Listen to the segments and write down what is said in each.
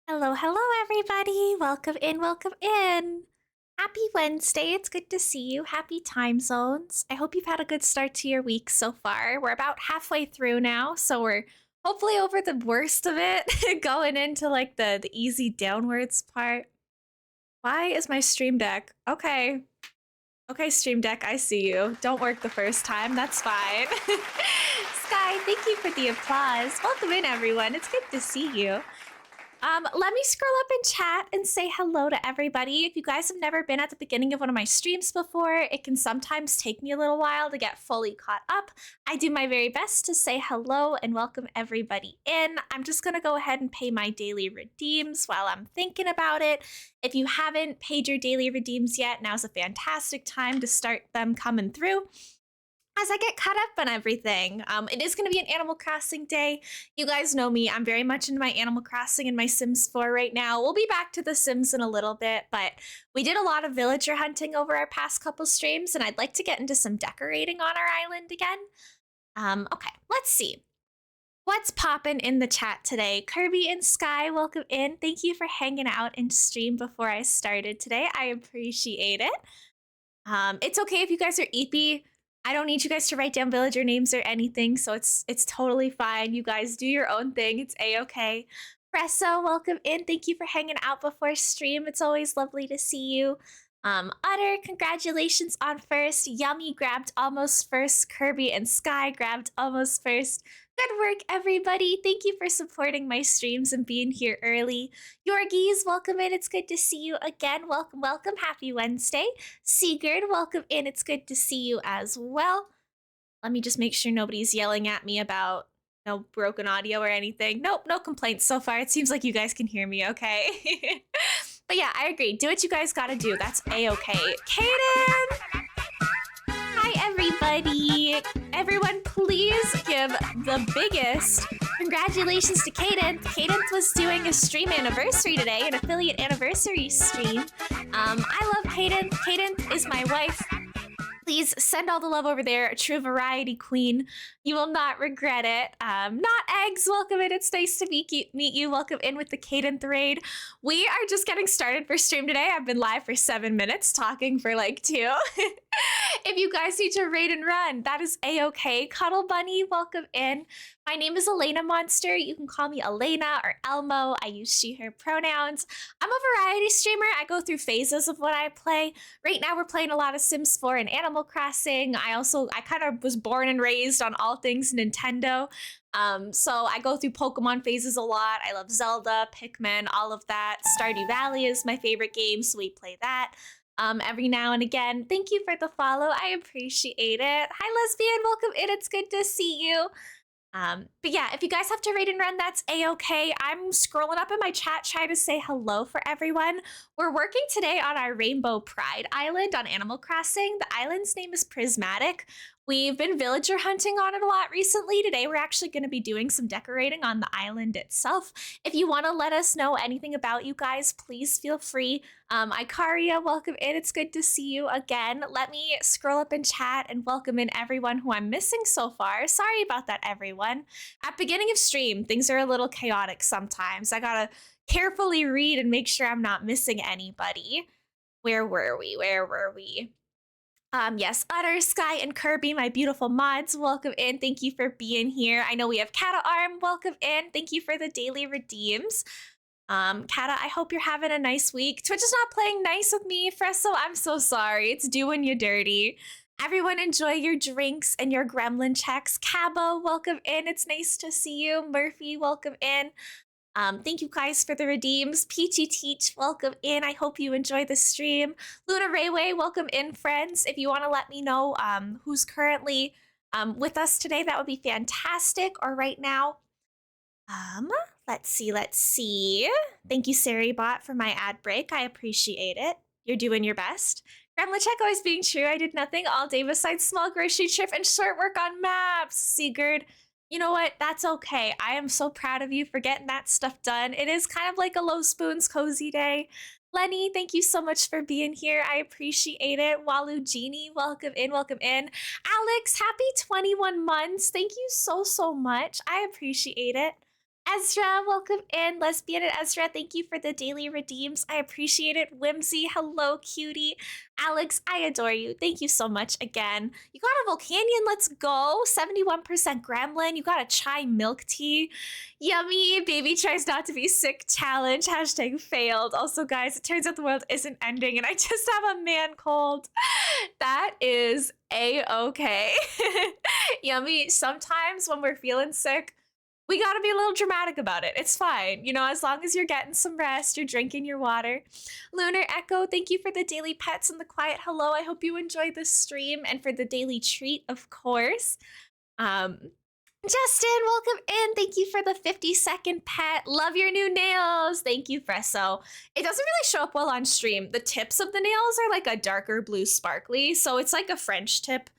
Hello, hello, everybody. Welcome in, welcome in. Happy Wednesday. It's good to see you. Happy time zones. I hope you've had a good start to your week so far. We're about halfway through now, so we're hopefully over the worst of it, going into like the easy downwards part. Why is my stream deck? Okay. Okay, stream deck, I see you. Don't work the first time. That's fine. Sky, thank you for the applause. Welcome in, everyone. It's good to see you. Let me scroll up in chat and say hello to everybody. If you guys have never been at the beginning of one of my streams before, it can sometimes take me a little while to get fully caught up. I do my very best to say hello and welcome everybody in. I'm just going to go ahead and pay my daily redeems while I'm thinking about it. If you haven't paid your daily redeems yet, now's a fantastic time to start them coming through as I get caught up on everything. It is going to be an Animal Crossing day. You guys know me. I'm very much into my Animal Crossing and my Sims 4 right now. We'll be back to The Sims in a little bit, but we did a lot of villager hunting over our past couple streams, and I'd like to get into some decorating on our island again. Okay, let's see. What's poppin' in the chat today? Kirby and Sky, welcome in. Thank you for hanging out and stream before I started today. I appreciate it. It's okay if you guys are eepy. I don't need you guys to write down villager names or anything, so it's totally fine. You guys do your own thing. It's a-okay. Presso, welcome in. Thank you for hanging out before stream. It's always lovely to see you. Utter, congratulations on first. Yummy grabbed almost first. Kirby and Sky grabbed almost first. Good work, everybody. Thank you for supporting my streams and being here early. Yorgies, welcome in. It's good to see you again. Welcome, welcome. Happy Wednesday. Sigurd, welcome in. It's good to see you as well. Let me just make sure nobody's yelling at me about no broken audio or anything. Nope, no complaints so far. It seems like you guys can hear me okay. But yeah, I agree. Do what you guys gotta do. That's a-okay. Kaden! Hi, everybody. Everyone, please give the biggest congratulations to Cadence. Cadence was doing a stream anniversary today, an affiliate anniversary stream. I love Cadence. Cadence is my wife. Please send all the love over there. A true variety queen. You will not regret it. Not Eggs, welcome in. It's nice to meet you. Welcome in with the Cadence raid. We are just getting started for stream today. I've been live for 7 minutes, talking for like 2. If you guys need to raid and run, that is a-okay. Cuddle Bunny, welcome in. My name is Elena Monster. You can call me Elena or Elmo. I use she, her pronouns. I'm a variety streamer. I go through phases of what I play. Right now we're playing a lot of Sims 4 and Animal Crossing. I kind of was born and raised on all things Nintendo. So I go through Pokemon phases a lot. I love Zelda, Pikmin, all of that. Stardew Valley is my favorite game, so we play that every now and again. Thank you for the follow. I appreciate it. Hi, Lesbian. Welcome in. It's good to see you. But yeah, if you guys have to raid and run, that's a-okay. I'm scrolling up in my chat trying to say hello for everyone. We're working today on our Rainbow Pride Island on Animal Crossing. The island's name is Prismatic. We've been villager hunting on it a lot recently. Today, we're actually going to be doing some decorating on the island itself. If you want to let us know anything about you guys, please feel free. Ikaria, welcome in. It's good to see you again. Let me scroll up in chat and welcome in everyone who I'm missing so far. Sorry about that, everyone. At beginning of stream, things are a little chaotic sometimes. I gotta carefully read and make sure I'm not missing anybody. Where were we? Yes, Utter, Sky, and Kirby, my beautiful mods, welcome in. Thank you for being here. I know we have Kata Arm, welcome in. Thank you for the daily redeems. Kata, I hope you're having a nice week. Twitch is not playing nice with me, Fresso. I'm so sorry. It's doing you dirty. Everyone enjoy your drinks and your gremlin checks. Cabo, welcome in. It's nice to see you. Murphy, welcome in. Thank you guys for the redeems. Peachy Teach, welcome in. I hope you enjoy the stream. Luna Rayway, welcome in, friends. If you want to let me know who's currently with us today, that would be fantastic. Or right now. Let's see. Thank you, Saribot, for my ad break. I appreciate it. You're doing your best. Gremlin check always being true. I did nothing all day besides small grocery trip and short work on maps. Sigurd, you know what? That's okay. I am so proud of you for getting that stuff done. It is kind of like a low spoons cozy day. Lenny, thank you so much for being here. I appreciate it. Walu Genie, welcome in, welcome in. Alex, happy 21 months. Thank you so much. I appreciate it. Ezra, welcome in. Lesbian and Ezra, thank you for the daily redeems. I appreciate it. Whimsy, hello, cutie. Alex, I adore you. Thank you so much again. You got a Volcanion, let's go. 71% Gremlin. You got a chai milk tea. Yummy. Baby tries not to be sick challenge. Hashtag failed. Also, guys, it turns out the world isn't ending and I just have a man cold. That is A-okay. Yummy. Sometimes when we're feeling sick, we gotta be a little dramatic about it. It's fine. You know, as long as you're getting some rest, you're drinking your water. Lunar Echo, thank you for the daily pets and the quiet hello. I hope you enjoy this stream and for the daily treat, of course. Justin, welcome in. Thank you for the 50-second pet. Love your new nails. Thank you, Fresso. It doesn't really show up well on stream. The tips of the nails are like a darker blue sparkly, so it's like a French tip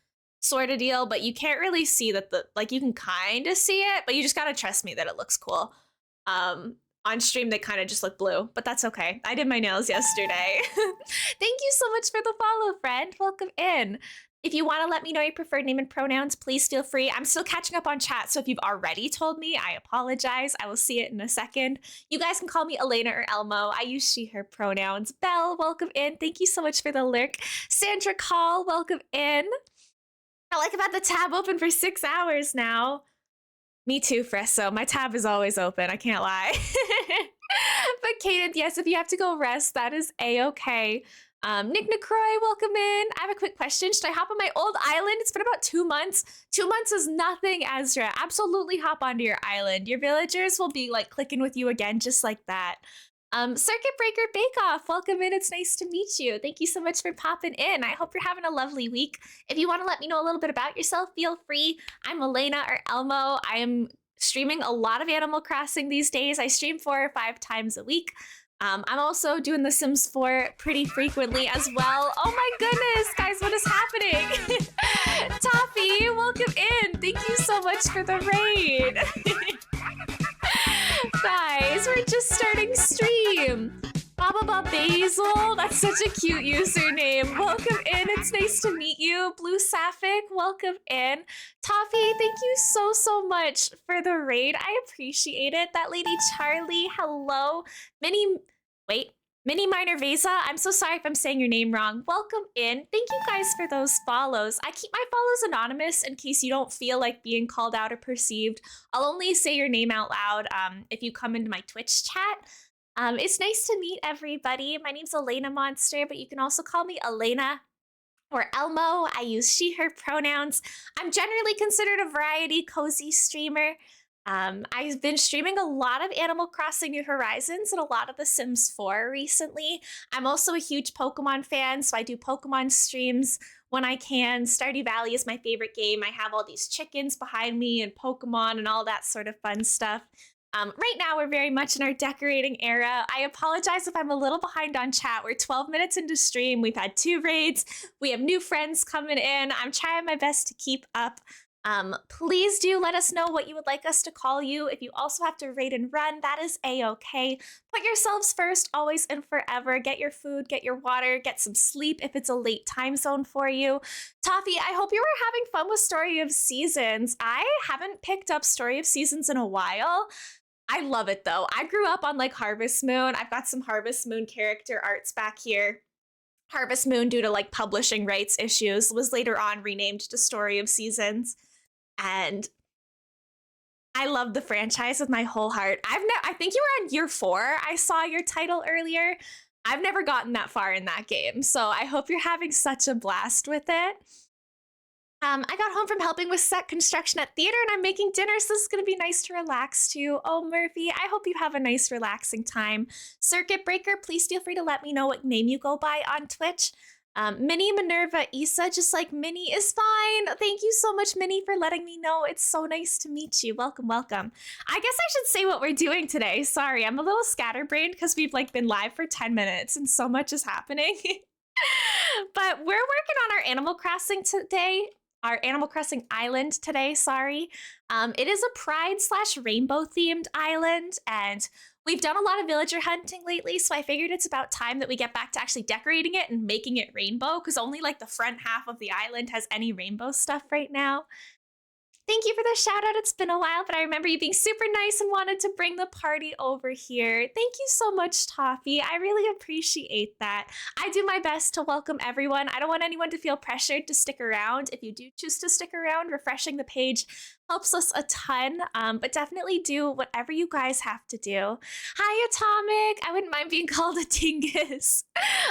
sort of deal, but you can't really see that you can kind of see it, but you just gotta trust me that it looks cool. On stream, they kind of just look blue, but that's okay. I did my nails yesterday. Thank you so much for the follow, friend. Welcome in. If you want to let me know your preferred name and pronouns, please feel free. I'm still catching up on chat, so if you've already told me, I apologize. I will see it in a second. You guys can call me Elena or Elmo. I use she, her pronouns. Belle, welcome in. Thank you so much for the lurk. Sandra Call, welcome in. I like about the tab open for 6 hours now. Me too, Fresso. My tab is always open. I can't lie. But Kaden, yes, if you have to go rest, that is A-okay. Nick Necroy, welcome in. I have a quick question. Should I hop on my old island? It's been about 2 months. 2 months is nothing, Ezra. Absolutely hop onto your island. Your villagers will be like clicking with you again, just like that. Circuit Breaker Bake Off, welcome in. It's nice to meet you. Thank you so much for popping in. I hope you're having a lovely week. If you want to let me know a little bit about yourself, feel free. I'm Elena or Elmo. I am streaming a lot of Animal Crossing these days. I stream 4 or 5 times a week. I'm also doing The Sims 4 pretty frequently as well. Oh my goodness, guys, what is happening? Toffee, welcome in. Thank you so much for the raid. Guys, we're just starting stream. Baba Basil, that's such a cute username. Welcome in, it's nice to meet you. Blue Sapphic, welcome in. Toffee, thank you so much for the raid. I appreciate it. That lady Charlie, hello. Mini Minor Vesa, I'm so sorry if I'm saying your name wrong. Welcome in. Thank you guys for those follows. I keep my follows anonymous in case you don't feel like being called out or perceived. I'll only say your name out loud if you come into my Twitch chat. It's nice to meet everybody. My name's Elena Monster, but you can also call me Elena or Elmo. I use she, her pronouns. I'm generally considered a variety cozy streamer. I've been streaming a lot of Animal Crossing New Horizons and a lot of The Sims 4 recently. I'm also a huge Pokemon fan, so I do Pokemon streams when I can. Stardew Valley is my favorite game. I have all these chickens behind me and Pokemon and all that sort of fun stuff. Right now, we're very much in our decorating era. I apologize if I'm a little behind on chat. We're 12 minutes into stream. We've had 2 raids. We have new friends coming in. I'm trying my best to keep up. Please do let us know what you would like us to call you. If you also have to raid and run, that is A-okay. Put yourselves first, always and forever. Get your food, get your water, get some sleep if it's a late time zone for you. Toffee, I hope you were having fun with Story of Seasons. I haven't picked up Story of Seasons in a while. I love it though. I grew up on like Harvest Moon. I've got some Harvest Moon character arts back here. Harvest Moon, due to like publishing rights issues, was later on renamed to Story of Seasons. And I love the franchise with my whole heart. I think you were on year 4. I saw your title earlier. I've never gotten that far in that game, so I hope you're having such a blast with it. I got home from helping with set construction at theater and I'm making dinner, so this is going to be nice to relax too. Oh, Murphy, I hope you have a nice relaxing time. Circuit Breaker, please feel free to let me know what name you go by on Twitch. Minnie Minerva Isa, just like Minnie is fine. Thank you so much, Minnie, for letting me know. It's so nice to meet you. Welcome, welcome. I guess I should say what we're doing today. Sorry, I'm a little scatterbrained because we've like been live for 10 minutes and so much is happening. But we're working on our Animal Crossing today. Our Animal Crossing island today, sorry. It is a pride/rainbow themed island, and we've done a lot of villager hunting lately, so I figured it's about time that we get back to actually decorating it and making it rainbow, because only like the front half of the island has any rainbow stuff right now. Thank you for the shout out. It's been a while, but I remember you being super nice and wanted to bring the party over here. Thank you so much, Toffee. I really appreciate that. I do my best to welcome everyone. I don't want anyone to feel pressured to stick around. If you do choose to stick around, refreshing the page helps us a ton, but definitely do whatever you guys have to do. Hi, Atomic. I wouldn't mind being called a dingus.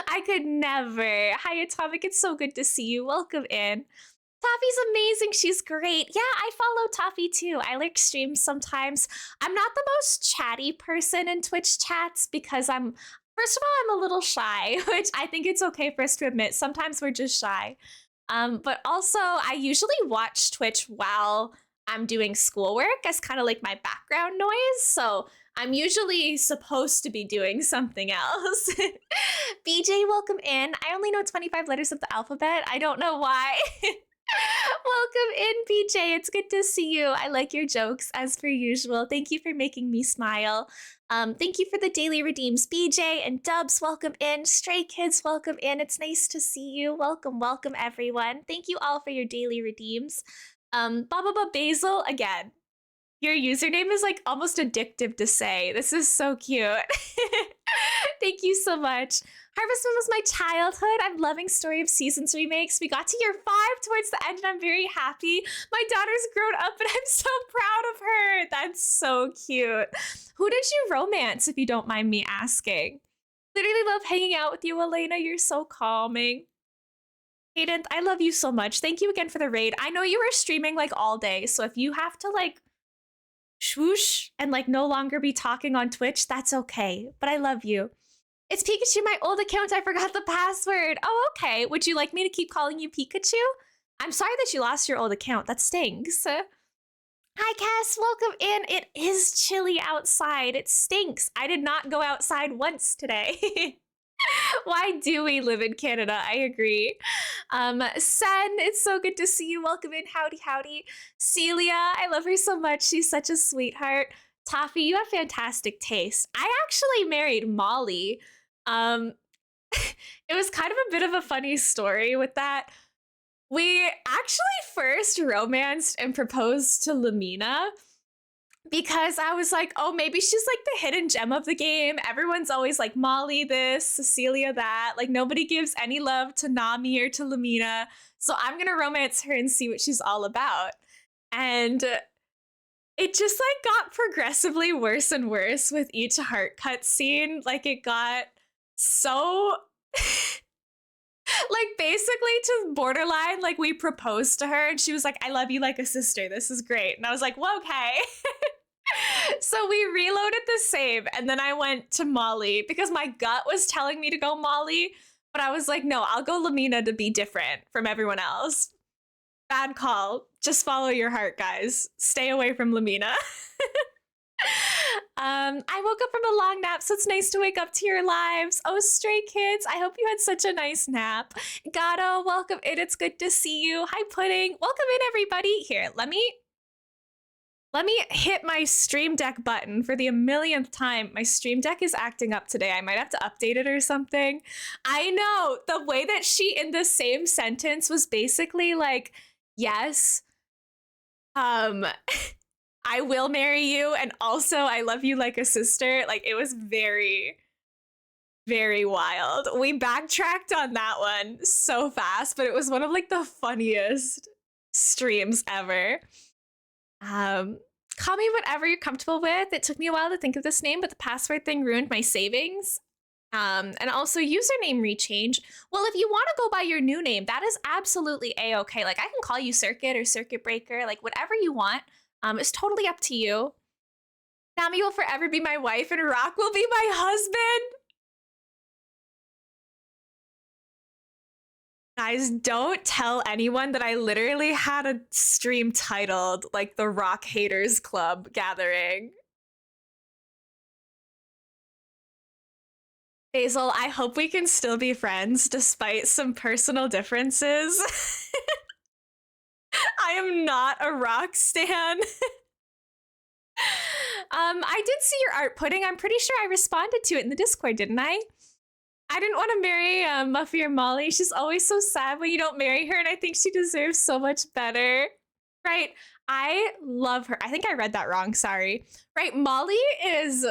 I could never. Hi, Atomic. It's so good to see you. Welcome in. Toffee's amazing. She's great. Yeah, I follow Toffee too. I like streams sometimes. I'm not the most chatty person in Twitch chats because first of all, I'm a little shy, which I think it's okay for us to admit. Sometimes we're just shy. But also, I usually watch Twitch while I'm doing schoolwork as kind of like my background noise. So I'm usually supposed to be doing something else. BJ, welcome in. I only know 25 letters of the alphabet. I don't know why. Welcome in, BJ. It's good to see you. I like your jokes as per usual. Thank you for making me smile. Thank you for the daily redeems, BJ and Dubs. Welcome in. Stray Kids, welcome in. It's nice to see you. Welcome, welcome, everyone. Thank you all for your daily redeems. Baba Basil, again, your username is like almost addictive to say. This is so cute. Thank you so much. Harvest Moon was my childhood. I'm loving Story of Seasons remakes. We got to year 5 towards the end and I'm very happy. My daughter's grown up and I'm so proud of her. That's so cute. Who did you romance, if you don't mind me asking? Literally love hanging out with you, Elena. You're so calming. Hayden, I love you so much. Thank you again for the raid. I know you were streaming like all day, so if you have to like swoosh and like no longer be talking on Twitch, that's okay. But I love you. It's Pikachu, my old account. I forgot the password. Oh, okay. Would you like me to keep calling you Pikachu? I'm sorry that you lost your old account. That stinks. Hi, Cass. Welcome in. It is chilly outside. It stinks. I did not go outside once today. Why do we live in Canada? I agree. Sen, it's so good to see you. Welcome in. Howdy, howdy. Celia, I love her so much. She's such a sweetheart. Toffee, you have fantastic taste. I actually married Molly. It was kind of a bit of a funny story with that. We actually first romanced and proposed to Lamina because I was like, oh, maybe she's like the hidden gem of the game. Everyone's always like Molly this, Cecilia that. Like nobody gives any love to Nami or to Lamina. So I'm going to romance her and see what she's all about. And it just like got progressively worse and worse with each heart cut scene. Like it got so like basically to borderline, like we proposed to her and she was like, I love you like a sister. This is great. And I was like, well, okay. So we reloaded the save and then I went to Molly because my gut was telling me to go Molly, but I was like, no, I'll go Lamina to be different from everyone else. Bad call. Just follow your heart, guys. Stay away from Lamina. I woke up from a long nap, so it's nice to wake up to your lives. Oh, Stray Kids, I hope you had such a nice nap. Gato, welcome in. It's good to see you. Hi, Pudding. Welcome in, everybody. Here, let me hit my Stream Deck button for the millionth time. My Stream Deck is acting up today. I might have to update it or something. I know, the way that she in the same sentence was basically like, yes, I will marry you, and also I love you like a sister. Like, it was very, very wild. We backtracked on that one so fast, but it was one of like the funniest streams ever. Call me whatever you're comfortable with. It took me a while to think of this name, but the password thing ruined my savings. And also username rechange. Well, if you want to go by your new name, that is absolutely a-okay. Like I can call you Circuit or Circuit Breaker, like whatever you want. It's totally up to you. Nami will forever be my wife and Rock will be my husband. Guys, don't tell anyone that I literally had a stream titled like the Rock Haters Club Gathering. Basil, I hope we can still be friends despite some personal differences. I am not a Rock stan. I did see your art, Pudding. I'm pretty sure I responded to it in the Discord, didn't I? I didn't want to marry Muffy or Molly. She's always so sad when you don't marry her, and I think she deserves so much better. Right. I love her. I think I read that wrong. Sorry. Right. Molly is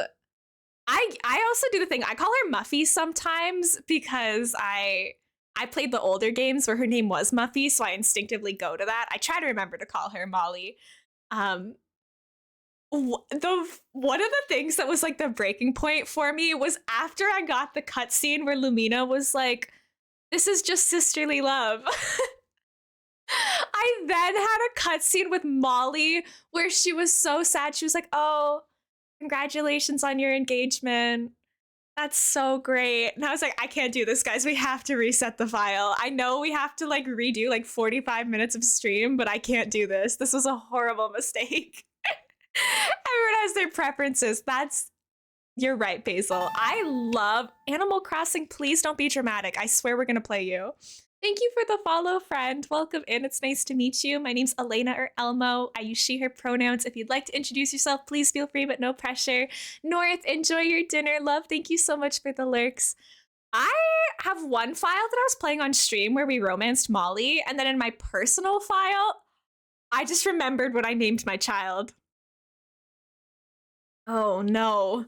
I also do the thing. I call her Muffy sometimes because I played the older games where her name was Muffy, so I instinctively go to that. I try to remember to call her Molly. Um the one of the things that was like the breaking point for me was after I got the cutscene where Lumina was like, "This is just sisterly love." I then had a cutscene with Molly where she was so sad. She was like, "Oh, congratulations on your engagement. That's so great." And I was like, I can't do this, guys. We have to reset the file. I know we have to like redo like 45 minutes of stream, but I can't do this. This was a horrible mistake. Everyone has their preferences. You're right, Basil. I love Animal Crossing. Please don't be dramatic. I swear we're going to play you. Thank you for the follow, friend. Welcome in. It's nice to meet you. My name's Elena or Elmo. I use she, her pronouns. If you'd like to introduce yourself, please feel free, but no pressure. North, enjoy your dinner. Love, thank you so much for the lurks. I have one file that I was playing on stream where we romanced Molly, and then in my personal file, I just remembered what I named my child. Oh no.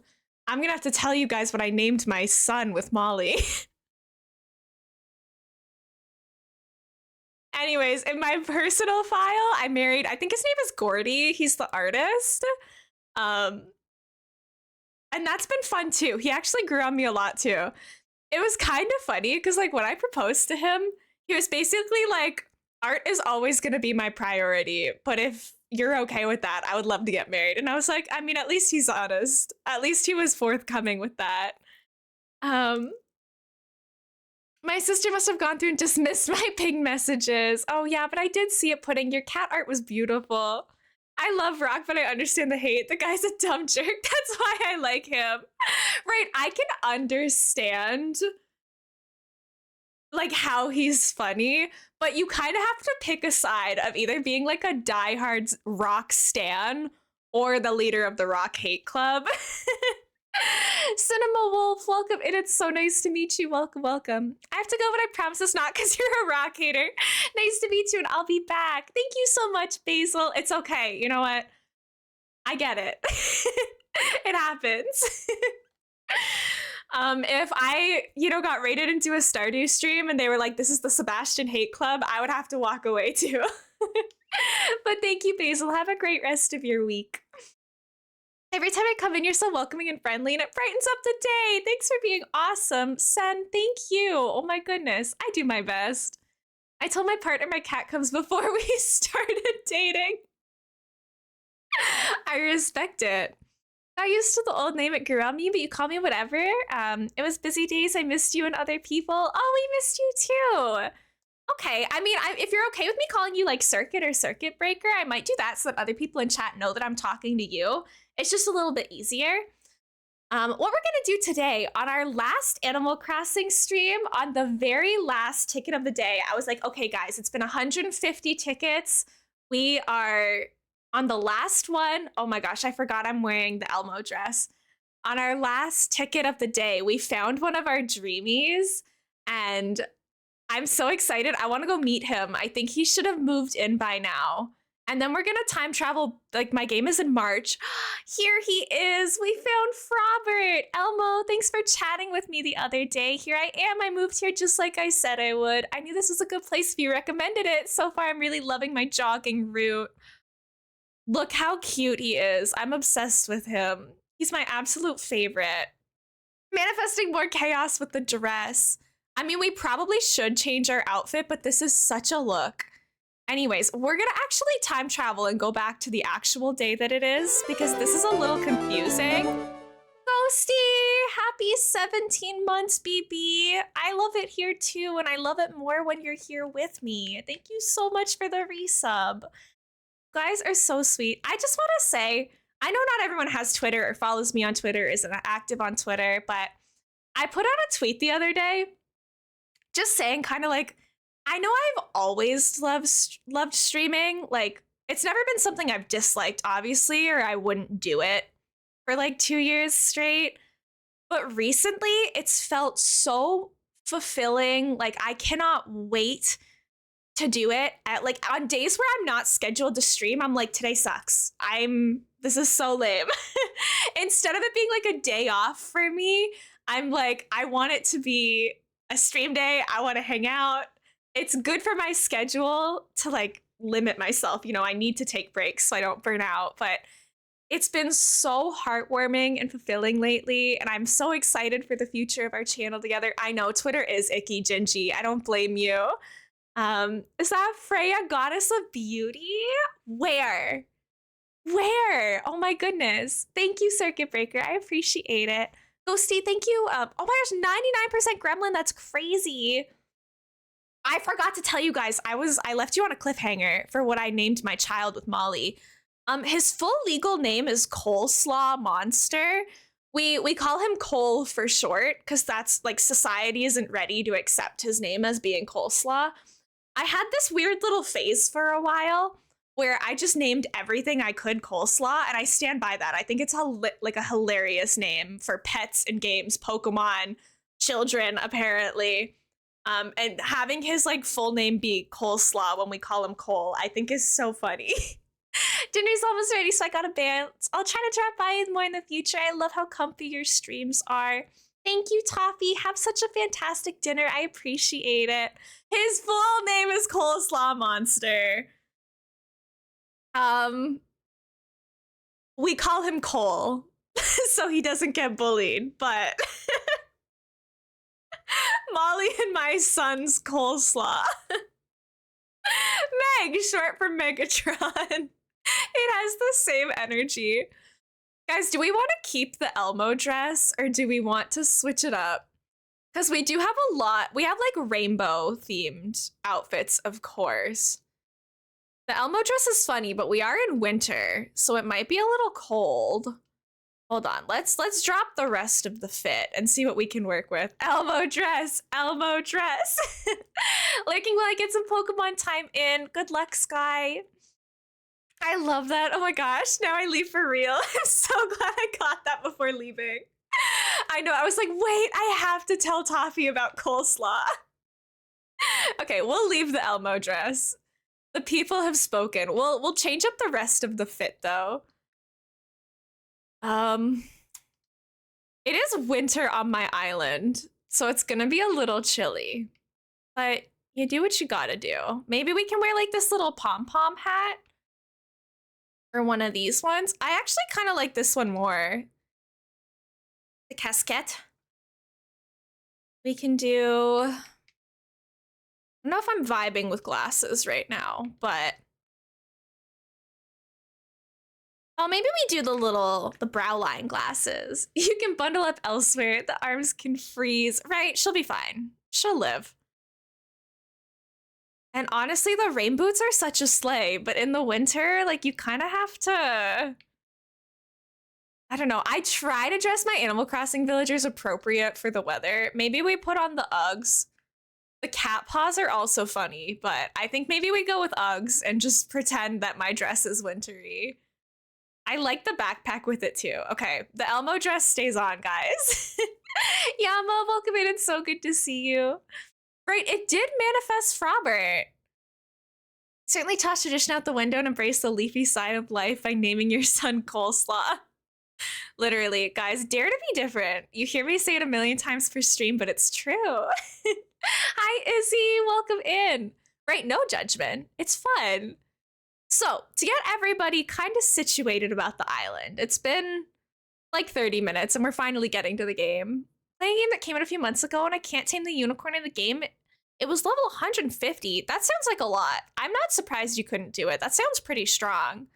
I'm gonna have to tell you guys what I named my son with Molly. Anyways, in my personal file, I married, I think his name is Gordy. He's the artist. Um, and that's been fun too. He actually grew on me a lot too. It was kind of funny because like when I proposed to him, he was basically like, art is always gonna be my priority, but if you're okay with that, I would love to get married. And I was like, I mean, at least he's honest. At least he was forthcoming with that. Um, My sister must have gone through and dismissed my ping messages. Oh, yeah, but I did see it. Pudding. Your cat art was beautiful. I love Rock, but I understand the hate. The guy's a dumb jerk. That's why I like him. Right, I can understand like how he's funny, but you kind of have to pick a side of either being like a diehard Rock stan or the leader of the Rock hate club. Cinema Wolf, welcome in. It's so nice to meet you. Welcome, welcome. I have to go, but I promise it's not because you're a Rock hater. Nice to meet you, and I'll be back. Thank you so much, Basil. It's okay. You know what? I get it. It happens. If I, got raided into a Stardew stream and they were like, "This is the Sebastian hate club," I would have to walk away too. But thank you, Basil. Have a great rest of your week. Every time I come in, you're so welcoming and friendly, and it brightens up the day. Thanks for being awesome. Sen, thank you. Oh my goodness. I do my best. I told my partner my cat comes before we started dating. I respect it. I used to the old name it grew on me, but you call me whatever. It was busy days. I missed you and other people. Oh, we missed you too. Okay, I mean, if you're okay with me calling you like Circuit or Circuit Breaker, I might do that so that other people in chat know that I'm talking to you. It's just a little bit easier. What we're gonna do today on our last Animal Crossing stream, on the very last ticket of the day, I was like, okay, guys, it's been 150 tickets. We are on the last one. Oh my gosh, I forgot I'm wearing the Elmo dress. On our last ticket of the day, we found one of our dreamies, and I'm so excited. I want to go meet him. I think he should have moved in by now. And then we're going to time travel. Like, my game is in March. Here he is. We found Frobert. Elmo, thanks for chatting with me the other day. Here I am. I moved here just like I said I would. I knew this was a good place if you recommended it. So far, I'm really loving my jogging route. Look how cute he is. I'm obsessed with him. He's my absolute favorite. Manifesting more chaos with the dress. I mean, we probably should change our outfit, but this is such a look. Anyways, we're gonna actually time travel and go back to the actual day that it is, because this is a little confusing. Ghosty, happy 17 months, BB. I love it here too, and I love it more when you're here with me. Thank you so much for the resub. You guys are so sweet. I just want to say, I know not everyone has Twitter or follows me on Twitter, isn't active on Twitter, but I put out a tweet the other day just saying kind of like, I know I've always loved streaming. Like, it's never been something I've disliked, obviously, or I wouldn't do it for like 2 years straight. But recently, it's felt so fulfilling. Like, I cannot wait to do it at like on days where I'm not scheduled to stream. I'm like, today sucks. This is so lame. Instead of it being like a day off for me, I'm like, I want it to be a stream day. I want to hang out. It's good for my schedule to like limit myself. You know, I need to take breaks so I don't burn out. But it's been so heartwarming and fulfilling lately, and I'm so excited for the future of our channel together. I know Twitter is icky, Gingy. I don't blame you. Is that Freya, Goddess of Beauty? Where? Where? Oh my goodness. Thank you, Circuit Breaker. I appreciate it. Ghosty, thank you. Oh my gosh, 99% Gremlin. That's crazy. I forgot to tell you guys, I left you on a cliffhanger for what I named my child with Molly. His full legal name is Coleslaw Monster. We call him Cole for short because that's like society isn't ready to accept his name as being Coleslaw. I had this weird little phase for a while where I just named everything I could Coleslaw, and I stand by that. I think it's like a hilarious name for pets and games, Pokemon, children, apparently. And having his like full name be Coleslaw when we call him Cole, I think is so funny. Dinner's almost ready, so I got a bounce. I'll try to drop by more in the future. I love how comfy your streams are. Thank you, Toffee. Have such a fantastic dinner. I appreciate it. His full name is Coleslaw Monster. We call him Cole, so he doesn't get bullied, but Molly and my son's Coleslaw. Meg, short for Megatron. It has the same energy. Guys, do we want to keep the Elmo dress or do we want to switch it up? Because we do have a lot. We have like rainbow themed outfits, of course. The Elmo dress is funny, but we are in winter, so it might be a little cold. Hold on, let's drop the rest of the fit and see what we can work with. Elmo dress, Elmo dress. Lurking while I get some Pokemon time in. Good luck, Sky. I love that. Oh my gosh, now I leave for real. I'm so glad I got that before leaving. I know, I was like, wait, I have to tell Toffee about Coleslaw. Okay, we'll leave the Elmo dress. The people have spoken. We'll change up the rest of the fit though. It is winter on my island, so it's gonna be a little chilly. But you do what you gotta do. Maybe we can wear like this little pom-pom hat. Or one of these ones. I actually kind of like this one more. The casquette. We can do... I don't know if I'm vibing with glasses right now, but... Oh, maybe we do the brow line glasses. You can bundle up elsewhere. The arms can freeze. Right, she'll be fine. She'll live. And honestly, the rain boots are such a sleigh, but in the winter, like, you kind of have to... I don't know. I try to dress my Animal Crossing villagers appropriate for the weather. Maybe we put on the Uggs. The cat paws are also funny, but I think maybe we go with Uggs and just pretend that my dress is wintry. I like the backpack with it too. Okay, the Elmo dress stays on, guys. Yamo, welcome in. It's so good to see you. Right, it did manifest Frobert. Certainly toss tradition out the window and embrace the leafy side of life by naming your son Coleslaw. Literally, guys, dare to be different. You hear me say it a million times per stream, but it's true. Hi, Izzy, welcome in. Right, no judgment. It's fun. So, to get everybody kind of situated about the island, it's been like 30 minutes and we're finally getting to the game. Playing a game that came out a few months ago and I can't tame the unicorn in the game. It was level 150. That sounds like a lot. I'm not surprised you couldn't do it. That sounds pretty strong.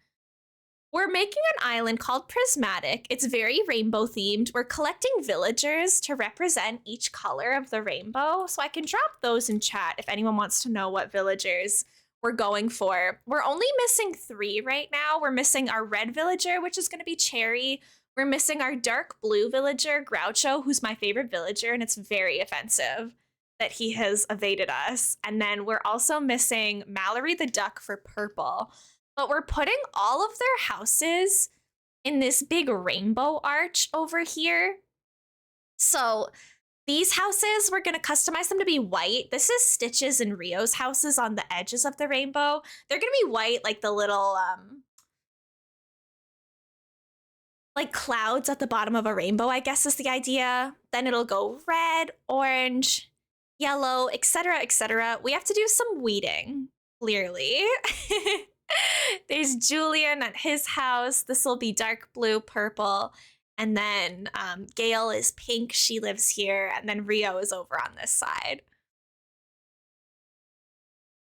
We're making an island called Prismatic. It's very rainbow themed. We're collecting villagers to represent each color of the rainbow. So I can drop those in chat if anyone wants to know what villagers we're going for. We're only missing 3 right now. We're missing our red villager, which is going to be Cherry. We're missing our dark blue villager, Groucho, who's my favorite villager, and it's very offensive that he has evaded us. And then we're also missing Mallory the duck for purple. But we're putting all of their houses in this big rainbow arch over here. So These houses, we're going to customize them to be white. This is Stitch's and Rio's houses on the edges of the rainbow. They're going to be white, like the little like clouds at the bottom of a rainbow, I guess is the idea. Then it'll go red, orange, yellow, etc., etc. We have to do some weeding, clearly. There's Julian at his house. This will be dark blue, purple. And then Gail is pink. She lives here. And then Rio is over on this side.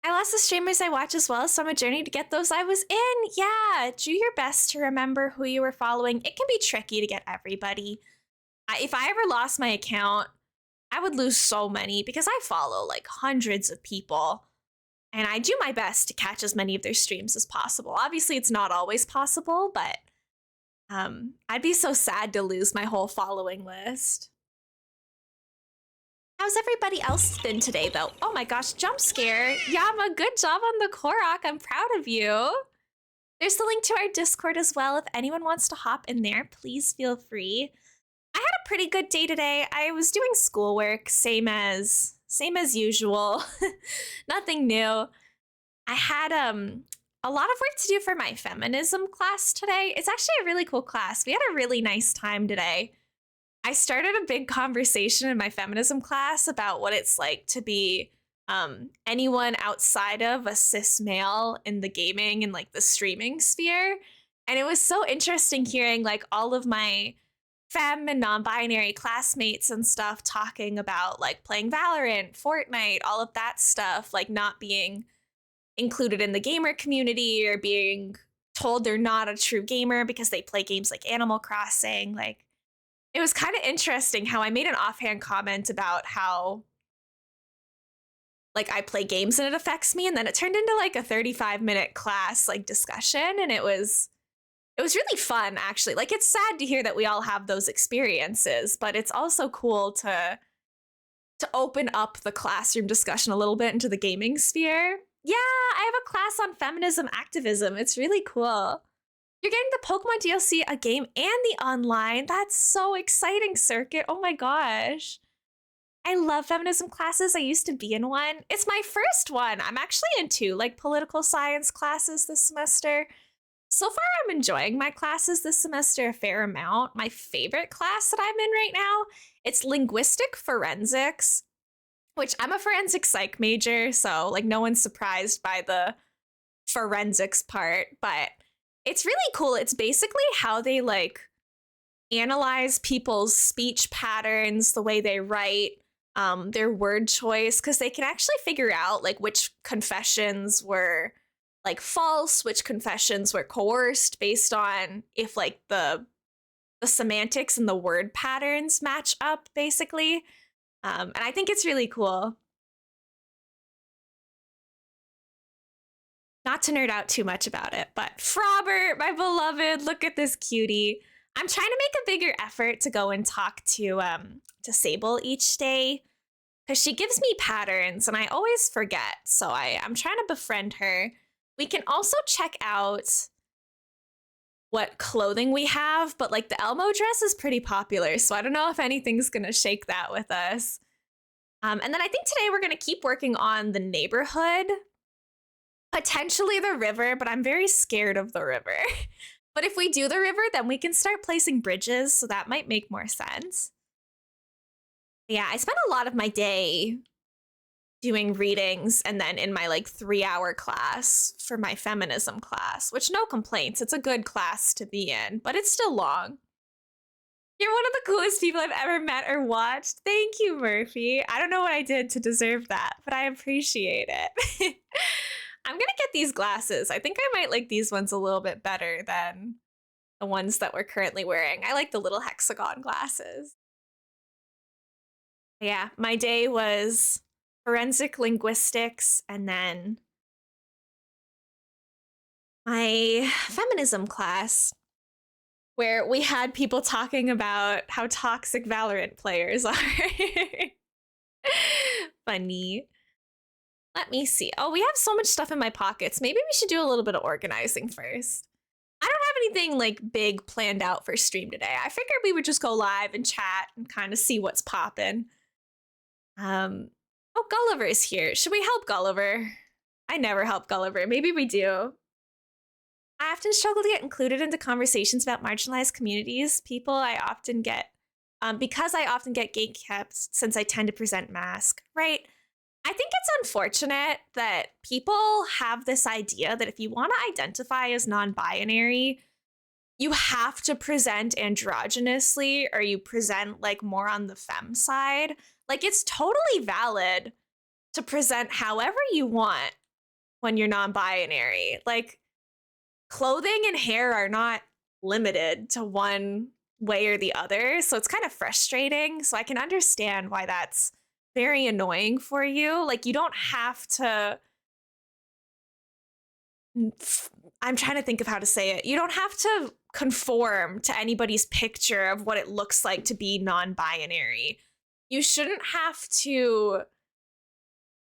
I lost the streamers I watch as well, so I'm a journey to get those I was in. Yeah, do your best to remember who you were following. It can be tricky to get everybody. If I ever lost my account, I would lose so many because I follow like hundreds of people. And I do my best to catch as many of their streams as possible. Obviously, it's not always possible, but I'd be so sad to lose my whole following list. How's everybody else been today, though? Oh my gosh, jump scare. Yama, good job on the Korok. I'm proud of you. There's the link to our Discord as well. If anyone wants to hop in there, please feel free. I had a pretty good day today. I was doing schoolwork, same as usual. Nothing new. I had a lot of work to do for my feminism class today. It's actually a really cool class. We had a really nice time today. I started a big conversation in my feminism class about what it's like to be anyone outside of a cis male in the gaming and like the streaming sphere. And it was so interesting hearing like all of my femme and non-binary classmates and stuff talking about like playing Valorant, Fortnite, all of that stuff, like not being included in the gamer community or being told they're not a true gamer because they play games like Animal Crossing. Like, it was kind of interesting how I made an offhand comment about how like I play games and it affects me, and then it turned into like a 35-minute class like discussion, and it was really fun actually. Like, it's sad to hear that we all have those experiences, but it's also cool to open up the classroom discussion a little bit into the gaming sphere. Yeah, I have a class on feminism activism. It's really cool. You're getting the Pokemon DLC, a game, and the online. That's so exciting, Circuit. Oh my gosh. I love feminism classes. I used to be in one. It's my first one. I'm actually in two, like political science classes this semester. So far, I'm enjoying my classes this semester a fair amount. My favorite class that I'm in right now, it's linguistic forensics, which I'm a forensic psych major, so like no one's surprised by the forensics part, but it's really cool. It's basically how they like analyze people's speech patterns, the way they write, their word choice, because they can actually figure out like which confessions were like false, which confessions were coerced based on if like the semantics and the word patterns match up, basically. And I think it's really cool. Not to nerd out too much about it, but Frobert, my beloved, look at this cutie. I'm trying to make a bigger effort to go and talk to Sable each day because she gives me patterns and I always forget. So I'm trying to befriend her. We can also check out what clothing we have, but like the Elmo dress is pretty popular, so I don't know if anything's gonna shake that with us. And then I think today we're gonna keep working on the neighborhood, potentially the river, but I'm very scared of the river. But if we do the river, then we can start placing bridges, so that might make more sense. Yeah, I spent a lot of my day doing readings and then in my like 3-hour class for my feminism class, which no complaints. It's a good class to be in, but it's still long. You're one of the coolest people I've ever met or watched. Thank you, Murphy. I don't know what I did to deserve that, but I appreciate it. I'm gonna get these glasses. I think I might like these ones a little bit better than the ones that we're currently wearing. I like the little hexagon glasses. Yeah, my day was forensic linguistics and then my feminism class, where we had people talking about how toxic Valorant players are. Funny. Let me see. Oh, we have so much stuff in my pockets. Maybe we should do a little bit of organizing first. I don't have anything like big planned out for stream today. I figured we would just go live and chat and kind of see what's poppin'. Oh, Gulliver's here. Should we help Gulliver? I never help Gulliver. Maybe we do. I often struggle to get included into conversations about marginalized communities. Because I often get gatekept since I tend to present mask, right? I think it's unfortunate that people have this idea that if you want to identify as non binary, you have to present androgynously or you present like more on the femme side. Like, it's totally valid to present however you want when you're non binary. Like, clothing and hair are not limited to one way or the other. So it's kind of frustrating. So I can understand why that's very annoying for you. Like, you don't have to. I'm trying to think of how to say it. You don't have to conform to anybody's picture of what it looks like to be non binary. You shouldn't have to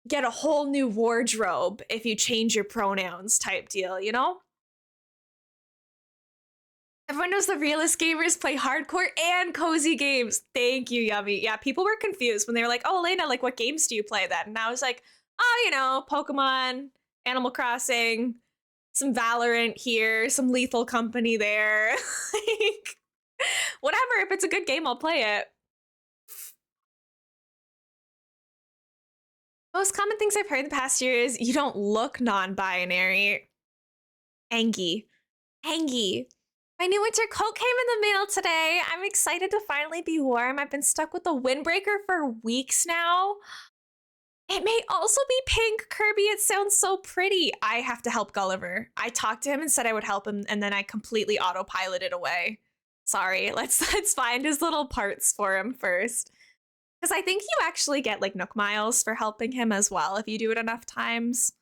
get a whole new wardrobe if you change your pronouns type deal, you know? Everyone knows the realist gamers play hardcore and cozy games. Thank you, Yummy. Yeah, people were confused when they were like, oh, Elena, like, what games do you play then? And I was like, oh, you know, Pokemon, Animal Crossing, some Valorant here, some Lethal Company there. Like, whatever. If it's a good game, I'll play it. Most common things I've heard in the past year is you don't look non-binary. Angie. Angie. My new winter coat came in the mail today. I'm excited to finally be warm. I've been stuck with a windbreaker for weeks now. It may also be pink, Kirby. It sounds so pretty. I have to help Gulliver. I talked to him and said I would help him, and then I completely autopiloted away. Sorry, let's find his little parts for him first. Because I think you actually get like Nook Miles for helping him as well if you do it enough times.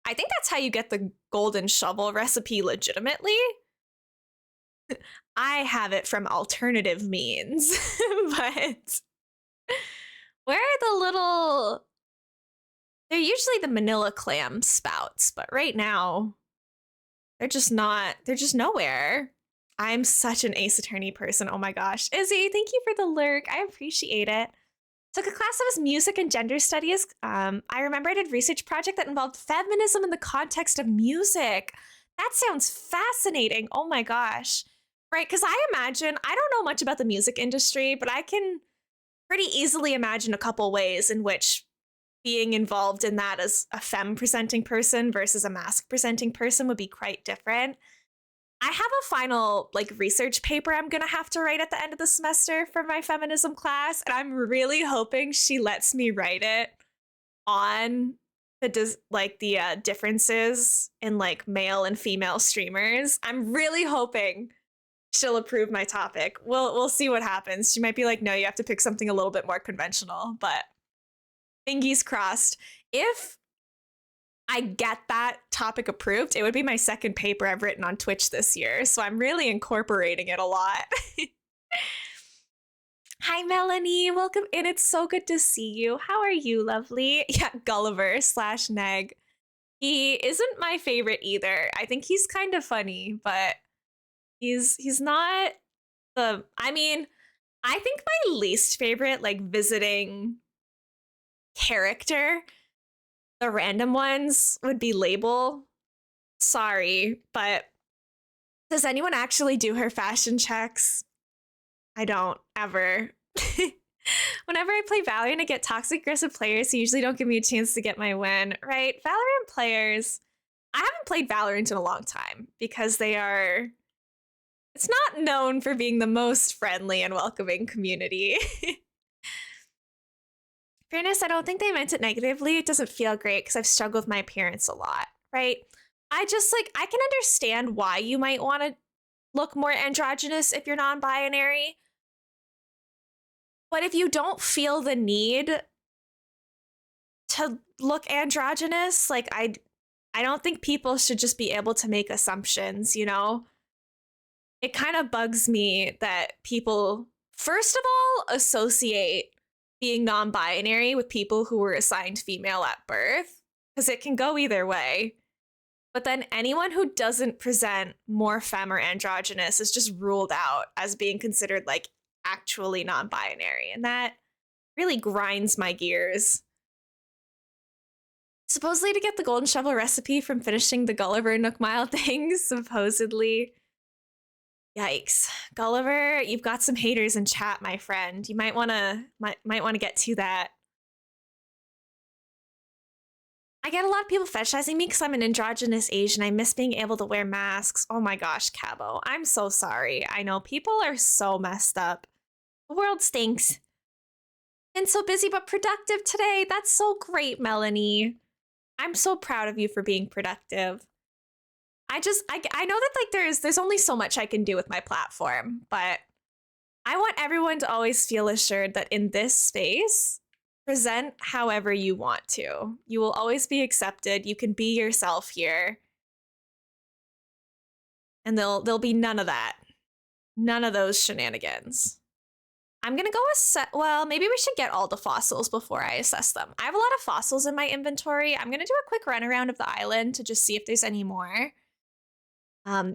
I think that's how you get the golden shovel recipe legitimately. I have it from alternative means, but where are the little... They're usually the manila clam spouts, but right now, they're just nowhere. I'm such an Ace Attorney person. Oh my gosh. Izzy, thank you for the lurk. I appreciate it. Took a class that was music and gender studies. I remember I did a research project that involved feminism in the context of music. That sounds fascinating. Oh my gosh. Right, because I don't know much about the music industry, but I can pretty easily imagine a couple ways in which being involved in that as a femme presenting person versus a masc presenting person would be quite different. I have a final like research paper I'm gonna have to write at the end of the semester for my feminism class, and I'm really hoping she lets me write it on the differences in like male and female streamers. I'm really hoping she'll approve my topic. We'll see what happens. She might be like, no, you have to pick something a little bit more conventional, but fingers crossed. If I get that topic approved, it would be my second paper I've written on Twitch this year. So I'm really incorporating it a lot. Hi, Melanie. Welcome in. It's so good to see you. How are you, lovely? Yeah, Gulliver / Neg. He isn't my favorite either. I think he's kind of funny, but he's not I think my least favorite like visiting character, the random ones, would be Label. Sorry, but does anyone actually do her fashion checks? I don't, ever. Whenever I play Valorant, I get toxic aggressive players who usually don't give me a chance to get my win, right? Valorant players, I haven't played Valorant in a long time because it's not known for being the most friendly and welcoming community. Fairness, I don't think they meant it negatively. It doesn't feel great because I've struggled with my appearance a lot, right? I can understand why you might want to look more androgynous if you're non-binary. But if you don't feel the need to look androgynous, like I don't think people should just be able to make assumptions, you know? It kind of bugs me that people, first of all, associate being non-binary with people who were assigned female at birth, because it can go either way. But then anyone who doesn't present more femme or androgynous is just ruled out as being considered like actually non-binary. And that Really grinds my gears. Supposedly to get the golden shovel recipe from finishing the Gulliver Nook Mile thing, supposedly. Yikes. Gulliver, you've got some haters in chat, my friend. You might want to get to that. I get a lot of people fetishizing me because I'm an androgynous Asian. I miss being able to wear masks. Oh my gosh, Cabo. I'm so sorry. I know people are so messed up. The world stinks. Been so busy but productive today. That's so great, Melanie. I'm so proud of you for being productive. I know that like there's only so much I can do with my platform, but I want everyone to always feel assured that in this space, present however you want to. You will always be accepted. You can be yourself here. And there'll be none of that. None of those shenanigans. I'm gonna go well, maybe we should get all the fossils before I assess them. I have a lot of fossils in my inventory. I'm gonna do a quick run around of the island to just see if there's any more.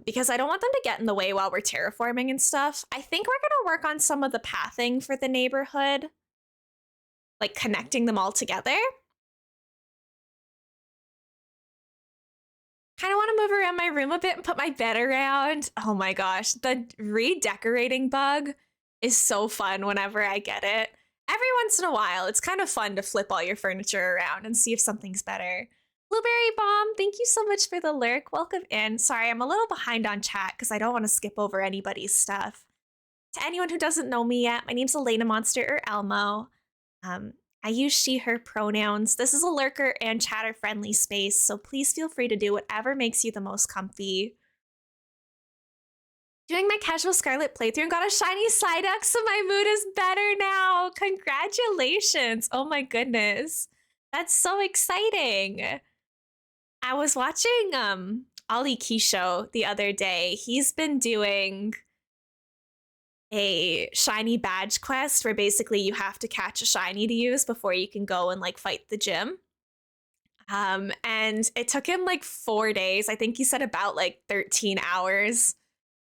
Because I don't want them to get in the way while we're terraforming and stuff. I think we're gonna work on some of the pathing for the neighborhood, like connecting them all together. Kind of want to move around my room a bit and put my bed around. Oh my gosh, the redecorating bug is so fun whenever I get it. Every once in a while, it's kind of fun to flip all your furniture around and see if something's better. Blueberry Bomb, thank you so much for the lurk. Welcome in. Sorry, I'm a little behind on chat because I don't want to skip over anybody's stuff. To anyone who doesn't know me yet, my name's Elena Monster or Elmo. I use she, her pronouns. This is a lurker and chatter friendly space, so please feel free to do whatever makes you the most comfy. Doing my casual Scarlet playthrough and got a shiny Psyduck, so my mood is better now. Congratulations. Oh my goodness. That's so exciting. I was watching Ollie Kisho the other day. He's been doing a shiny badge quest where basically you have to catch a shiny to use before you can go and like fight the gym. And it took him like 4 days. I think he said about like 13 hours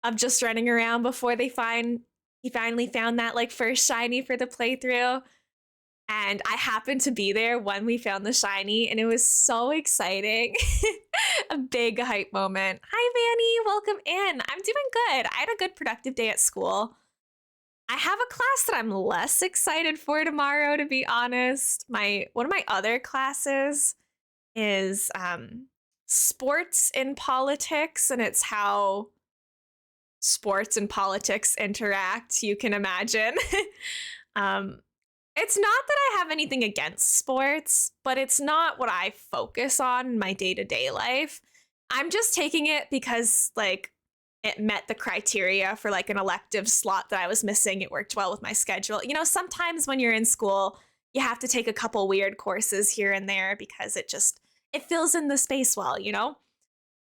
of just running around before he finally found that like first shiny for the playthrough. And I happened to be there when we found the shiny, and it was so exciting. A big hype moment. Hi, Vanny. Welcome in. I'm doing good. I had a good productive day at school. I have a class that I'm less excited for tomorrow, to be honest. One of my other classes is sports in politics, and it's how sports and politics interact, you can imagine. It's not that I have anything against sports, but it's not what I focus on in my day-to-day life. I'm just taking it because like it met the criteria for like an elective slot that I was missing. It worked well with my schedule. You know, sometimes when you're in school, you have to take a couple weird courses here and there because it fills in the space well, you know?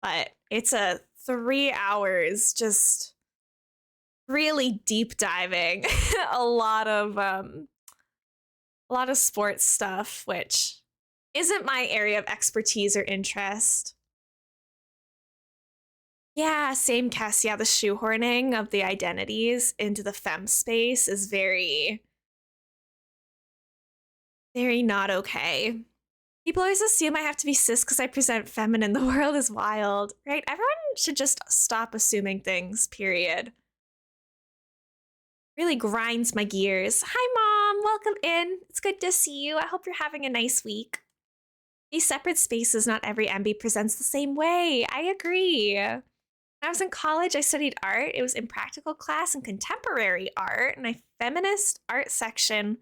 But it's a 3 hours just really deep diving a lot of sports stuff, which isn't my area of expertise or interest. Yeah, same, Cass. Yeah, the shoehorning of the identities into the femme space is very, very not okay. People always assume I have to be cis because I present feminine. The world is wild, right? Everyone should just stop assuming things, period. Really grinds my gears. Hi, Mom. Welcome in. It's good to see you. I hope you're having a nice week. These separate spaces, not every MB presents the same way. I agree. When I was in college, I studied art. It was in practical class and contemporary art, and my feminist art section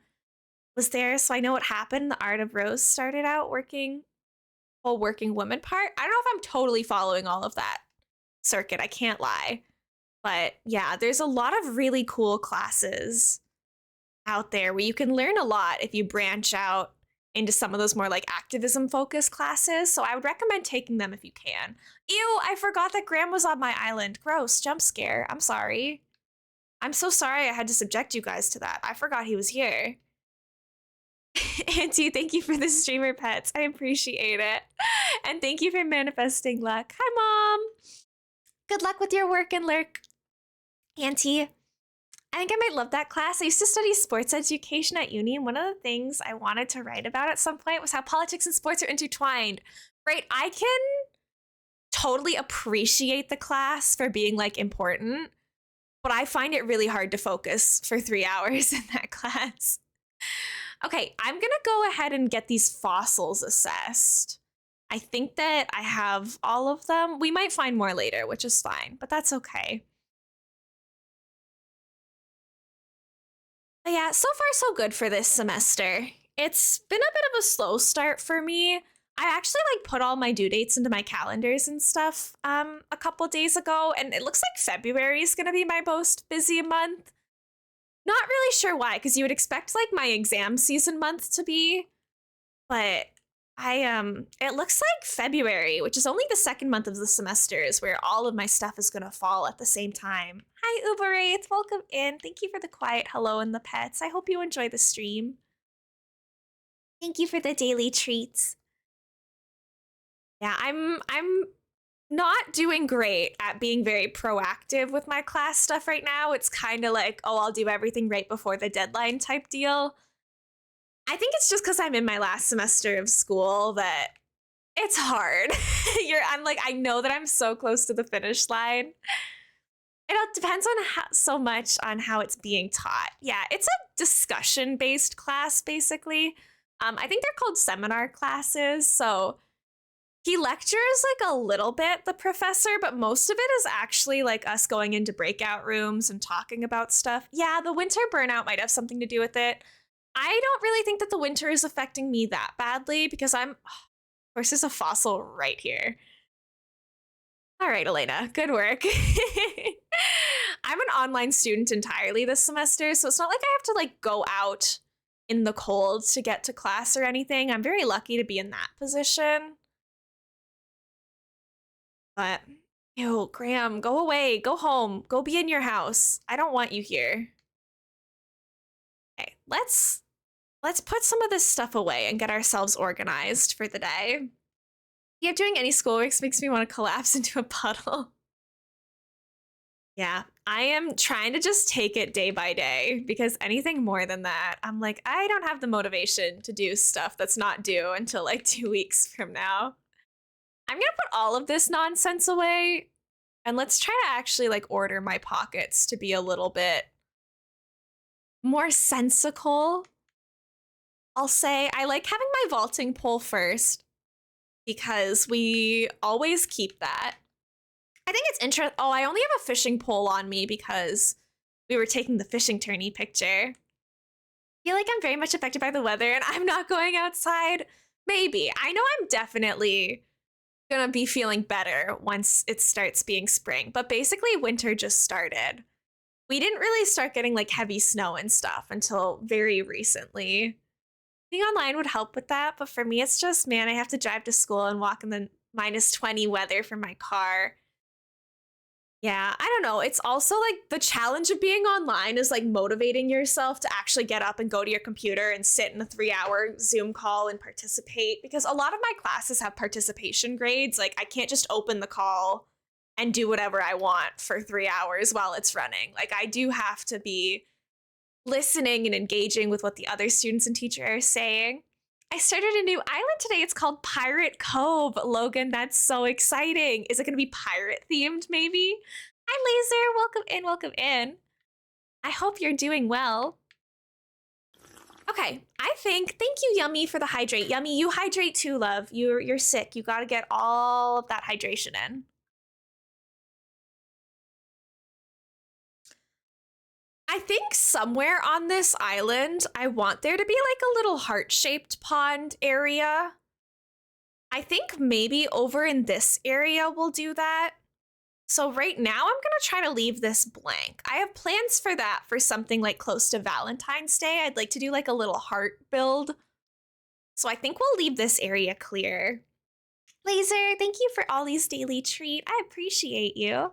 was there, so I know what happened. The Art of Rose started out working woman part. I don't know if I'm totally following all of that circuit. I can't lie. But yeah, there's a lot of really cool classes out there where you can learn a lot if you branch out into some of those more like activism focused classes. So I would recommend taking them if you can. Ew, I forgot that Graham was on my island. Gross, jump scare. I'm sorry. I'm so sorry I had to subject you guys to that. I forgot he was here. Auntie, thank you for the streamer pets. I appreciate it. And thank you for manifesting luck. Hi, Mom. Good luck with your work and lurk, Auntie. I think I might love that class. I used to study sports education at uni, and one of the things I wanted to write about at some point was how politics and sports are intertwined. Right? I can totally appreciate the class for being like important, but I find it really hard to focus for 3 hours in that class. Okay, I'm gonna go ahead and get these fossils assessed. I think that I have all of them. We might find more later, which is fine, but that's okay. But yeah, so far so good for this semester. It's been a bit of a slow start for me. I actually like put all my due dates into my calendars and stuff a couple days ago, and it looks like February is gonna be my most busy month. Not really sure why, because you would expect like my exam season month to be, but it looks like February, which is only the second month of the semester, is where all of my stuff is gonna fall at the same time. Hi Uber Wraith, welcome in. Thank you for the quiet hello and the pets. I hope you enjoy the stream. Thank you for the daily treats. Yeah, I'm not doing great at being very proactive with my class stuff right now. It's kind of like, oh, I'll do everything right before the deadline type deal. I think it's just because I'm in my last semester of school that it's hard. I'm like, I know that I'm so close to the finish line. It all depends on so much on how it's being taught. Yeah, it's a discussion-based class, basically. I think they're called seminar classes, so he lectures like a little bit, the professor, but most of it is actually like us going into breakout rooms and talking about stuff. Yeah, the winter burnout might have something to do with it. I don't really think that the winter is affecting me that badly because of course, there's a fossil right here. All right, Elena, good work. I'm an online student entirely this semester, so it's not like I have to like go out in the cold to get to class or anything. I'm very lucky to be in that position. But, ew, Graham, go away, go home, go be in your house. I don't want you here. Okay, let's put some of this stuff away and get ourselves organized for the day. Yeah, doing any schoolwork makes me want to collapse into a puddle. Yeah, I am trying to just take it day by day because anything more than that, I'm like, I don't have the motivation to do stuff that's not due until like 2 weeks from now. I'm gonna put all of this nonsense away and let's try to actually like order my pockets to be a little bit more sensical. I'll say I like having my vaulting pole first because we always keep that. I think it's interesting. Oh, I only have a fishing pole on me because we were taking the fishing tourney picture. I feel like I'm very much affected by the weather and I'm not going outside. Maybe. I know I'm definitely gonna be feeling better once it starts being spring, but basically winter just started. We didn't really start getting like heavy snow and stuff until very recently. Being online would help with that, but for me it's just, man, I have to drive to school and walk in the -20 weather from my car. Yeah, I don't know. It's also like the challenge of being online is like motivating yourself to actually get up and go to your computer and sit in a 3-hour Zoom call and participate, because a lot of my classes have participation grades. Like I can't just open the call and do whatever I want for 3 hours while it's running. Like I do have to be listening and engaging with what the other students and teacher are saying. I started a new island today. It's called Pirate Cove. Logan, that's so exciting. Is it going to be pirate themed maybe? Hi, Laser. Welcome in, welcome in. I hope you're doing well. Okay, I think, thank you, Yummy, for the hydrate. Yummy, you hydrate too, love. You're sick. You got to get all of that hydration in. I think somewhere on this island, I want there to be like a little heart-shaped pond area. I think maybe over in this area we'll do that. So right now I'm gonna try to leave this blank. I have plans for that for something like close to Valentine's Day. I'd like to do like a little heart build. So I think we'll leave this area clear. Laser, thank you for all these daily treat. I appreciate you.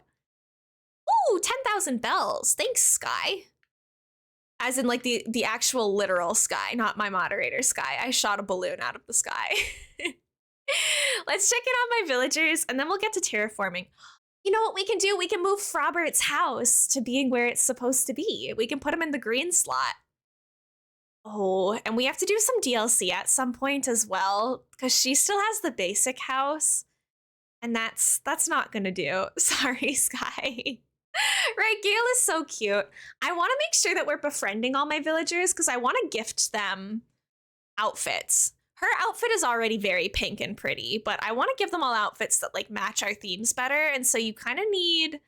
Ooh, 10,000 bells. Thanks, Sky. As in like the actual literal sky, not my moderator sky. I shot a balloon out of the sky. Let's check in on my villagers and then we'll get to terraforming. You know what we can do? We can move Frobert's house to being where it's supposed to be. We can put him in the green slot. Oh, and we have to do some DLC at some point as well, because she still has the basic house, and that's not gonna do. Sorry, Sky. Right, Gale is so cute. I want to make sure that we're befriending all my villagers because I want to gift them outfits. Her outfit is already very pink and pretty, but I want to give them all outfits that like match our themes better. And so you kind of need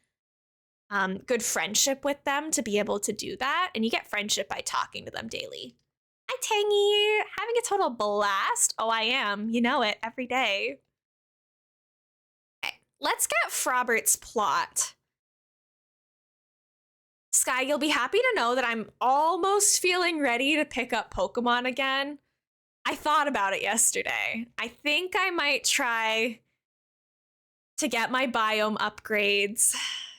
good friendship with them to be able to do that. And you get friendship by talking to them daily. Hi, Tangy. Having a total blast. Oh, I am. You know it every day. Okay, let's get Frobert's plot. Sky, you'll be happy to know that I'm almost feeling ready to pick up Pokemon again. I thought about it yesterday. I think I might try to get my biome upgrades.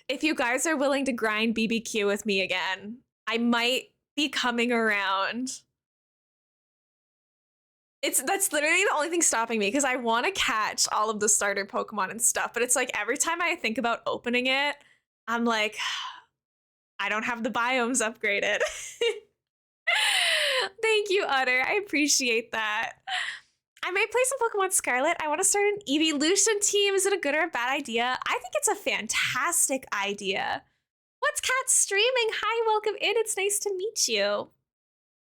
If you guys are willing to grind BBQ with me again, I might be coming around. That's literally the only thing stopping me because I want to catch all of the starter Pokemon and stuff, but it's like every time I think about opening it, I'm like, I don't have the biomes upgraded. Thank you, Utter. I appreciate that. I might play some Pokemon Scarlet. I want to start an evolution team. Is it a good or a bad idea? I think it's a fantastic idea. What's Cat streaming? Hi, welcome in. It's nice to meet you.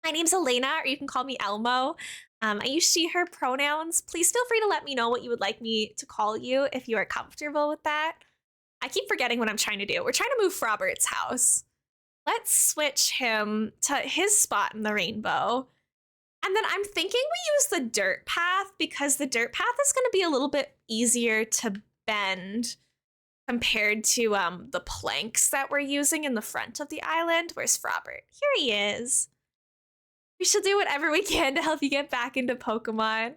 My name's Elena, or you can call me Elmo. I use she, her pronouns. Please feel free to let me know what you would like me to call you if you are comfortable with that. I keep forgetting what I'm trying to do. We're trying to move Frobert's house. Let's switch him to his spot in the rainbow. And then I'm thinking we use the dirt path because the dirt path is going to be a little bit easier to bend compared to the planks that we're using in the front of the island. Where's Frobert? Here he is. We should do whatever we can to help you get back into Pokemon.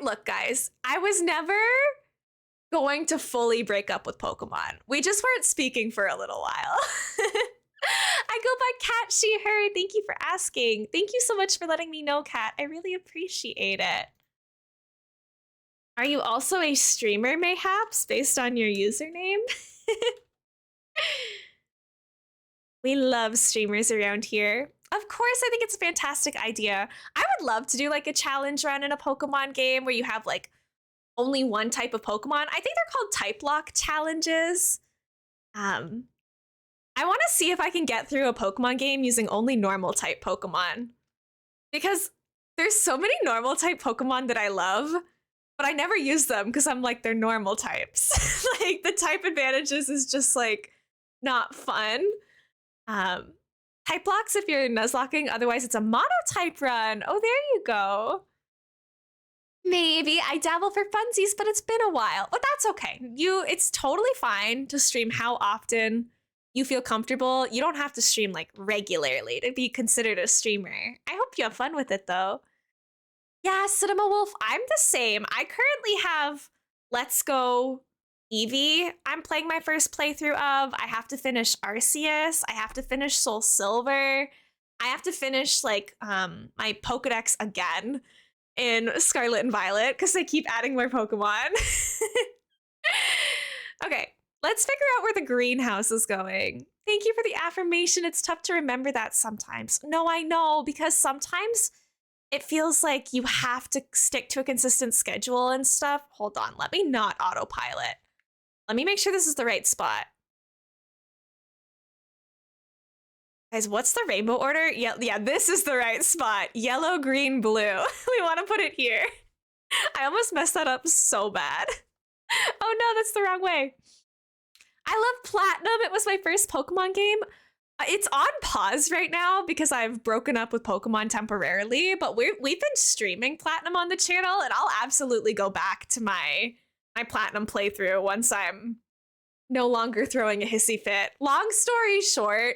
Look, guys, I was never going to fully break up with Pokemon. We just weren't speaking for a little while. I go by Cat, she, her. Thank you for asking. Thank you so much for letting me know, Cat. I really appreciate it. Are you also a streamer, mayhaps, based on your username? We love streamers around here. Of course, I think it's a fantastic idea. I would love to do like a challenge run in a Pokemon game where you have like only one type of Pokemon. I think they're called type lock challenges. I want to see if I can get through a Pokemon game using only normal type Pokemon. Because there's so many normal type Pokemon that I love, but I never use them because I'm like, they're normal types. Like the type advantages is just like not fun. Type locks if you're Nuzlocking, otherwise it's a mono type run. Oh, there you go. Maybe I dabble for funsies, but it's been a while. But that's okay. It's totally fine to stream how often you feel comfortable. You don't have to stream like regularly to be considered a streamer. I hope you have fun with it though. Yeah, Cinema Wolf, I'm the same. I currently have Let's Go Eevee I'm playing my first playthrough of. I have to finish Arceus. I have to finish Soul Silver. I have to finish like my Pokedex again in Scarlet and Violet because they keep adding more Pokemon. Okay, let's figure out where the greenhouse is going. Thank you for the affirmation. It's tough to remember that sometimes. No, I know, because sometimes it feels like you have to stick to a consistent schedule and stuff. Hold on, let me not autopilot. Let me make sure this is the right spot. Guys, what's the rainbow order? Yeah, this is the right spot. Yellow, green, blue. We want to put it here. I almost messed that up so bad. Oh no, that's the wrong way. I love Platinum. It was my first Pokemon game. It's on pause right now because I've broken up with Pokemon temporarily, but we've been streaming Platinum on the channel, and I'll absolutely go back to my Platinum playthrough once I'm no longer throwing a hissy fit. Long story short,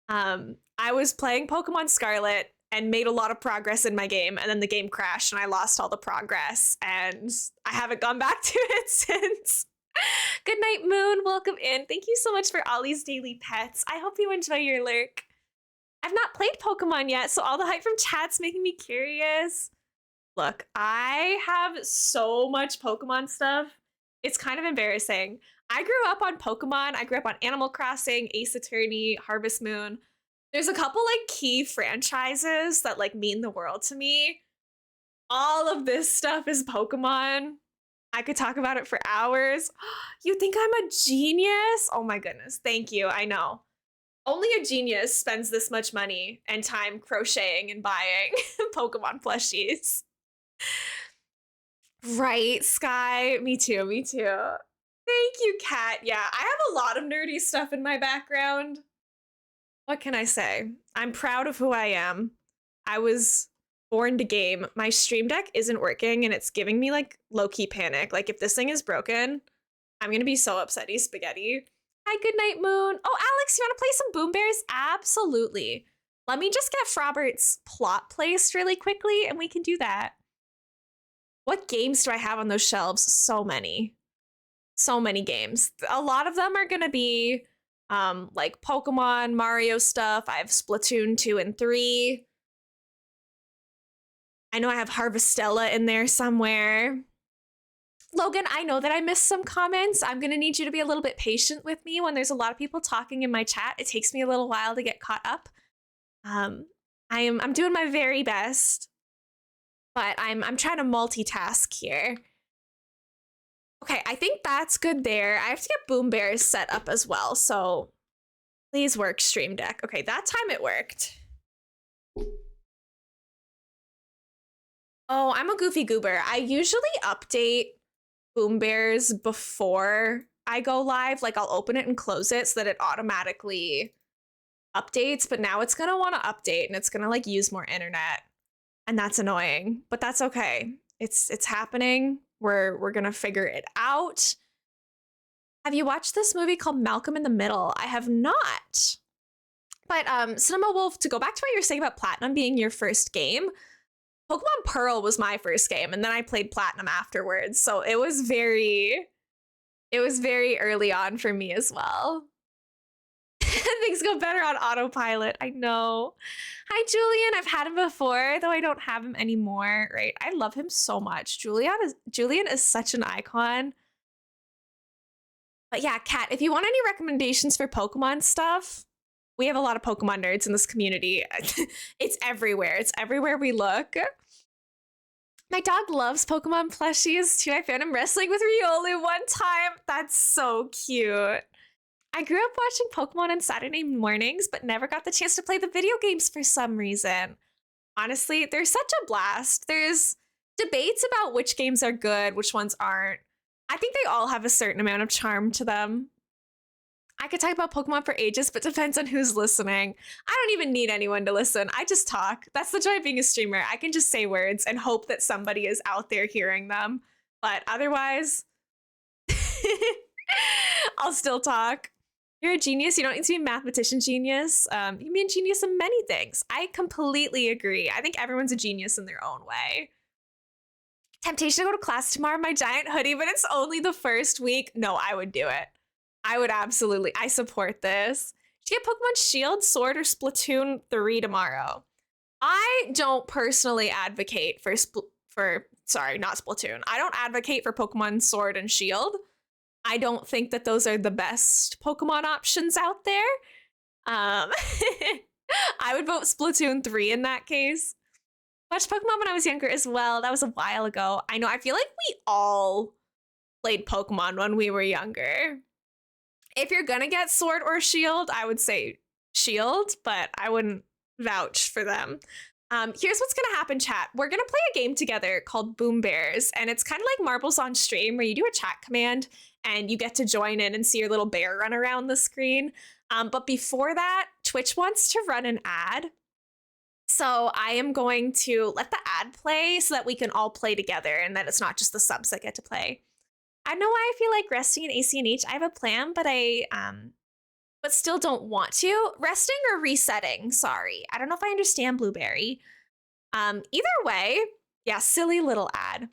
I was playing Pokemon Scarlet and made a lot of progress in my game, and then the game crashed and I lost all the progress, and I haven't gone back to it since. Good night, Moon. Welcome in. Thank you so much for Ollie's Daily Pets. I hope you enjoy your lurk. I've not played Pokemon yet, so all the hype from chat's making me curious. Look, I have so much Pokemon stuff It's kind of embarrassing. I grew up on Pokemon. I grew up on Animal Crossing, Ace Attorney, Harvest Moon. There's a couple like key franchises that like mean the world to me. All of this stuff is Pokemon. I could talk about it for hours. You think I'm a genius? Oh my goodness. Thank you. I know. Only a genius spends this much money and time crocheting and buying Pokemon plushies. Right, Sky. Me too. Me too. Thank you, Kat. Yeah, I have a lot of nerdy stuff in my background. What can I say? I'm proud of who I am. I was born to game. My stream deck isn't working and it's giving me like low-key panic. Like if this thing is broken, I'm gonna be so upsetty spaghetti. Hi, good night, Moon. Oh, Alex, you wanna play some Boom Bears? Absolutely. Let me just get Frobert's plot placed really quickly and we can do that. What games do I have on those shelves? So many. So many games. A lot of them are gonna be like Pokemon, Mario stuff. I have Splatoon 2 and 3. I know I have Harvestella in there somewhere. Logan, I know that I missed some comments. I'm gonna need you to be a little bit patient with me when there's a lot of people talking in my chat. It takes me a little while to get caught up. I'm doing my very best, but I'm trying to multitask here. Okay, I think that's good there. I have to get Boom Bears set up as well, so please work, Stream Deck. Okay, that time it worked. Oh, I'm a goofy goober. I usually update Boom Bears before I go live. Like I'll open it and close it so that it automatically updates, but now it's gonna want to update and it's gonna like use more internet. And that's annoying, but that's okay. It's happening. We're gonna figure it out. Have you watched this movie called Malcolm in the Middle? I have not. But Cinema Wolf, to go back to what you were saying about Platinum being your first game, Pokemon Pearl was my first game, and then I played Platinum afterwards. So it was very early on for me as well. Things go better on autopilot. I know. Hi, Julian. I've had him before, though I don't have him anymore. Right? I love him so much. Julian is such an icon. But yeah, Kat, if you want any recommendations for Pokemon stuff, we have a lot of Pokemon nerds in this community. It's everywhere. It's everywhere we look. My dog loves Pokemon plushies too. I found him wrestling with Riolu one time. That's so cute. I grew up watching Pokemon on Saturday mornings, but never got the chance to play the video games for some reason. Honestly, they're such a blast. There's debates about which games are good, which ones aren't. I think they all have a certain amount of charm to them. I could talk about Pokemon for ages, but depends on who's listening. I don't even need anyone to listen. I just talk. That's the joy of being a streamer. I can just say words and hope that somebody is out there hearing them. But otherwise, I'll still talk. You're a genius. You don't need to be a mathematician genius. You can be a genius in many things. I completely agree. I think everyone's a genius in their own way. Temptation to go to class tomorrow in my giant hoodie, but it's only the first week. No, I would do it. I would absolutely. I support this. Should you get Pokemon Shield, Sword, or Splatoon 3 tomorrow? I don't personally advocate for sorry, not Splatoon. I don't advocate for Pokemon Sword and Shield. I don't think that those are the best Pokemon options out there. I would vote Splatoon 3 in that case. Watched Pokemon when I was younger as well. That was a while ago. I know, I feel like we all played Pokemon when we were younger. If you're gonna get Sword or Shield, I would say Shield, but I wouldn't vouch for them. Here's what's gonna happen, chat. We're gonna play a game together called Boom Bears, and it's kind of like Marbles on Stream, where you do a chat command and you get to join in and see your little bear run around the screen. But before that, Twitch wants to run an ad. So I am going to let the ad play so that we can all play together and that it's not just the subs that get to play. I know why I feel like resting in ACNH. I have a plan, but but still don't want to. Resting or resetting, sorry. I don't know if I understand Blueberry. Either way, yeah, silly little ad.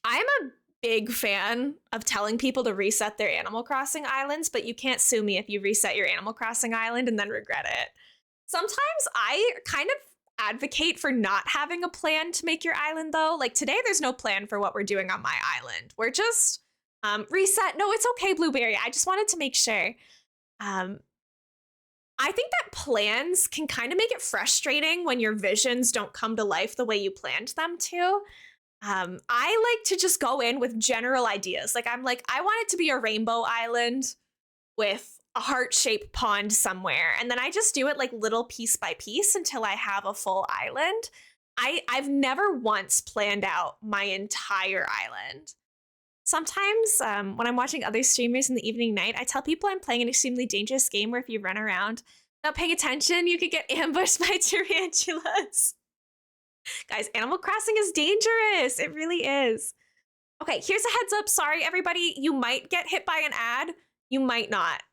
I'm a big fan of telling people to reset their Animal Crossing islands, but you can't sue me if you reset your Animal Crossing island and then regret it. Sometimes I kind of advocate for not having a plan to make your island, though. Like today, there's no plan for what we're doing on my island. We're just Reset. No, it's okay, Blueberry. I just wanted to make sure. Um, I think that plans can kind of make it frustrating when your visions don't come to life the way you planned them to. I like to just go in with general ideas. Like, I'm like, I want it to be a rainbow island with a heart-shaped pond somewhere. And then I just do it like little piece by piece until I have a full island. I've never once planned out my entire island. Sometimes when I'm watching other streamers in the evening night, I tell people I'm playing an extremely dangerous game where if you run around not paying attention, you could get ambushed by tarantulas. Guys, Animal Crossing is dangerous. It really is. Okay, here's a heads up. Sorry, everybody. You might get hit by an ad. You might not.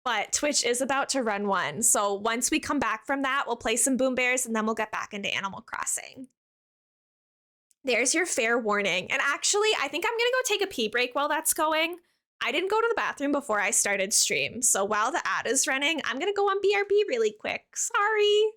But Twitch is about to run one. So once we come back from that, we'll play some Boom Bears and then we'll get back into Animal Crossing. There's your fair warning. And actually, I think I'm going to go take a pee break while that's going. I didn't go to the bathroom before I started stream. So while the ad is running, I'm going to go on BRB really quick. Sorry.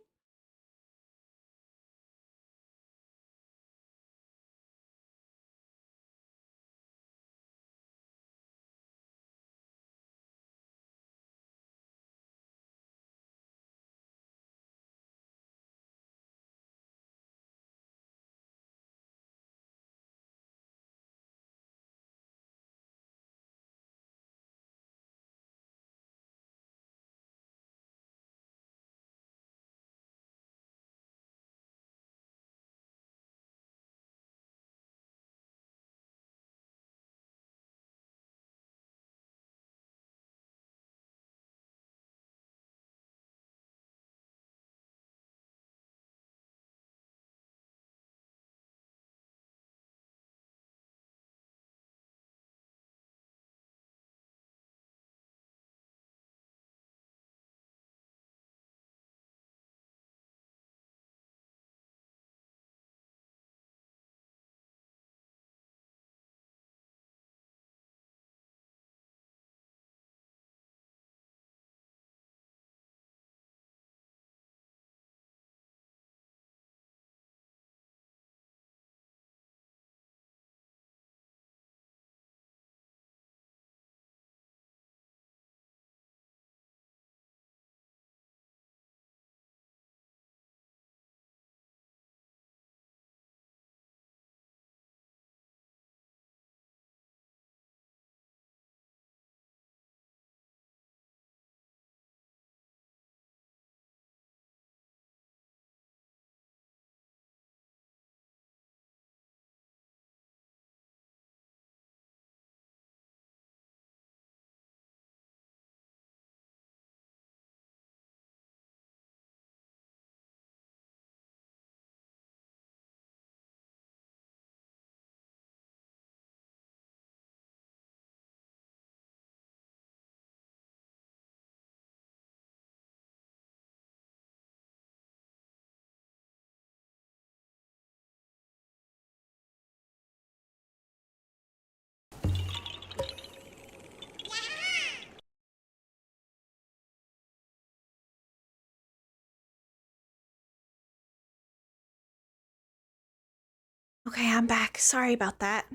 Okay, I'm back. Sorry about that.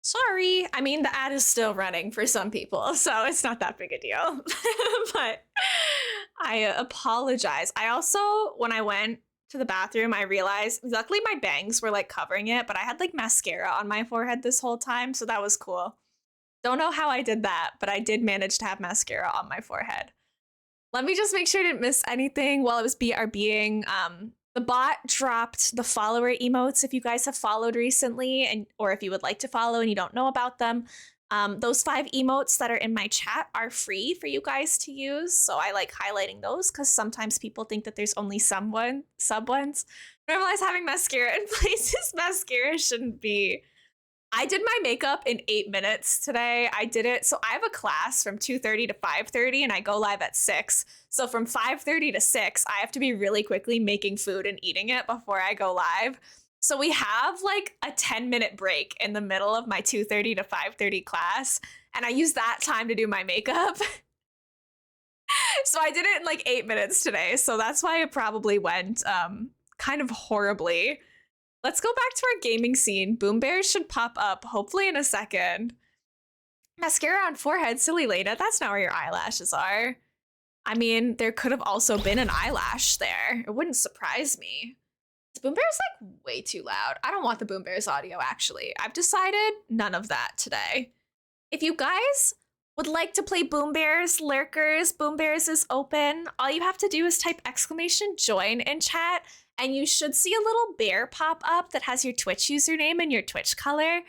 Sorry. I mean, the ad is still running for some people, so it's not that big a deal. But I apologize. I also, when I went to the bathroom, I realized, luckily my bangs were like covering it, but I had like mascara on my forehead this whole time, so that was cool. Don't know how I did that, but I did manage to have mascara on my forehead. Let me just make sure I didn't miss anything while I was BRBing. The bot dropped the follower emotes if you guys have followed recently, and or if you would like to follow and you don't know about them. Those 5 emotes that are in my chat are free for you guys to use, so I like highlighting those because sometimes people think that there's only sub ones. Normalize having mascara in places mascara shouldn't be. I did my makeup in 8 minutes today. I did it. So I have a class from 2:30 to 5:30 and I go live at 6. So from 5:30 to 6, I have to be really quickly making food and eating it before I go live. So we have like a 10-minute break in the middle of my 2:30 to 5:30 class. And I use that time to do my makeup. So I did it in like 8 minutes today. So that's why it probably went kind of horribly. Let's go back to our gaming scene. Boom Bears should pop up, hopefully in a second. Mascara on forehead, silly Lena. That's not where your eyelashes are. I mean, there could have also been an eyelash there. It wouldn't surprise me. Is Boom Bears like way too loud? I don't want the Boom Bears audio, actually. I've decided none of that today. If you guys would like to play Boom Bears, Lurkers, Boom Bears is open. All you have to do is type !join in chat, and you should see a little bear pop up that has your Twitch username and your Twitch color.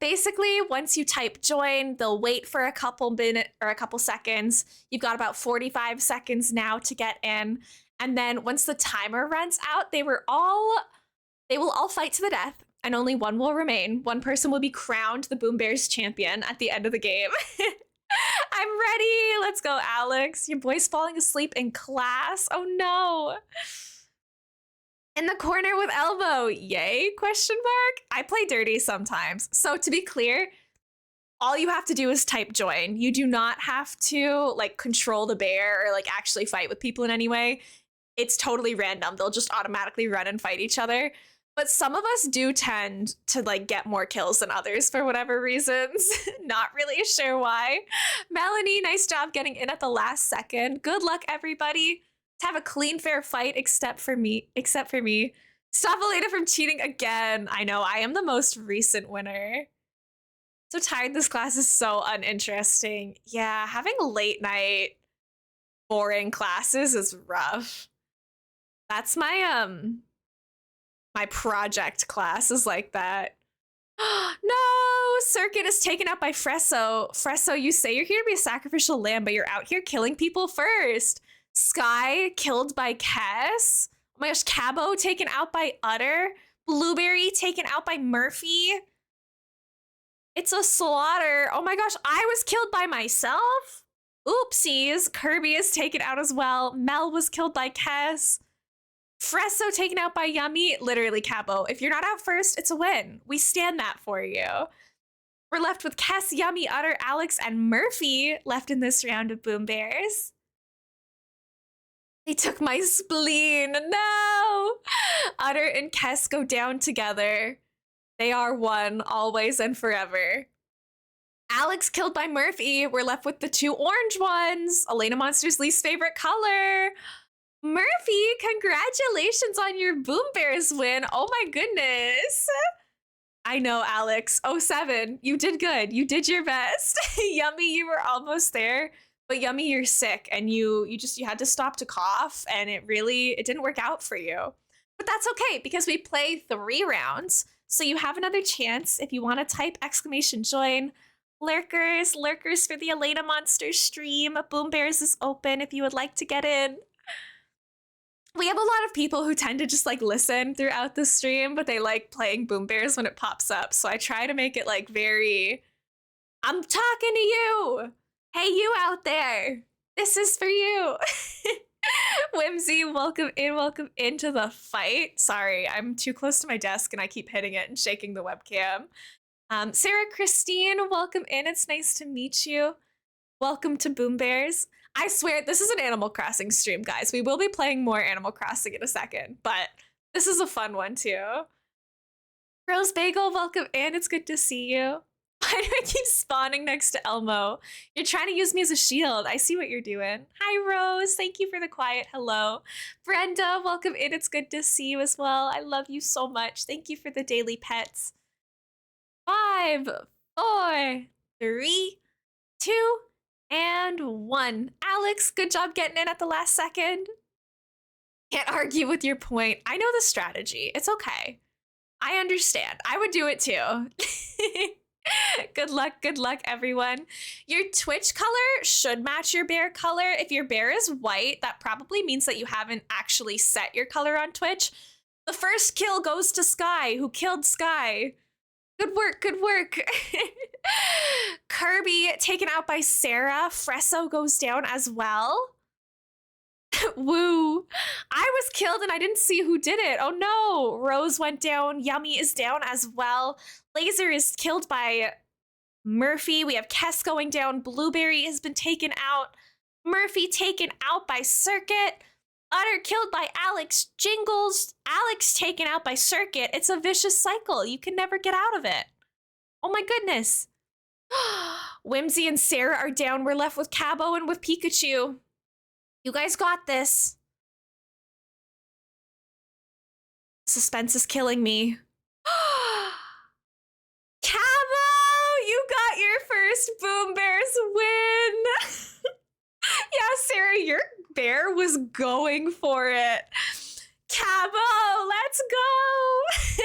Basically, once you type join, they'll wait for a couple minutes or a couple seconds. You've got about 45 seconds now to get in. And then once the timer runs out, they will all fight to the death, and only one will remain. One person will be crowned the Boom Bears champion at the end of the game. I'm ready. Let's go, Alex. Your boy's falling asleep in class. Oh no. In the corner with elbow. Yay? ? I play dirty sometimes. So to be clear, all you have to do is type join. You do not have to like control the bear or like actually fight with people in any way. It's totally random. They'll just automatically run and fight each other. But some of us do tend to like get more kills than others for whatever reasons. Not really sure why. Melanie, nice job getting in at the last second. Good luck, everybody. To have a clean, fair fight, except for me. Stop Elena from cheating again. I know, I am the most recent winner. So tired, this class is so uninteresting. Yeah, having late night boring classes is rough. That's my my project class is like that. No, Circuit is taken out by Fresso. Fresso, you say you're here to be a sacrificial lamb, but you're out here killing people first. Sky killed by Kess. Oh my gosh, Cabo taken out by Utter. Blueberry taken out by Murphy. It's a slaughter. Oh my gosh, I was killed by myself. Oopsies. Kirby is taken out as well. Mel was killed by Kess. Fresso taken out by Yummy. Literally, Cabo. If you're not out first, it's a win. We stand that for you. We're left with Kess, Yummy, Utter, Alex, and Murphy left in this round of Boom Bears. They took my spleen. No! Utter and Kess go down together. They are one, always and forever. Alex killed by Murphy. We're left with the two orange ones. Elena Monster's least favorite color. Murphy, congratulations on your Boom Bears win. Oh my goodness. I know, Alex. 07, you did good. You did your best. Yummy, you were almost there. But Yummy, you're sick, and you had to stop to cough, and it didn't work out for you. But that's okay, because we play 3 rounds, so you have another chance if you want to type !join. Lurkers for the Elena Monster stream. Boom Bears is open if you would like to get in. We have a lot of people who tend to just like listen throughout the stream, but they like playing Boom Bears when it pops up. So I try to make it like very, I'm talking to you. Hey, you out there. This is for you. Whimsy, welcome into the fight. Sorry, I'm too close to my desk and I keep hitting it and shaking the webcam. Sarah Christine, welcome in. It's nice to meet you. Welcome to Boom Bears. I swear, this is an Animal Crossing stream, guys. We will be playing more Animal Crossing in a second, but this is a fun one too. Rose Bagel, welcome in. It's good to see you. Why do I keep spawning next to Elmo? You're trying to use me as a shield. I see what you're doing. Hi, Rose. Thank you for the quiet hello. Brenda, welcome in. It's good to see you as well. I love you so much. Thank you for the daily pets. 5, 4, 3, 2, and 1. Alex, good job getting in at the last second. Can't argue with your point. I know the strategy. It's okay. I understand. I would do it too. Good luck, everyone. Your Twitch color should match your bear color. If your bear is white, that probably means that you haven't actually set your color on Twitch. The first kill goes to Sky, who killed Sky. Good work, good work. Kirby taken out by Sarah. Fresso goes down as well. Woo. I was killed and I didn't see who did it. Oh no. Rose went down. Yummy is down as well. Laser is killed by Murphy. We have Kess going down. Blueberry has been taken out. Murphy taken out by Circuit. Utter killed by Alex. Jingles. Alex taken out by Circuit. It's a vicious cycle. You can never get out of it. Oh my goodness. Whimsy and Sarah are down. We're left with Cabo and with Pikachu. You guys got this. Suspense is killing me. Cabo, you got your first Boom Bears win. Yeah, Sarah, your bear was going for it. Cabo, let's go.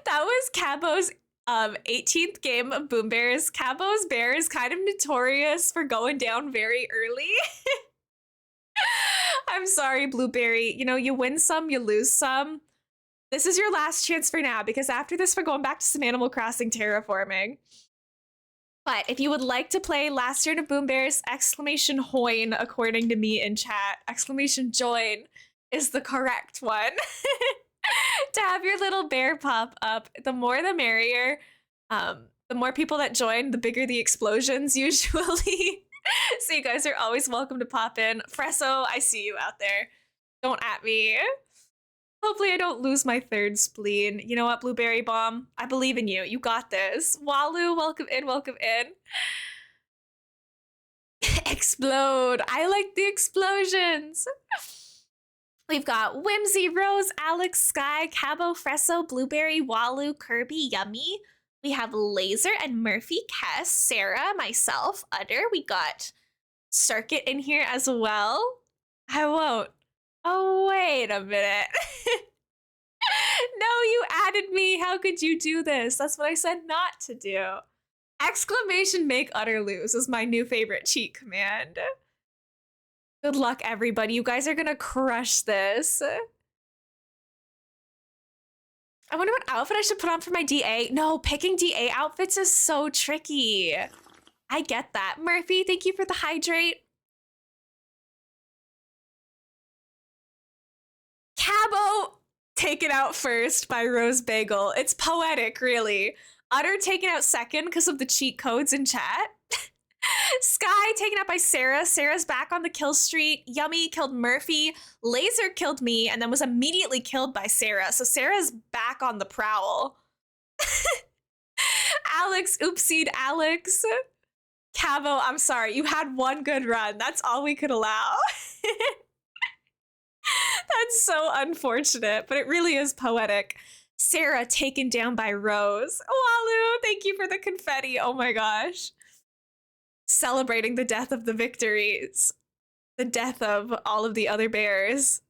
That was Cabo's 18th game of Boom Bears. Cabo's bear is kind of notorious for going down very early. I'm sorry, Blueberry. You know, you win some, you lose some. This is your last chance for now, because after this, we're going back to some Animal Crossing terraforming. But if you would like to play Last Year of Boom Bears, exclamation hoin, according to me in chat, exclamation join is the correct one. To have your little bear pop up, the more the merrier. The more people that join, the bigger the explosions usually. So you guys are always welcome to pop in. Fresso, I see you out there. Don't at me. Hopefully I don't lose my third spleen. You know what, Blueberry Bomb? I believe in you. You got this. Walu, welcome in, welcome in. Explode. I like the explosions. We've got Whimsy, Rose, Alex, Sky, Cabo, Fresso, Blueberry, Walu, Kirby, Yummy. We have Laser and Murphy, Kess, Sarah, myself, Udder. We got Circuit in here as well. I won't. Oh, wait a minute. No, you added me. How could you do this? That's what I said not to do. Exclamation make Udder lose is my new favorite cheat command. Good luck, everybody. You guys are gonna crush this. I wonder what outfit I should put on for my DA. No, picking DA outfits is so tricky. I get that. Murphy, thank you for the hydrate. Cabo taken out first by Rose Bagel. It's poetic, really. Udder taken out second because of the cheat codes in chat. Sky taken out by Sarah. Sarah's back on the kill streak. Yummy killed Murphy. Laser killed me and then was immediately killed by Sarah. So Sarah's back on the prowl. Alex, oopsied Alex. Cavo, I'm sorry. You had one good run. That's all we could allow. That's so unfortunate, but it really is poetic. Sarah taken down by Rose. Walu, thank you for the confetti. Oh my gosh. Celebrating the death of the victories. The death of all of the other bears.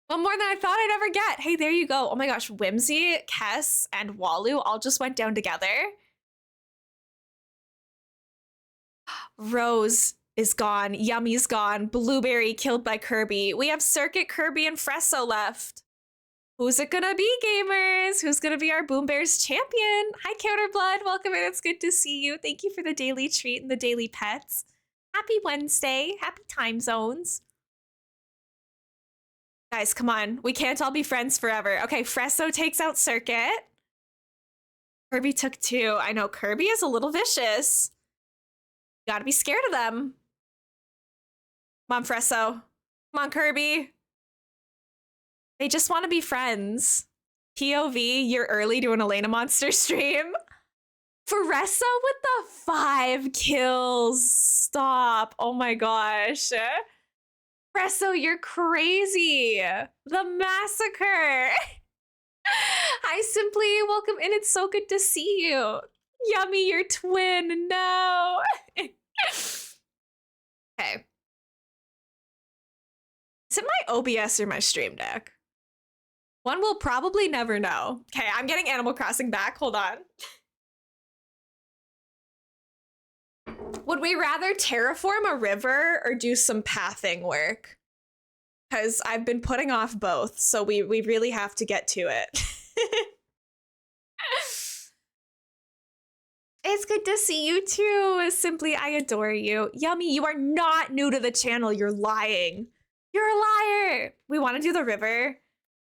Well, more than I thought I'd ever get. Hey, there you go. Oh my gosh, Whimsy, Kess, and Walu all just went down together. Rose is gone. Yummy's gone. Blueberry killed by Kirby. We have Circuit, Kirby, and Fresso left. Who's it gonna be, gamers? Who's gonna be our Boom Bears champion? Hi, Counterblood. Welcome in. It's good to see you. Thank you for the daily treat and the daily pets. Happy Wednesday. Happy time zones. Guys, come on. We can't all be friends forever. Okay, Fresso takes out Circuit. Kirby took 2. I know Kirby is a little vicious. You gotta be scared of them. Come on, Fresso. Come on, Kirby. They just want to be friends. POV, you're early to an Elena Monster stream. Fresso with the 5 kills. Stop. Oh my gosh. Fresso, you're crazy. The massacre. Hi, Simply. Welcome in. It's so good to see you. Yummy, your twin. No. Okay. Is it my OBS or my stream deck? One will probably never know. Okay, I'm getting Animal Crossing back. Hold on. Would we rather terraform a river or do some pathing work? Because I've been putting off both, so we really have to get to it. It's good to see you too. Simply, I adore you. Yummy, you are not new to the channel. You're lying. You're a liar. We want to do the river.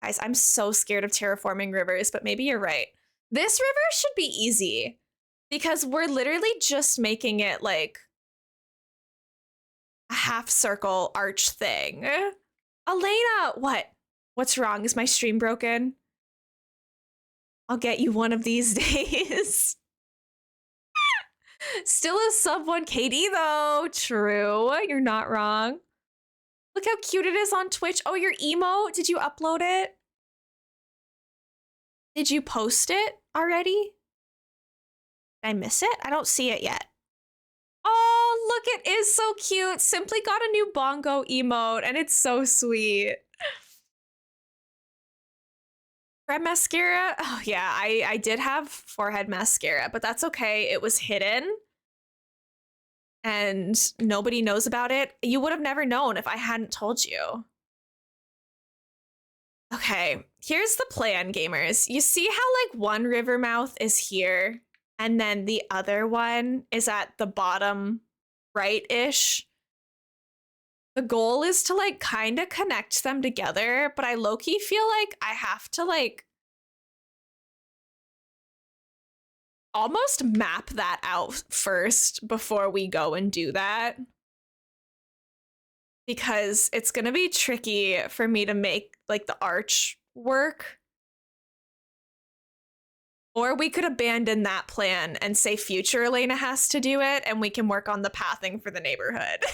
Guys, I'm so scared of terraforming rivers, but maybe you're right. This river should be easy because we're literally just making it like a half circle arch thing. Elena, what? What's wrong? Is my stream broken? I'll get you one of these days. Still a sub 1 KD though. True. You're not wrong. Look how cute it is on Twitch. Oh, your emote? Did you upload it? Did you post it already? Did I miss it? I don't see it yet. Oh, look, it is so cute. Simply got a new bongo emote and it's so sweet. Red mascara? Oh yeah, I did have forehead mascara, but that's okay. It was hidden and nobody knows about it. You would have never known if I hadn't told you. Okay, here's the plan, gamers. You see how like one river mouth is here and then the other one is at the bottom right-ish? The goal is to like kind of connect them together, but I low-key feel like I have to like almost map that out first before we go and do that. Because it's gonna be tricky for me to make like the arch work. Or we could abandon that plan and say future Elena has to do it and we can work on the pathing for the neighborhood.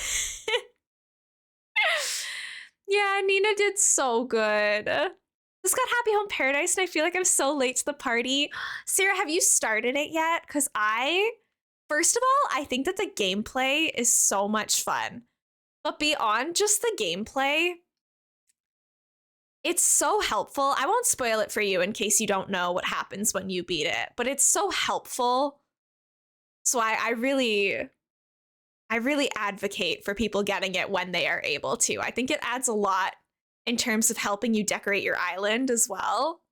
Yeah, Nina did so good. This got Happy Home Paradise and I feel like I'm so late to the party. Sarah, have you started it yet? Because first of all, I think that the gameplay is so much fun. But beyond just the gameplay, it's so helpful. I won't spoil it for you in case you don't know what happens when you beat it, but it's so helpful. So I really advocate for people getting it when they are able to. I think it adds a lot in terms of helping you decorate your island as well.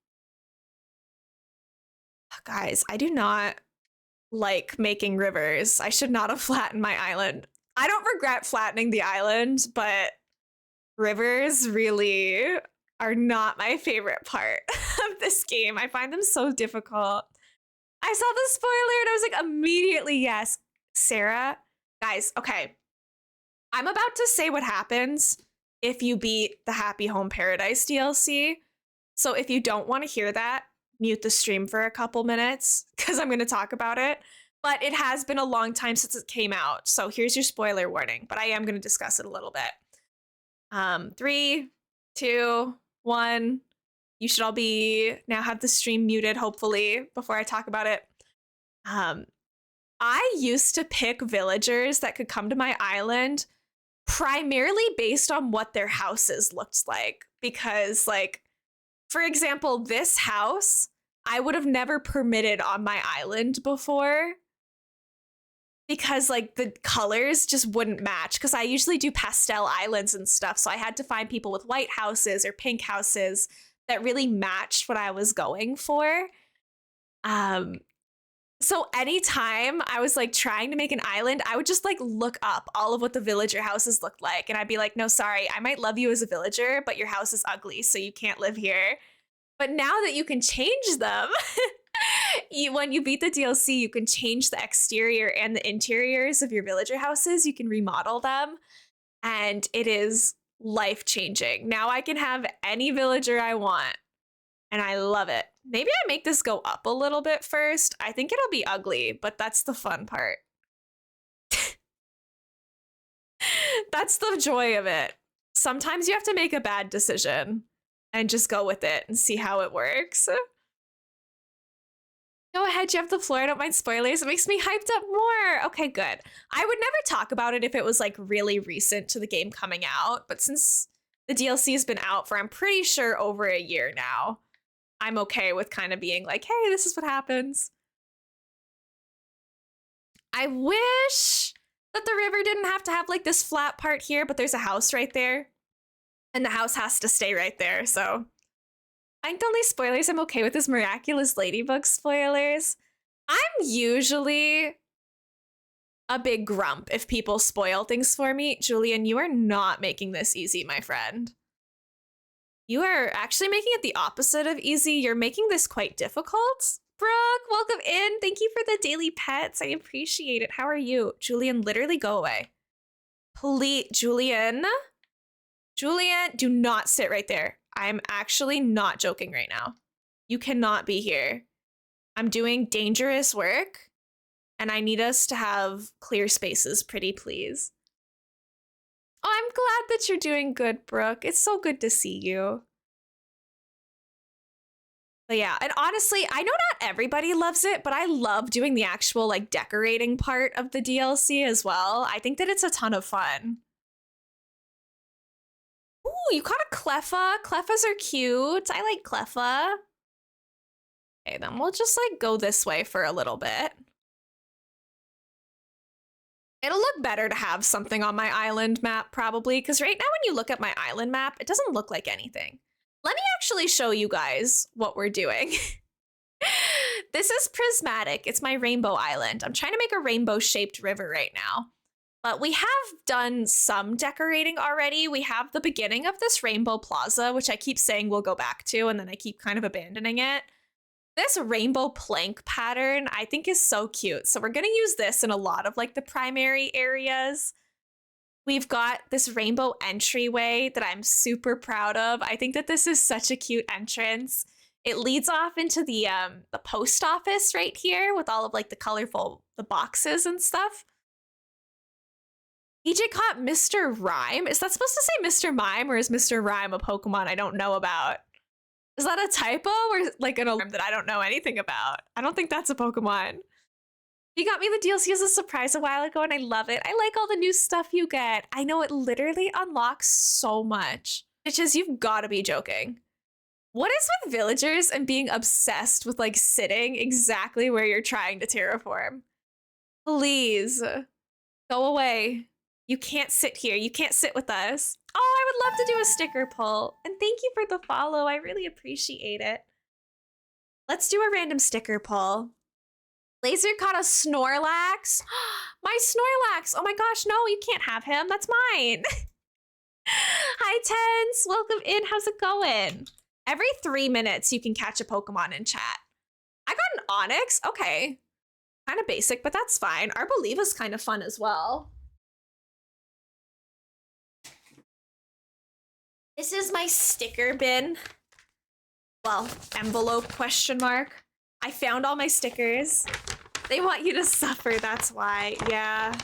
Guys, I do not like making rivers. I should not have flattened my island. I don't regret flattening the island, but rivers really are not my favorite part of this game. I find them so difficult. I saw the spoiler and I was like, immediately, yes. Sarah, guys, okay. I'm about to say what happens if you beat the Happy Home Paradise DLC. So if you don't want to hear that, mute the stream for a couple minutes because I'm going to talk about it. But it has been a long time since it came out. So here's your spoiler warning, but I am going to discuss it a little bit. 3, 2, 1. You should all now have the stream muted, hopefully, before I talk about it. I used to pick villagers that could come to my island primarily based on what their houses looked like. Because, like, for example, this house, I would have never permitted on my island before. Because, like, the colors just wouldn't match. Because I usually do pastel islands and stuff. So I had to find people with white houses or pink houses that really matched what I was going for. So anytime I was like trying to make an island, I would just like look up all of what the villager houses looked like. And I'd be like, no, sorry, I might love you as a villager, but your house is ugly, so you can't live here. But now that you can change them, when you beat the DLC, you can change the exterior and the interiors of your villager houses. You can remodel them. And it is life-changing. Now I can have any villager I want. And I love it. Maybe I make this go up a little bit first. I think it'll be ugly, but that's the fun part. That's the joy of it. Sometimes you have to make a bad decision and just go with it and see how it works. Go ahead, you have the floor. I don't mind spoilers. It makes me hyped up more. Okay, good. I would never talk about it if it was like really recent to the game coming out, but since the DLC has been out for, I'm pretty sure, over a year now, I'm okay with kind of being like, hey, this is what happens. I wish that the river didn't have to have like this flat part here, but there's a house right there. And the house has to stay right there, so. I think the only spoilers I'm okay with is Miraculous Ladybug spoilers. I'm usually a big grump if people spoil things for me. Julian, you are not making this easy, my friend. You are actually making it the opposite of easy. You're making this quite difficult. Brooke, welcome in. Thank you for the daily pets. I appreciate it. How are you? Julian, literally go away. Please, Julian, do not sit right there. I'm actually not joking right now. You cannot be here. I'm doing dangerous work, and I need us to have clear spaces, pretty please. Oh, I'm glad that you're doing good, Brooke. It's so good to see you. But yeah, and honestly, I know not everybody loves it, but I love doing the actual like decorating part of the DLC as well. I think that it's a ton of fun. Ooh, you caught a Cleffa. Cleffas are cute. I like Cleffa. Okay, then we'll just like go this way for a little bit. It'll look better to have something on my island map probably, because right now when you look at my island map, it doesn't look like anything. Let me actually show you guys what we're doing. This is prismatic. It's my rainbow island. I'm trying to make a rainbow-shaped river right now. But we have done some decorating already. We have the beginning of this rainbow plaza, which I keep saying we'll go back to, and then I keep kind of abandoning it. This rainbow plank pattern I think is so cute. So we're gonna use this in a lot of like the primary areas. We've got this rainbow entryway that I'm super proud of. I think that this is such a cute entrance. It leads off into the post office right here with all of like the colorful the boxes and stuff. EJ caught Mr. Rhyme. Is that supposed to say Mr. Mime, or is Mr. Rhyme a Pokemon I don't know about? Is that a typo or like an alarm that I don't know anything about? I don't think that's a Pokemon. You got me the DLC as a surprise a while ago and I love it. I like all the new stuff you get. I know it literally unlocks so much. Bitches, you've got to be joking. What is with villagers and being obsessed with like sitting exactly where you're trying to terraform? Please, go away. You can't sit here. You can't sit with us. Oh, I would love to do a sticker pull. And thank you for the follow. I really appreciate it. Let's do a random sticker pull. Laser caught a Snorlax. My Snorlax. Oh my gosh, no, you can't have him. That's mine. Hi, Tense. Welcome in. How's it going? Every 3 minutes, you can catch a Pokemon in chat. I got an Onyx. Okay. Kind of basic, but that's fine. Arboliva's kind of fun as well. This is my sticker bin. Well, envelope question mark. I found all my stickers. They want you to suffer, that's why. Yeah,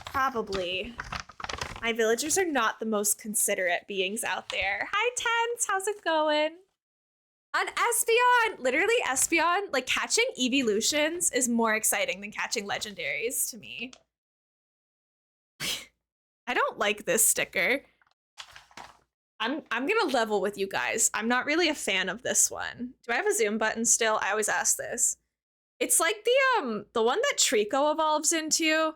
probably. My villagers are not the most considerate beings out there. Hi, Tense, how's it going? On Espeon, literally Espeon, like catching evolutions is more exciting than catching legendaries to me. I don't like this sticker. I'm gonna level with you guys. I'm not really a fan of this one. Do I have a zoom button still? I always ask this. It's like the one that Trico evolves into,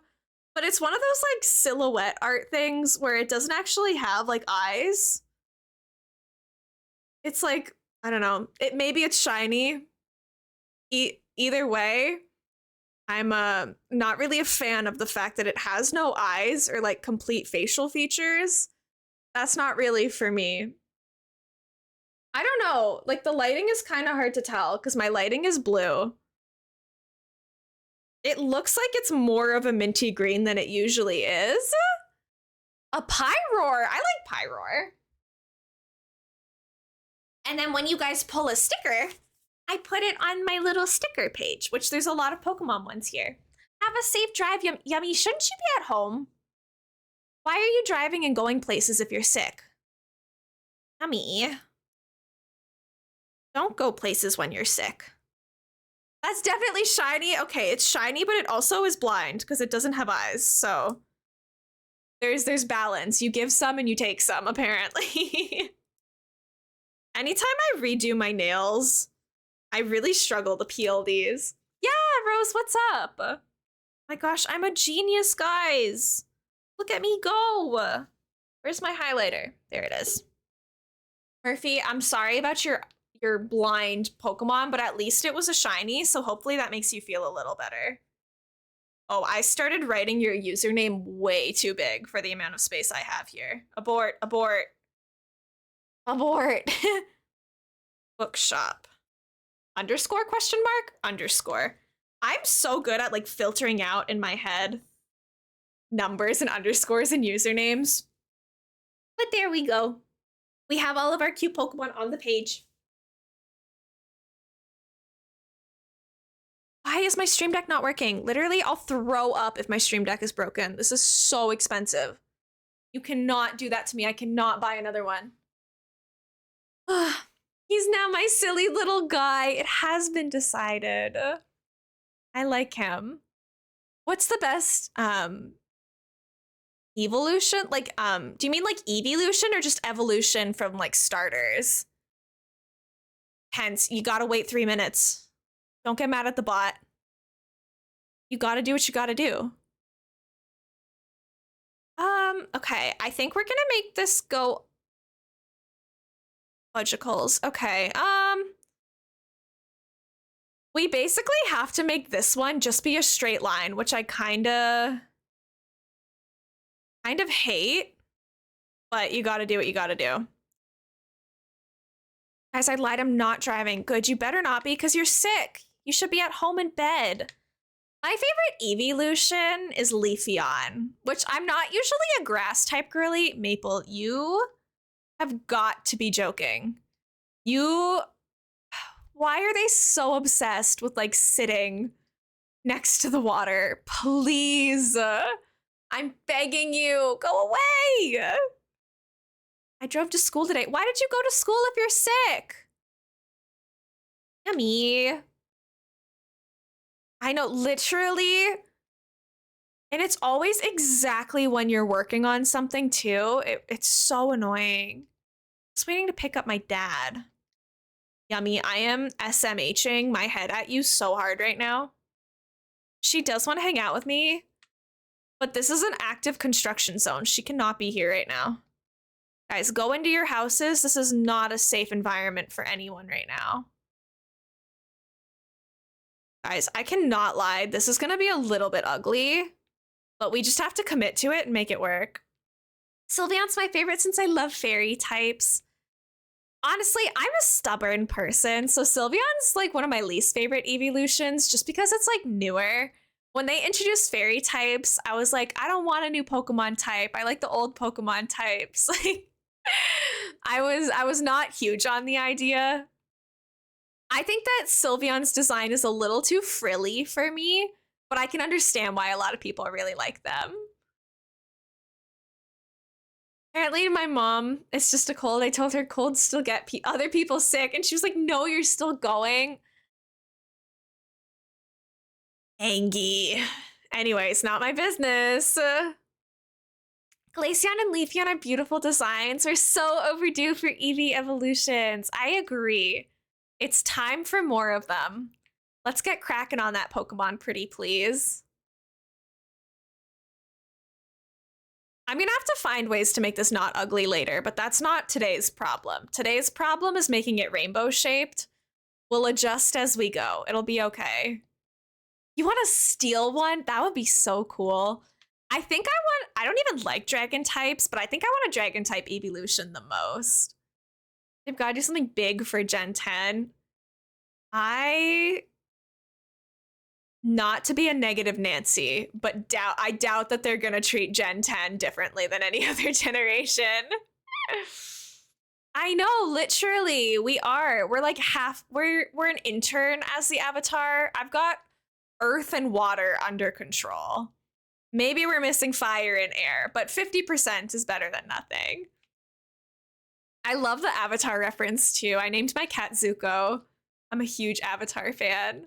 but it's one of those like silhouette art things where it doesn't actually have like eyes. It's like, I don't know. Maybe it's shiny. Either way, I'm not really a fan of the fact that it has no eyes or like complete facial features. That's not really for me. I don't know. Like the lighting is kind of hard to tell because my lighting is blue. It looks like it's more of a minty green than it usually is. A Pyroar. I like Pyroar. And then when you guys pull a sticker, I put it on my little sticker page, which there's a lot of Pokemon ones here. Have a safe drive, Yummy. Shouldn't you be at home? Why are you driving and going places if you're sick? Yummy. Don't go places when you're sick. That's definitely shiny. Okay, it's shiny, but it also is blind because it doesn't have eyes. So there's balance. You give some and you take some, apparently. Anytime I redo my nails, I really struggle to peel these. Yeah, Rose, what's up? Oh my gosh, I'm a genius, guys. Look at me go. Where's my highlighter? There it is. Murphy, I'm sorry about your blind Pokemon, but at least it was a shiny, so hopefully that makes you feel a little better. Oh, I started writing your username way too big for the amount of space I have here. Abort, abort. Abort. Bookshop. Underscore question mark? Underscore. I'm so good at like filtering out in my head. numbers and underscores and usernames. But there we go. We have all of our cute Pokemon on the page. Why is my Stream Deck not working? Literally, I'll throw up if my Stream Deck is broken. This is so expensive. You cannot do that to me. I cannot buy another one. He's now my silly little guy. It has been decided. I like him. What's the best evolution? Like, do you mean like evolution or just evolution from like starters? Hence, you gotta wait 3 minutes. Don't get mad at the bot. You gotta do what you gotta do. Okay, I think we're gonna make this go logicals. Okay, we basically have to make this one just be a straight line, which I kind of hate, but you gotta do what you gotta do. Guys, I lied, I'm not driving. Good, you better not be, because you're sick. You should be at home in bed. My favorite evolution is Leafeon, which I'm not usually a grass type girly. Maple, you have got to be joking. Why are they so obsessed with like sitting next to the water? Please, I'm begging you, go away. I drove to school today. Why did you go to school if you're sick? Yummy. I know, literally. And it's always exactly when you're working on something too. It's so annoying. Just waiting to pick up my dad. Yummy, I am SMHing my head at you so hard right now. She does want to hang out with me, but this is an active construction zone. She cannot be here right now. Guys, go into your houses. This is not a safe environment for anyone right now. Guys, I cannot lie. This is gonna be a little bit ugly, but we just have to commit to it and make it work. Sylveon's my favorite since I love fairy types. Honestly, I'm a stubborn person, so Sylveon's like one of my least favorite evolutions just because it's like newer. When they introduced fairy types, I was like, I don't want a new Pokemon type. I like the old Pokemon types. Like, I was not huge on the idea. I think that Sylveon's design is a little too frilly for me, but I can understand why a lot of people really like them. Apparently, my mom, it's just a cold. I told her colds still get other people sick, and she was like, no, you're still going. Angie. Anyways, not my business. Glaceon and Leafeon are beautiful designs. We're so overdue for Eevee evolutions. I agree. It's time for more of them. Let's get cracking on that Pokemon pretty please. I'm gonna have to find ways to make this not ugly later, but that's not today's problem. Today's problem is making it rainbow shaped. We'll adjust as we go. It'll be okay. You want to steal one? That would be so cool. I think I don't even like dragon types, but I think I want a dragon type evolution the most. They've got to do something big for Gen 10. Not to be a negative Nancy, but I doubt that they're gonna treat Gen 10 differently than any other generation. I know, literally, we are. We're like we're an intern as the avatar. I've got earth and water under control. Maybe we're missing fire and air, but 50% is better than nothing. I love the Avatar reference too. I named my cat Zuko. I'm a huge Avatar fan.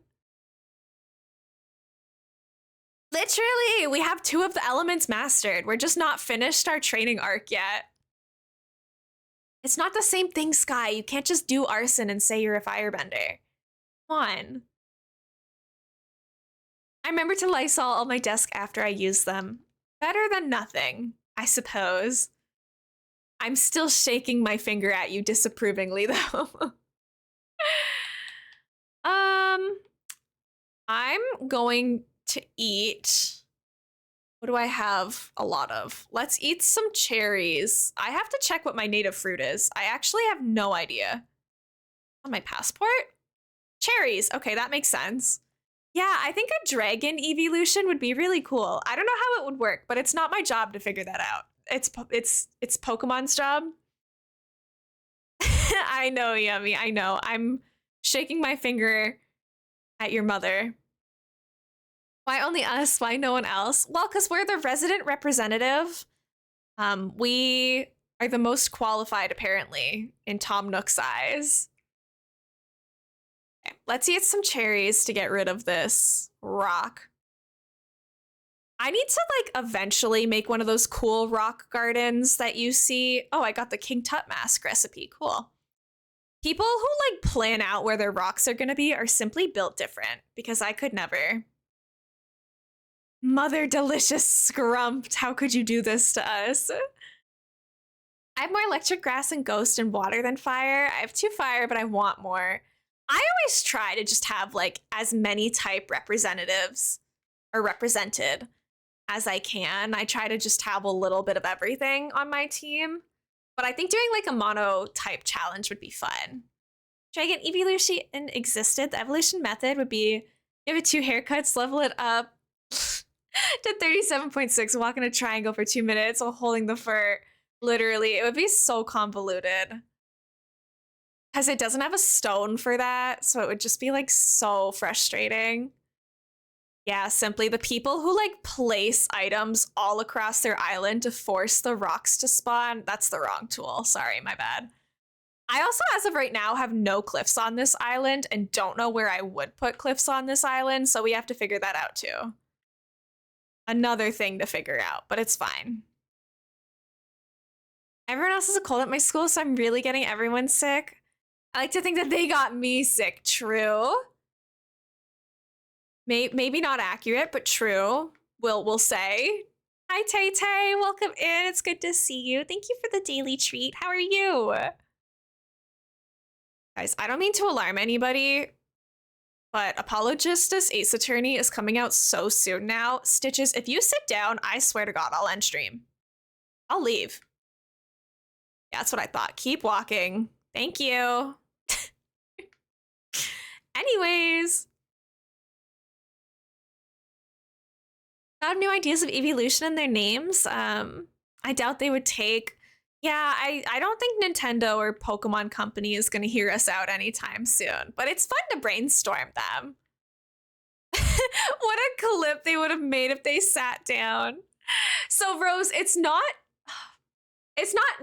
Literally, we have 2 of the elements mastered. We're just not finished our training arc yet. It's not the same thing, Sky. You can't just do arson and say you're a firebender. Come on. I remember to Lysol all my desk after I use them. Better than nothing, I suppose. I'm still shaking my finger at you disapprovingly, though. I'm going to eat. What do I have a lot of? Let's eat some cherries. I have to check what my native fruit is. I actually have no idea. On my passport? Cherries. Okay, that makes sense. Yeah, I think a dragon evolution would be really cool. I don't know how it would work, but it's not my job to figure that out. It's Pokemon's job. I know, Yummy. I know. I'm shaking my finger at your mother. Why only us? Why no one else? Well, because we're the resident representative. We are the most qualified, apparently, in Tom Nook's eyes. Okay, let's eat some cherries to get rid of this rock. I need to like eventually make one of those cool rock gardens that you see. Oh, I got the King Tut mask recipe. Cool. People who like plan out where their rocks are going to be are simply built different because I could never. Mother delicious scrumped. How could you do this to us? I have more electric, grass, and ghost and water than fire. I have 2 fire, but I want more. I always try to just have like as many type representatives or represented as I can. I try to just have a little bit of everything on my team. But I think doing like a mono type challenge would be fun. Dragon evolution existed. The evolution method would be give it 2 haircuts, level it up to 37.6, walk in a triangle for 2 minutes while holding the fur. Literally, it would be so convoluted. Because it doesn't have a stone for that, so it would just be like so frustrating. Yeah, simply the people who like place items all across their island to force the rocks to spawn, that's the wrong tool. Sorry, my bad. I also, as of right now, have no cliffs on this island and don't know where I would put cliffs on this island, so we have to figure that out too. Another thing to figure out, but it's fine. Everyone else has a cold at my school, so I'm really getting everyone sick. I like to think that they got me sick. True. Maybe not accurate, but true. We'll say. Hi, Tay Tay. Welcome in. It's good to see you. Thank you for the daily treat. How are you? Guys, I don't mean to alarm anybody, but Apologistus Ace Attorney is coming out so soon now. Stitches, if you sit down, I swear to God, I'll end stream. I'll leave. Yeah, that's what I thought. Keep walking. Thank you. Anyways. Found new ideas of evolution in their names. I doubt they would take. Yeah, I don't think Nintendo or Pokemon Company is going to hear us out anytime soon, but it's fun to brainstorm them. What a clip they would have made if they sat down. So Rose, it's not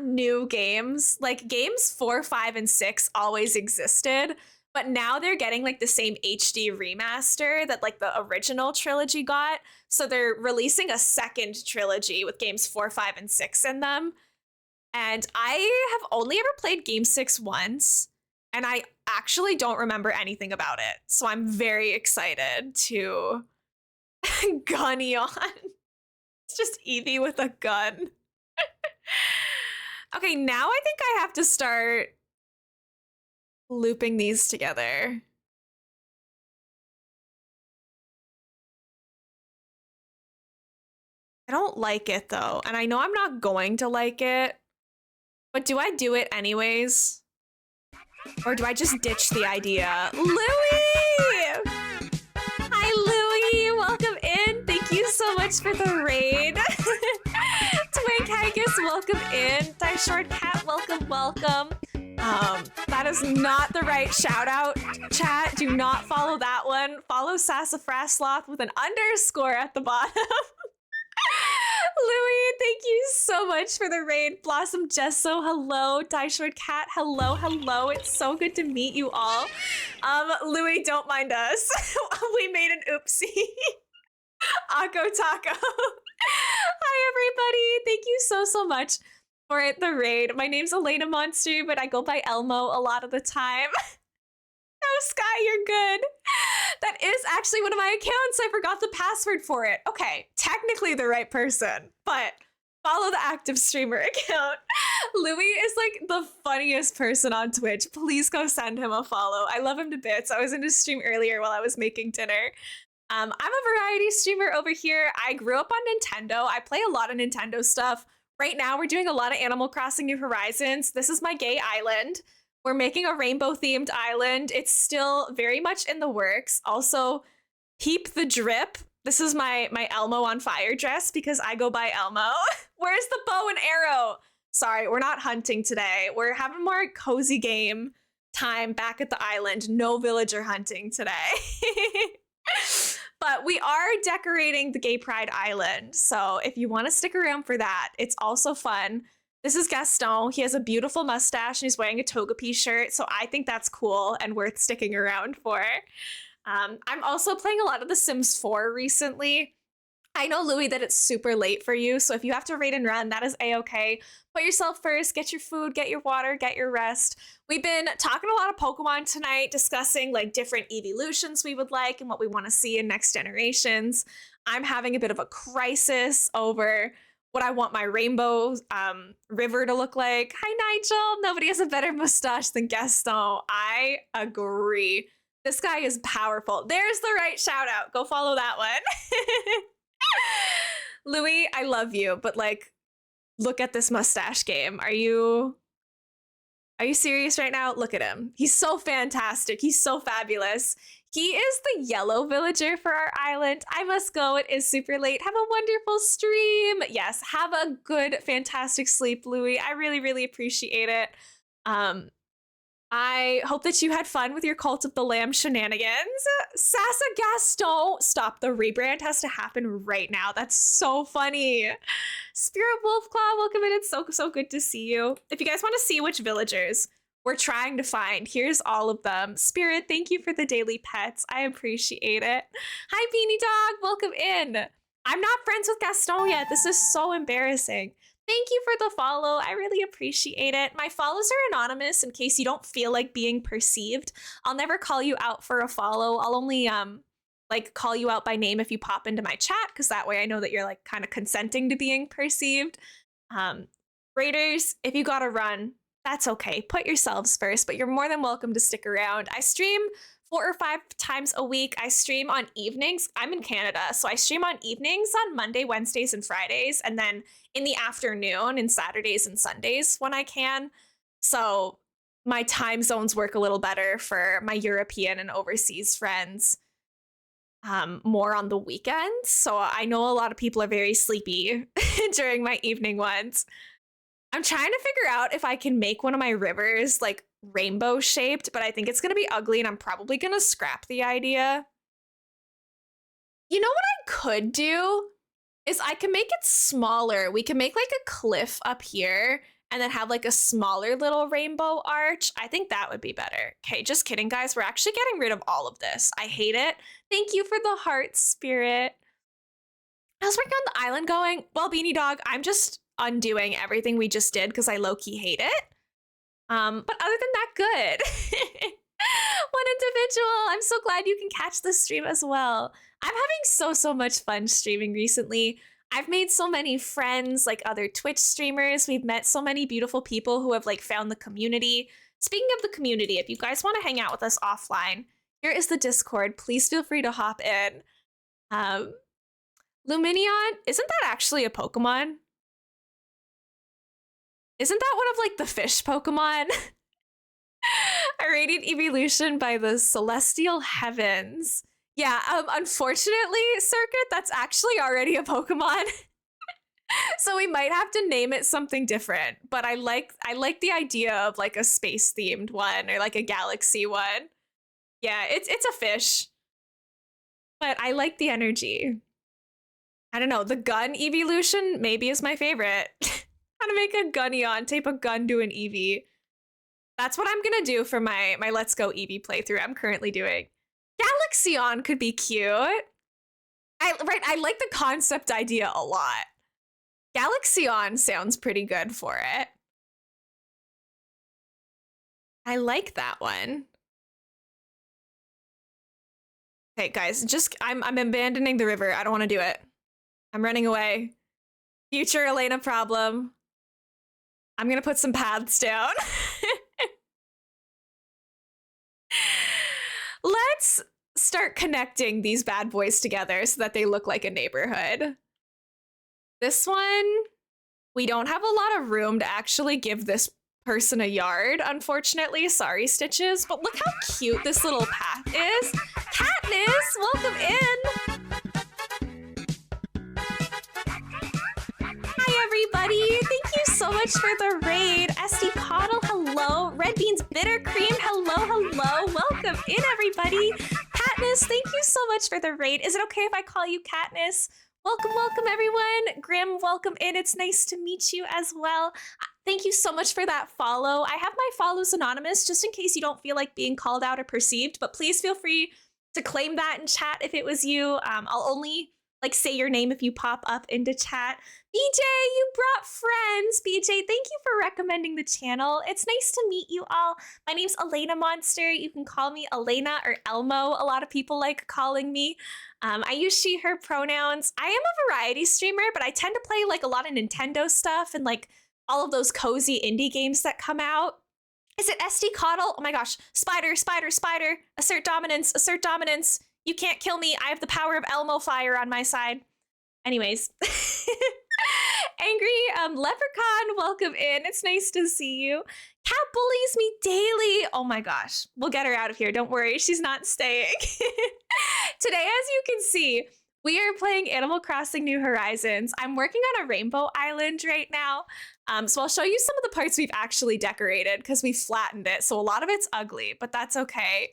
new games. Like games 4, 5, and 6 always existed, but now they're getting like the same HD remaster that like the original trilogy got. So they're releasing a second trilogy with games 4, 5, and 6 in them. And I have only ever played game 6 once, and I actually don't remember anything about it. So I'm very excited to gunny on. It's just Eevee with a gun. Okay, now I think I have to start looping these together. I don't like it though, and I know I'm not going to like it, but do I do it anyways? Or do I just ditch the idea? Louie! Hi, Louie! Welcome in. Thank you so much for the raid. Twink Haggis, welcome in. Die Short Cat, welcome, welcome. That is not the right shout out, chat. Do not follow that one. Follow Sassafrasloth with an underscore at the bottom. Louie, thank you so much for the raid. Blossom Jesso, hello. Die Short Cat, hello, hello. It's so good to meet you all. Louie, don't mind us. We made an oopsie. Akko Taco. Hi, everybody. Thank you so much for the raid. My name's Elena Monster, but I go by Elmo a lot of the time. No, Sky, you're good. That is actually one of my accounts. I forgot the password for it. Okay, technically the right person, but follow the active streamer account. Louis is like the funniest person on Twitch. Please go send him a follow. I love him to bits. I was in his stream earlier while I was making dinner. I'm a variety streamer over here. I grew up on Nintendo. I play a lot of Nintendo stuff. Right now, we're doing a lot of Animal Crossing New Horizons. This is my gay island. We're making a rainbow-themed island. It's still very much in the works. Also, Peep the drip. This is my Elmo on fire dress because I go by Elmo. Where's the bow and arrow? Sorry, we're not hunting today. We're having more cozy game time back at the island. No villager hunting today. But we are decorating the Gay Pride Island. So if you want to stick around for that, it's also fun. This is Gaston. He has a beautiful mustache and he's wearing a Togepi shirt. So I think that's cool and worth sticking around for. I'm also playing a lot of The Sims 4 recently. I know, Louie, that it's super late for you, so if you have to raid and run, that is a-okay. Put yourself first, get your food, get your water, get your rest. We've been talking a lot of Pokemon tonight, discussing like different evolutions we would like and what we want to see in next generations. I'm having a bit of a crisis over what I want my rainbow river to look like. Hi, Nigel. Nobody has a better mustache than Gaston. I agree. This guy is powerful. There's the right shout out. Go follow that one. Louis, I love you, but like, look at this mustache game. Are you serious right now? Look at him. He's so fantastic. He's so fabulous. He is the yellow villager for our island. I must go. It is super late. Have a wonderful stream. Yes, have a good, fantastic sleep, Louis. I really, really appreciate it. I hope that you had fun with your Cult of the Lamb shenanigans. Sasa Gaston, stop. The rebrand has to happen right now. That's so funny. Spirit Wolfclaw, welcome in. It's so good to see you. If you guys want to see which villagers we're trying to find, here's all of them. Spirit, thank you for the daily pets. I appreciate it. Hi, Beanie Dog. Welcome in. I'm not friends with Gaston yet. This is so embarrassing. Thank you for the follow. I really appreciate it. My follows are anonymous in case you don't feel like being perceived. I'll never call you out for a follow. I'll only like call you out by name if you pop into my chat, because that way I know that you're like kind of consenting to being perceived. Raiders, if you gotta run, that's okay. Put yourselves first, but you're more than welcome to stick around. I stream 4 or 5 times a week. I stream on evenings. I'm in Canada, so I stream on evenings on Monday, Wednesdays, and Fridays, and then in the afternoon and Saturdays and Sundays when I can. So my time zones work a little better for my European and overseas friends, more on the weekends. So I know a lot of people are very sleepy during my evening ones. I'm trying to figure out if I can make one of my rivers like rainbow shaped, but I think it's gonna be ugly and I'm probably gonna scrap the idea. You know what I could do is I can make it smaller. We can make like a cliff up here and then have like a smaller little rainbow arch. I think that would be better. Okay, just kidding, guys. We're actually getting rid of all of this. I hate it. Thank you for the heart, Spirit. How's working on the island going? Well, Beanie Dog, I'm just undoing everything we just did because I low-key hate it. But other than that, good. One individual. I'm so glad you can catch the stream as well. I'm having so much fun streaming recently. I've made so many friends, like other Twitch streamers. We've met so many beautiful people who have like found the community. Speaking of the community, if you guys want to hang out with us offline, here is the Discord. Please feel free to hop in. Luminion, isn't that actually a Pokemon? Isn't that one of like the fish Pokemon? A radiant evolution by the celestial heavens. Yeah, unfortunately, Circuit, that's actually already a Pokemon. So we might have to name it something different, but I like the idea of like a space themed one or like a galaxy one. Yeah, it's a fish. But I like the energy. I don't know, the gun evolution maybe is my favorite. How to make a Gunneon, tape a gun to an Eevee. That's what I'm gonna do for my Let's Go Eevee playthrough I'm currently doing. Galaxion could be cute. I like the concept idea a lot. Galaxion sounds pretty good for it. I like that one. Okay, guys, I'm abandoning the river. I don't want to do it. I'm running away. Future Elena problem. I'm gonna put some paths down. Let's start connecting these bad boys together so that they look like a neighborhood. This one, we don't have a lot of room to actually give this person a yard, unfortunately. Sorry, Stitches, but look how cute this little path is. Katniss, welcome in. much for the raid. SD Coddle, hello. Red Beans Bitter Cream, hello. Welcome in, everybody. Katniss, thank you so much for the raid. Is it okay if I call you Katniss? Welcome, everyone. Grim, welcome in. It's nice to meet you as well. Thank you so much for that follow. I have my follows anonymous just in case you don't feel like being called out or perceived, but please feel free to claim that in chat if it was you. I'll only say your name if you pop up into chat. BJ, you brought friends. BJ, thank you for recommending the channel. It's nice to meet you all. My name's Elena Monster. You can call me Elena or Elmo. A lot of people like calling me. I use she, her pronouns. I am a variety streamer, but I tend to play a lot of Nintendo stuff and all of those cozy indie games that come out. Is it SD Coddle? Oh my gosh. Spider. Assert dominance. You can't kill me. I have the power of Elmo fire on my side. Anyways. Angry Leprechaun, welcome in. It's nice to see you. Cat bullies me daily. Oh my gosh. We'll get her out of here. Don't worry. She's not staying. Today, as you can see, we are playing Animal Crossing New Horizons. I'm working on a rainbow island right now. So I'll show you some of the parts we've actually decorated because we flattened it. So a lot of it's ugly, but that's okay.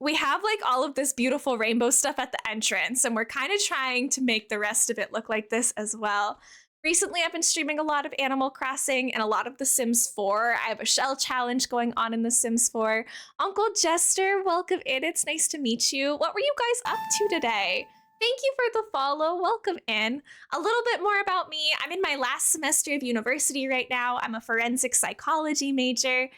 We have all of this beautiful rainbow stuff at the entrance, and we're kind of trying to make the rest of it look like this as well. Recently, I've been streaming a lot of Animal Crossing and a lot of The Sims 4. I have a shell challenge going on in The Sims 4. Uncle Jester, welcome in. It's nice to meet you. What were you guys up to today? Thank you for the follow. Welcome in. A little bit more about me. I'm in my last semester of university right now. I'm a forensic psychology major.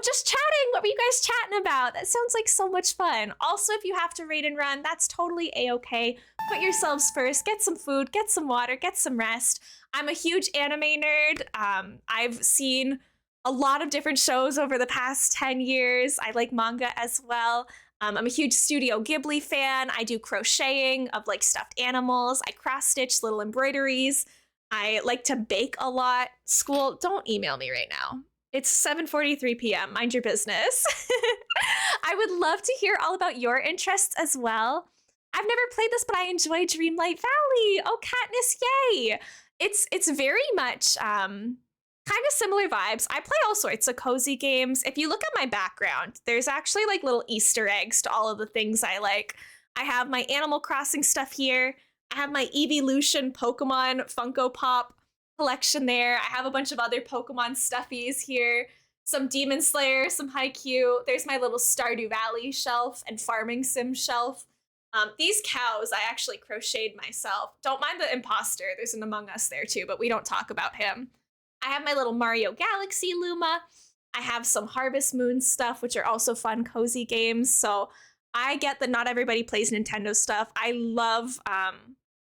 Just chatting. What were you guys chatting about? That sounds like so much fun. Also, if you have to raid and run, that's totally a-okay. Put yourselves first. Get some food, get some water, get some rest. I'm a huge anime nerd. I've seen a lot of different shows over the past 10 years. I like manga as well. I'm a huge Studio Ghibli fan. I do crocheting of stuffed animals. I cross-stitch little embroideries. I like to bake a lot. School, don't email me right now. It's 7:43 p.m. Mind your business. I would love to hear all about your interests as well. I've never played this, but I enjoy Dreamlight Valley. Oh, Katniss, yay! It's very much kind of similar vibes. I play all sorts of cozy games. If you look at my background, there's actually little Easter eggs to all of the things I like. I have my Animal Crossing stuff here. I have my Evolution Pokemon Funko Pop collection there. I have a bunch of other Pokemon stuffies here, some Demon Slayer, some Haikyuu. There's my little Stardew Valley shelf and Farming Sim shelf. These cows I actually crocheted myself. Don't mind the imposter. There's an Among Us there too, but we don't talk about him. I have my little Mario Galaxy Luma. I have some Harvest Moon stuff, which are also fun, cozy games. So I get that not everybody plays Nintendo stuff. I love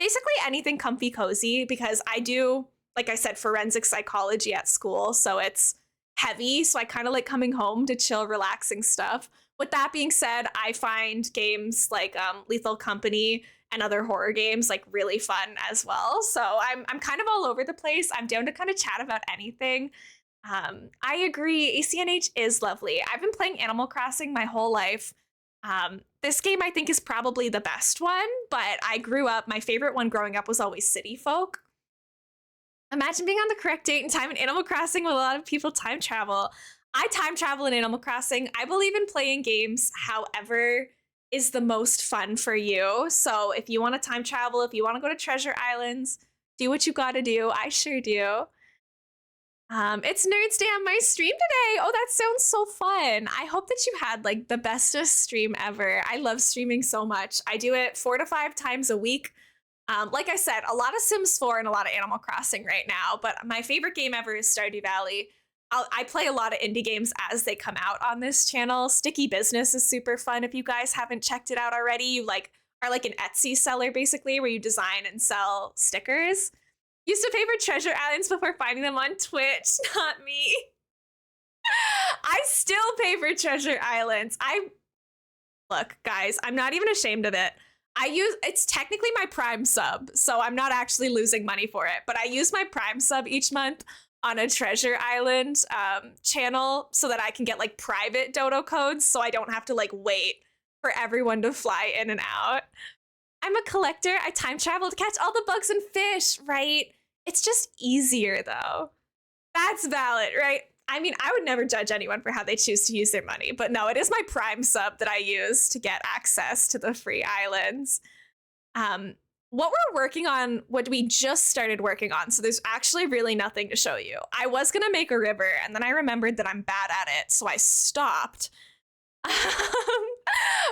basically anything comfy cozy because I do, like I said, forensic psychology at school, so it's heavy, so I kind of like coming home to chill, relaxing stuff. With that being said, I find games like Lethal Company and other horror games really fun as well, so I'm kind of all over the place. I'm down to kind of chat about anything. I agree, ACNH is lovely. I've been playing Animal Crossing my whole life. This game I think is probably the best one, but I grew up, my favorite one growing up was always City Folk. Imagine being on the correct date and time in Animal Crossing with a lot of people time travel. I time travel in Animal Crossing. I believe in playing games however is the most fun for you. So if you want to time travel, if you want to go to Treasure Islands, do what you gotta do. I sure do. It's Nerds Day on my stream today. Oh, that sounds so fun. I hope that you had the bestest stream ever. I love streaming so much. I do it 4 to 5 times a week. Like I said, a lot of Sims 4 and a lot of Animal Crossing right now, but my favorite game ever is Stardew Valley. I play a lot of indie games as they come out on this channel. Sticky Business is super fun. If you guys haven't checked it out already, you are an Etsy seller basically where you design and sell stickers. Used to favor Treasure Islands before finding them on Twitch. Not me. I still pay for Treasure Islands. Look, guys, I'm not even ashamed of it. It's technically my Prime sub, so I'm not actually losing money for it, but I use my Prime sub each month on a Treasure Island channel so that I can get private dodo codes so I don't have to wait for everyone to fly in and out. I'm a collector. I time travel to catch all the bugs and fish, right? It's just easier though. That's valid, right? I mean, I would never judge anyone for how they choose to use their money, but no, it is my Prime sub that I use to get access to the free islands. Um, what we're working on, what we just started working on, so there's actually really nothing to show you. I was gonna make a river, and then I remembered that I'm bad at it, so I stopped.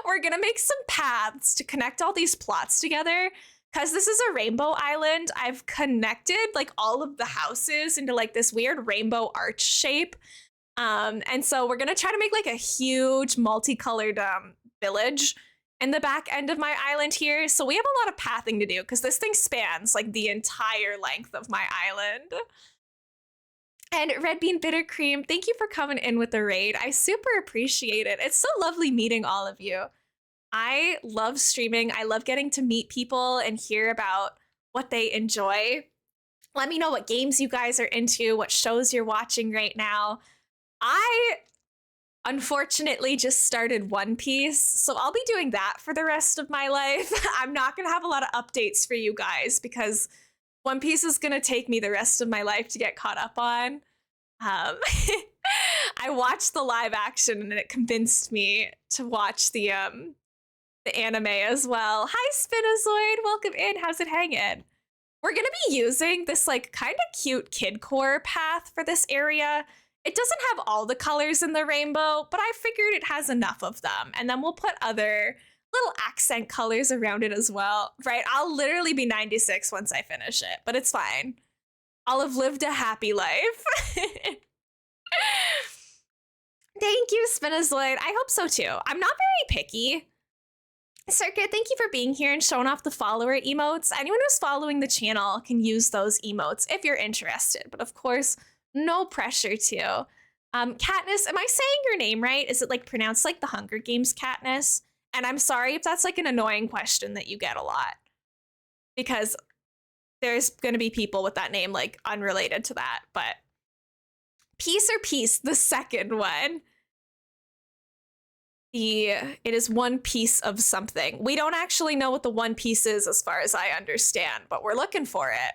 We're gonna make some paths to connect all these plots together. Because this is a rainbow island, I've connected like all of the houses into like this weird rainbow arch shape. And so we're gonna try to make like a huge multicolored village in the back end of my island here. So we have a lot of pathing to do because this thing spans like the entire length of my island. And Red Bean Bitter Cream, thank you for coming in with the raid. I super appreciate it. It's so lovely meeting all of you. I love streaming. I love getting to meet people and hear about what they enjoy. Let me know what games you guys are into, what shows you're watching right now. I unfortunately just started One Piece, so I'll be doing that for the rest of my life. I'm not going to have a lot of updates for you guys because One Piece is going to take me the rest of my life to get caught up on. I watched the live action and it convinced me to watch the anime as well. Hi, Spinozoid. Welcome in. How's it hanging? We're going to be using this like kind of cute kid core path for this area. It doesn't have all the colors in the rainbow, but I figured it has enough of them. And then we'll put other little accent colors around it as well. Right? I'll literally be 96 once I finish it, but it's fine. I'll have lived a happy life. Thank you, Spinozoid. I hope so too. I'm not very picky. Circuit, thank you for being here and showing off the follower emotes. Anyone who's following the channel can use those emotes if you're interested, but of course, no pressure to. Katniss, am I saying your name right? Is it like pronounced like the Hunger Games Katniss? And I'm sorry if that's like an annoying question that you get a lot, because there's gonna be people with that name like unrelated to that, but Piece or Piece, the second one. It is one piece of something. We don't actually know what the one piece is as far as I understand, but we're looking for it.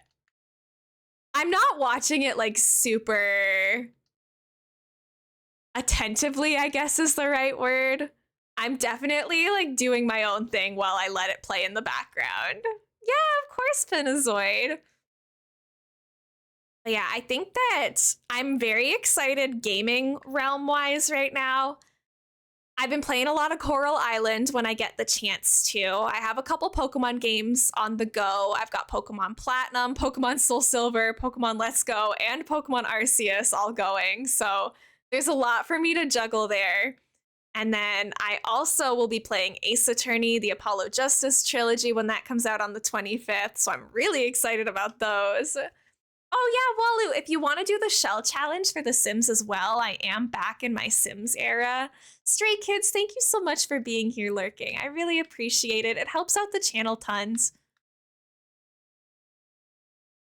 I'm not watching it like super attentively, I guess is the right word. I'm definitely like doing my own thing while I let it play in the background. Yeah, of course, Pinazoid. But yeah, I think that I'm very excited gaming realm-wise right now. I've been playing a lot of Coral Island when I get the chance to. I have a couple Pokemon games on the go. I've got Pokemon Platinum, Pokemon Soul Silver, Pokemon Let's Go, and Pokemon Arceus all going. So there's a lot for me to juggle there. And then I also will be playing Ace Attorney, the Apollo Justice trilogy when that comes out on the 25th. So I'm really excited about those. Oh yeah, Walu, if you want to do the shell challenge for The Sims as well, I am back in my Sims era. Stray Kids, thank you so much for being here lurking. I really appreciate it. It helps out the channel tons.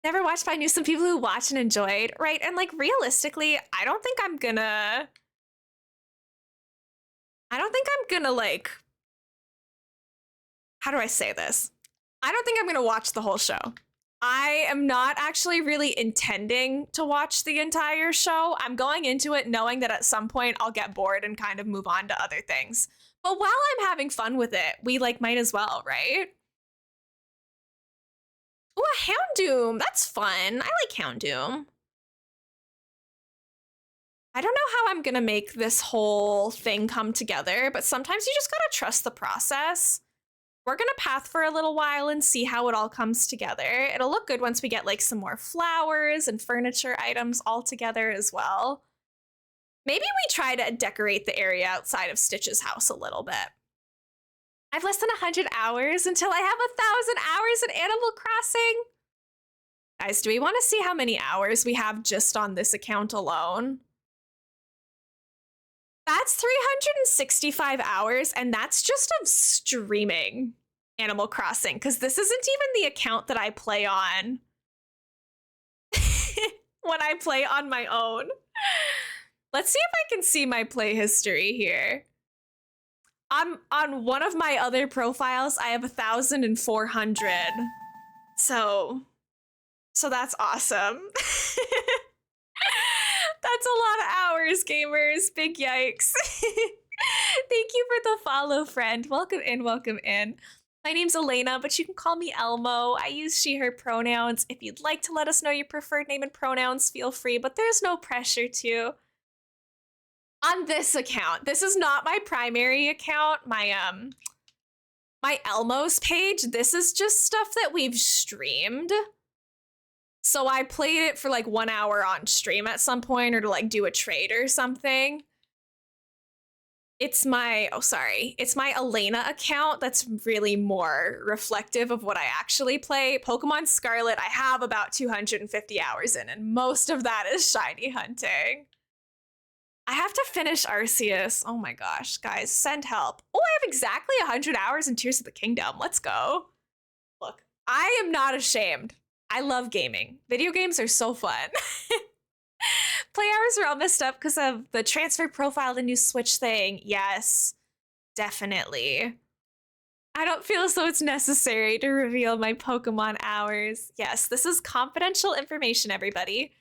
Never watched, but I knew some people who watched and enjoyed, right? And like realistically, I don't think I'm gonna like, how do I say this? I don't think I'm gonna watch the whole show. I am not actually really intending to watch the entire show. I'm going into it knowing that at some point I'll get bored and kind of move on to other things. But while I'm having fun with it, we like might as well, right? Ooh, a Houndoom. That's fun. I like Houndoom. I don't know how I'm gonna make this whole thing come together, but sometimes you just gotta trust the process. We're gonna path for a little while and see how it all comes together. It'll look good once we get like some more flowers and furniture items all together as well. Maybe we try to decorate the area outside of Stitch's house a little bit. I've less than 100 hours until I have 1,000 hours in Animal Crossing. Guys, do we want to see how many hours we have just on this account alone? That's 365 hours, and that's just of streaming Animal Crossing, because this isn't even the account that I play on when I play on my own. Let's see if I can see my play history here. On one of my other profiles, I have 1,400. So So that's awesome. That's a lot of hours, gamers. Big yikes. Thank you for the follow, friend. Welcome in, welcome in. My name's Elena, but you can call me Elmo. I use she, her pronouns. If you'd like to let us know your preferred name and pronouns, feel free, but there's no pressure to. On this account, this is not my primary account, my Elmo's page. This is just stuff that we've streamed. So I played it for like 1 hour on stream at some point, or to like do a trade or something. It's my, it's my Elena account that's really more reflective of what I actually play. Pokemon Scarlet, I have about 250 hours in, and most of that is shiny hunting. I have to finish Arceus. Oh my gosh, guys, send help. Oh, I have exactly 100 hours in Tears of the Kingdom. Let's go. Look, I am not ashamed. I love gaming. Video games are so fun. Play hours are all messed up because of the transfer profile, the new Switch thing. Yes, definitely. I don't feel as though it's necessary to reveal my Pokemon hours. Yes, this is confidential information, everybody.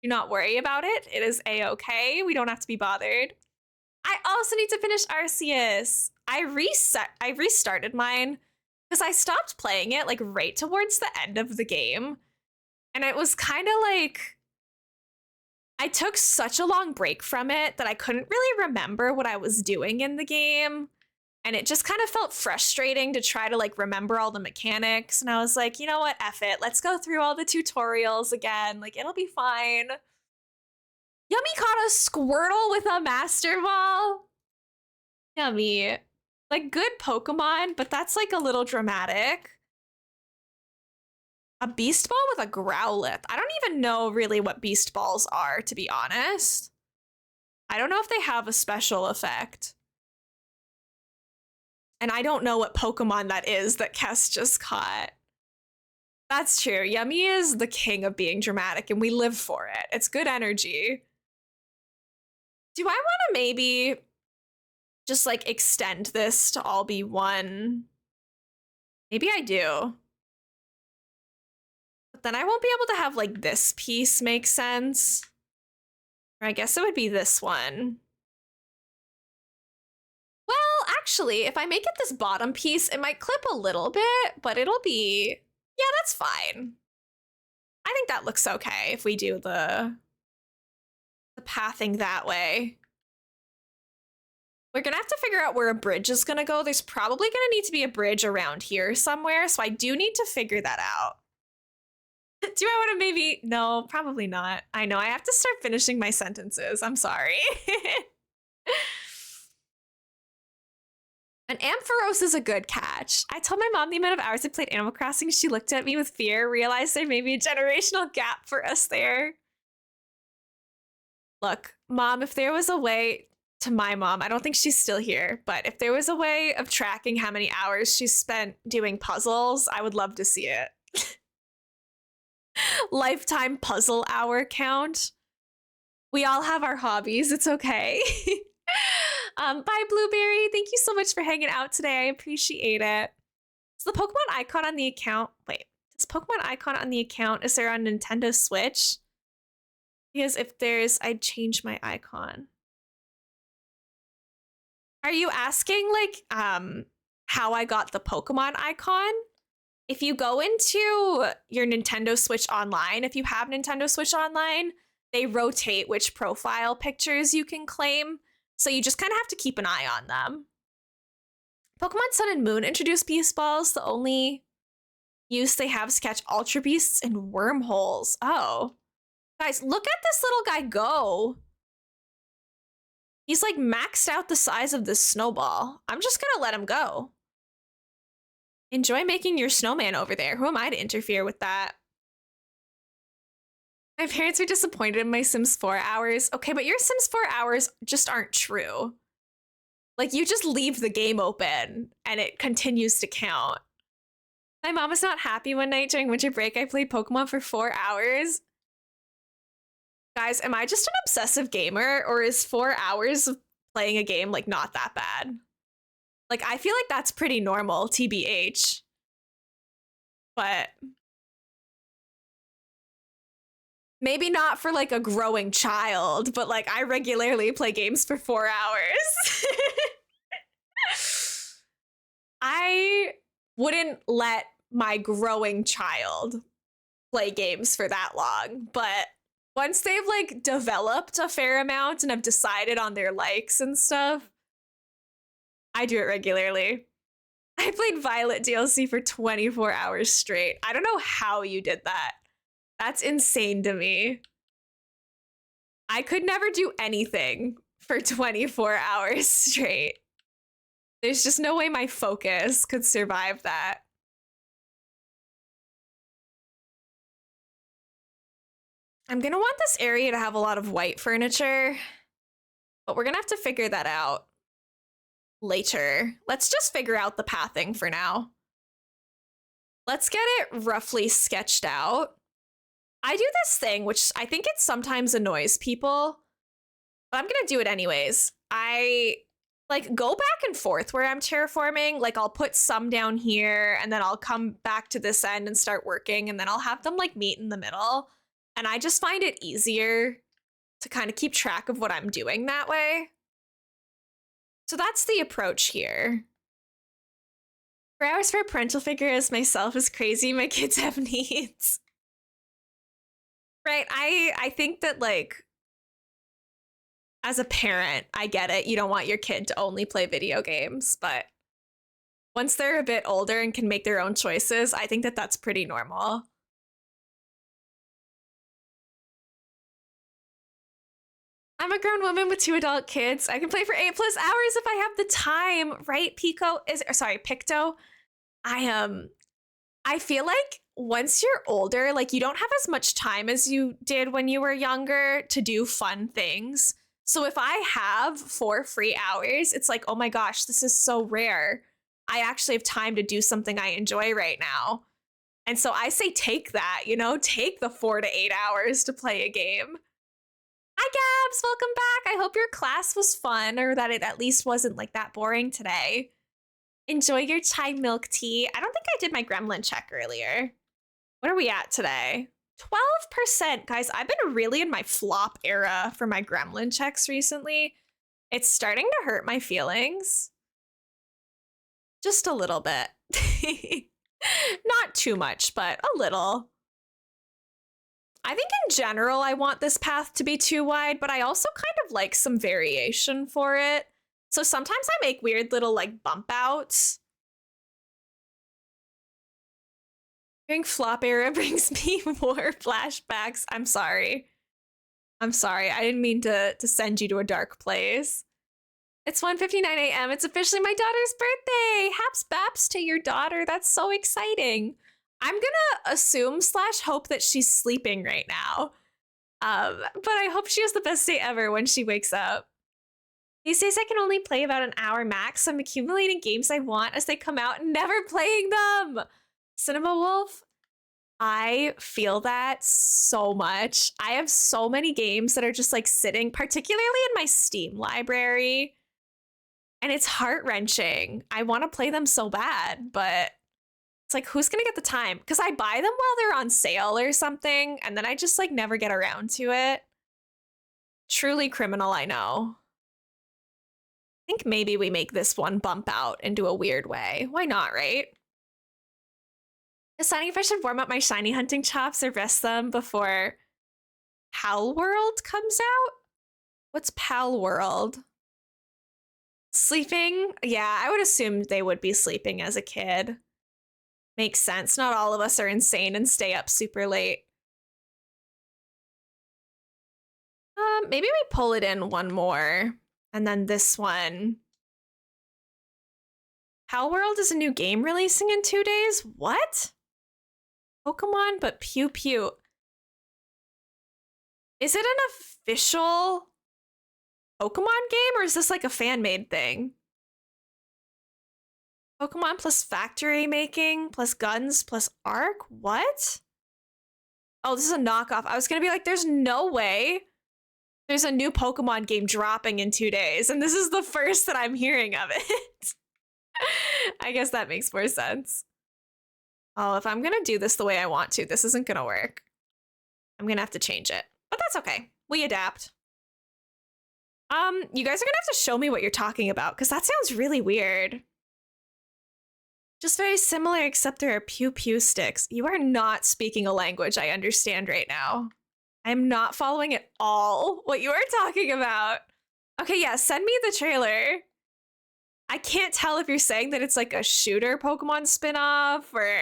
Do not worry about it. It is a-okay. We don't have to be bothered. I also need to finish Arceus. I restarted mine because I stopped playing it like right towards the end of the game. And it was kind of like, I took such a long break from it that I couldn't really remember what I was doing in the game. And it just kind of felt frustrating to try to like remember all the mechanics. And I was like, you know what, F it. Let's go through all the tutorials again. Like, it'll be fine. Yummy caught a Squirtle with a Master Ball. Yummy. Like, good Pokemon, but that's like a little dramatic. A Beast Ball with a Growlithe. I don't even know really what Beast Balls are, to be honest. I don't know if they have a special effect. And I don't know what Pokemon that is that Kess just caught. That's true. Yummy is the king of being dramatic, and we live for it. It's good energy. Do I want to maybe just like extend this to all be one? Maybe I do. But then I won't be able to have like this piece make sense. Or I guess it would be this one. Well, actually, if I make it this bottom piece, it might clip a little bit, but it'll be, yeah, that's fine. I think that looks okay if we do the pathing that way. We're gonna have to figure out where a bridge is gonna go. There's probably gonna need to be a bridge around here somewhere, so I do need to figure that out. Do I want to maybe? No, probably not. I know, I have to start finishing my sentences. I'm sorry. An Ampharos is a good catch. I told my mom the amount of hours I played Animal Crossing. She looked at me with fear, realized there may be a generational gap for us there. Look, Mom, if there was a way, to my mom, I don't think she's still here, but if there was a way of tracking how many hours she spent doing puzzles, I would love to see it. Lifetime puzzle hour count. We all have our hobbies. It's okay. Bye, Blueberry. Thank you so much for hanging out today. I appreciate it. So the Pokemon icon on the account, wait, this Pokemon icon on the account, is there on Nintendo Switch? Because if there's, I'd change my icon. Are you asking like how I got the Pokemon icon? If you go into your Nintendo Switch Online, if you have Nintendo Switch Online, they rotate which profile pictures you can claim. So you just kind of have to keep an eye on them. Pokemon Sun and Moon introduced Beast Balls. The only use they have is to catch Ultra Beasts and wormholes. Oh. Guys, look at this little guy go. He's like maxed out the size of this snowball. I'm just gonna let him go. Enjoy making your snowman over there. Who am I to interfere with that? My parents are disappointed in my Sims 4 hours. Okay, but your Sims 4 hours just aren't true. Like, you just leave the game open and it continues to count. My mom was not happy one night during winter break. I played Pokemon for 4 hours. Guys, am I just an obsessive gamer, or is 4 hours of playing a game like not that bad? Like, I feel like that's pretty normal, TBH. But Maybe not for like a growing child, but like I regularly play games for 4 hours. I wouldn't let my growing child play games for that long, but once they've like developed a fair amount and have decided on their likes and stuff, I do it regularly. I played Violet DLC for 24 hours straight. I don't know how you did that. That's insane to me. I could never do anything for 24 hours straight. There's just no way my focus could survive that. I'm gonna want this area to have a lot of white furniture, but we're gonna have to figure that out later. Let's just figure out the pathing for now. Let's get it roughly sketched out. I do this thing, which I think it sometimes annoys people, but I'm gonna do it anyways. I like go back and forth where I'm terraforming. Like I'll put some down here and then I'll come back to this end and start working, and then I'll have them like meet in the middle. And I just find it easier to kind of keep track of what I'm doing that way. So that's the approach here. 4 hours for a parental figure as myself is crazy. My kids have needs. Right, I think that like, as a parent, I get it. You don't want your kid to only play video games, but once they're a bit older and can make their own choices, I think that that's pretty normal. I'm a grown woman with 2 adult kids. I can play for 8+ hours if I have the time, right? Picto. I feel like once you're older, like you don't have as much time as you did when you were younger to do fun things. So if I have 4 free hours, it's like, oh my gosh, this is so rare. I actually have time to do something I enjoy right now. And so I say take that, take the 4 to 8 hours to play a game. Hi, Gabs, welcome back. I hope your class was fun, or that it at least wasn't like that boring today. Enjoy your chai milk tea. I don't think I did my gremlin check earlier. What are we at today? 12%. Guys, I've been really in my flop era for my gremlin checks recently. It's starting to hurt my feelings. Just a little bit. Not too much, but a little. I think in general, I want this path to be too wide, but I also kind of like some variation for it. So sometimes I make weird little like bump outs. Hearing flop era brings me more flashbacks. I'm sorry. I didn't mean to send you to a dark place. It's 1:59 a.m. It's officially my daughter's birthday. Haps baps to your daughter. That's so exciting. I'm gonna assume / hope that she's sleeping right now. But I hope she has the best day ever when she wakes up. These days I can only play about an hour max, so I'm accumulating games I want as they come out and never playing them. Cinema Wolf, I feel that so much. I have so many games that are just like sitting, particularly in my Steam library, and it's heart-wrenching. I want to play them so bad, but it's like, who's gonna get the time? Because I buy them while they're on sale or something, and then I just like never get around to it. Truly criminal, I know. I think maybe we make this one bump out into a weird way. Why not, right? Deciding if I should warm up my shiny hunting chops or rest them before Pal World comes out? What's Pal World? Sleeping? Yeah, I would assume they would be sleeping as a kid. Makes sense. Not all of us are insane and stay up super late. Maybe we pull it in one more. And then this one. Pal World is a new game releasing in 2 days? What? Pokemon, but Pew Pew. Is it an official Pokemon game, or is this like a fan-made thing? Pokemon plus factory making, plus guns, plus Arc? What? Oh, this is a knockoff. I was gonna be like, there's no way there's a new Pokemon game dropping in 2 days, and this is the first that I'm hearing of it. I guess that makes more sense. Oh, if I'm gonna do this the way I want to, this isn't gonna work. I'm gonna have to change it, but that's okay. We adapt. You guys are gonna have to show me what you're talking about, because that sounds really weird. Just very similar, except there are pew-pew sticks. You are not speaking a language I understand right now. I'm not following at all what you are talking about. Okay, yeah, send me the trailer. I can't tell if you're saying that it's like a shooter Pokemon spin-off or...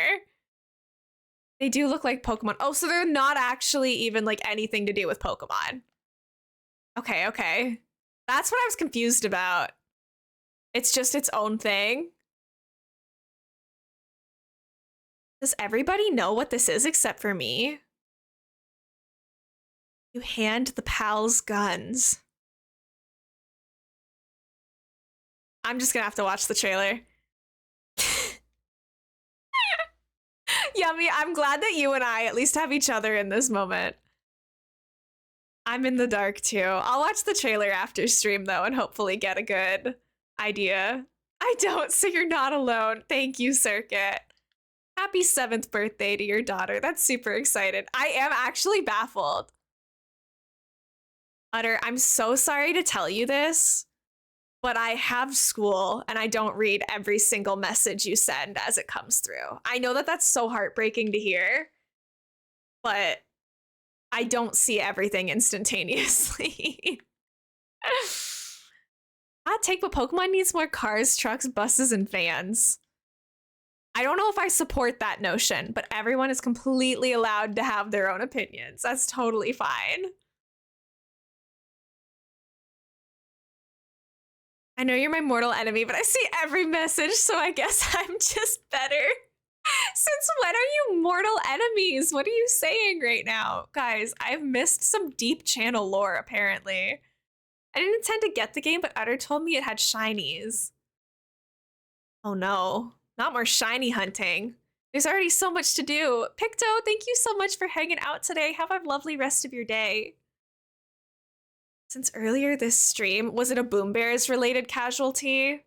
They do look like Pokemon. Oh, so they're not actually even like anything to do with Pokemon. Okay, okay. That's what I was confused about. It's just its own thing. Does everybody know what this is except for me? You hand the pals guns. I'm just gonna have to watch the trailer. Yummy, I'm glad that you and I at least have each other in this moment. I'm in the dark too. I'll watch the trailer after stream though and hopefully get a good idea. I don't, so you're not alone. Thank you, Circuit. Happy 7th birthday to your daughter. That's super excited. I am actually baffled. Utter, I'm so sorry to tell you this, but I have school and I don't read every single message you send as it comes through. I know that that's so heartbreaking to hear, but I don't see everything instantaneously. Hot take, but Pokemon needs more cars, trucks, buses, and vans. I don't know if I support that notion, but everyone is completely allowed to have their own opinions. That's totally fine. I know you're my mortal enemy, but I see every message, so I guess I'm just better. Since when are you mortal enemies? What are you saying right now? Guys, I've missed some deep channel lore, apparently. I didn't intend to get the game, but Utter told me it had shinies. Oh no, not more shiny hunting. There's already so much to do. Picto, thank you so much for hanging out today. Have a lovely rest of your day. Since earlier this stream, was it a Boom Bears related casualty?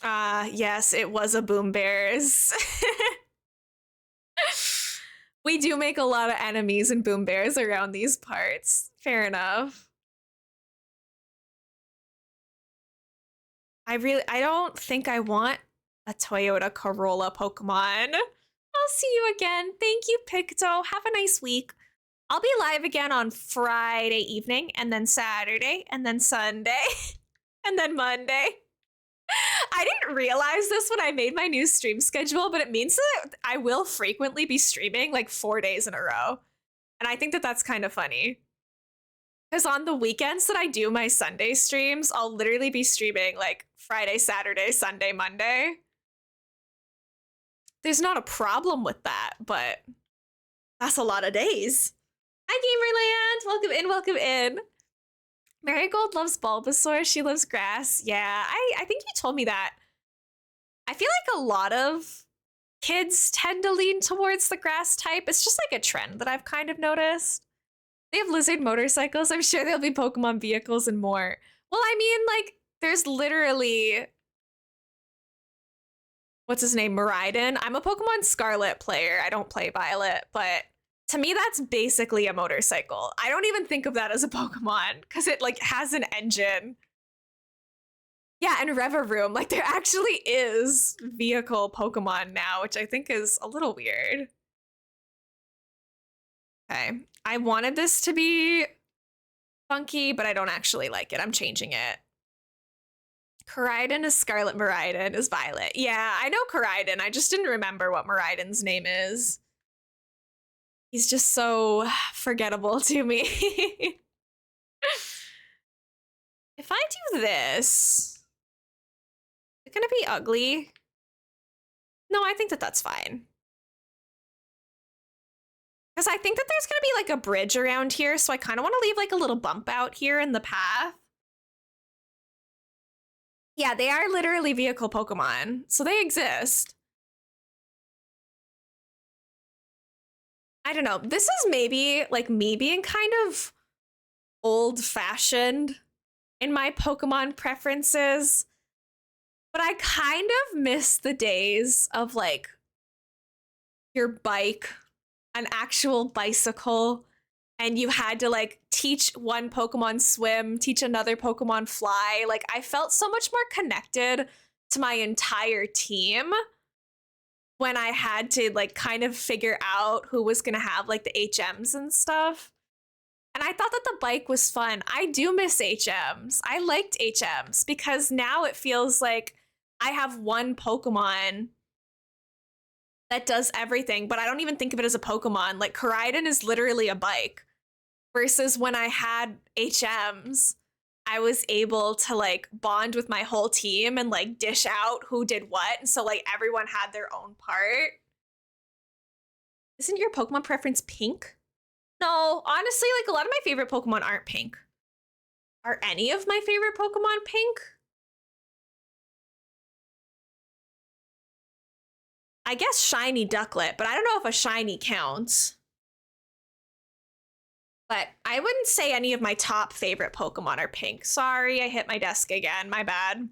Yes, it was a Boom Bears. We do make a lot of enemies and Boom Bears around these parts. Fair enough. I don't think I want a Toyota Corolla Pokemon. I'll see you again. Thank you, Picto. Have a nice week. I'll be live again on Friday evening, and then Saturday, and then Sunday, and then Monday. I didn't realize this when I made my new stream schedule, but it means that I will frequently be streaming like 4 days in a row. And I think that that's kind of funny. Because on the weekends that I do my Sunday streams, I'll literally be streaming like Friday, Saturday, Sunday, Monday. There's not a problem with that, but that's a lot of days. Hi, Gamerland! Welcome in, welcome in. Marigold loves Bulbasaur. She loves grass. Yeah, I think you told me that. I feel like a lot of kids tend to lean towards the grass type. It's just like a trend that I've kind of noticed. They have lizard motorcycles. I'm sure there'll be Pokemon vehicles and more. Well, I mean, like, there's literally... What's his name? Miraidon. I'm a Pokemon Scarlet player. I don't play Violet, but... To me, that's basically a motorcycle. I don't even think of that as a Pokemon because it like has an engine. Yeah, and Revaroom, like there actually is vehicle Pokemon now, which I think is a little weird. Okay, I wanted this to be funky, but I don't actually like it. I'm changing it. Koraidon is Scarlet, Miraidon is Violet. Yeah, I know Koraidon. I just didn't remember what Miraidon's name is. He's just so forgettable to me. If I do this, is it gonna be ugly? No, I think that that's fine. Because I think that there's gonna be like a bridge around here, so I kind of want to leave like a little bump out here in the path. Yeah, they are literally vehicle Pokemon, so they exist. I don't know. This is maybe like me being kind of old-fashioned in my Pokemon preferences, but I kind of miss the days of like your bike, an actual bicycle, and you had to like teach one Pokemon swim, teach another Pokemon fly. Like I felt so much more connected to my entire team when I had to like kind of figure out who was going to have like the HMs and stuff. And I thought that the bike was fun. I do miss HMs. I liked HMs because now it feels like I have one Pokemon that does everything, but I don't even think of it as a Pokemon. Like Koraidon is literally a bike. Versus when I had HMs, I was able to like bond with my whole team and like dish out who did what. And so like everyone had their own part. Isn't your Pokemon preference pink? No, honestly, like a lot of my favorite Pokemon aren't pink. Are any of my favorite Pokemon pink? I guess shiny Ducklet, but I don't know if a shiny counts. But I wouldn't say any of my top favorite Pokemon are pink. Sorry, I hit my desk again. My bad.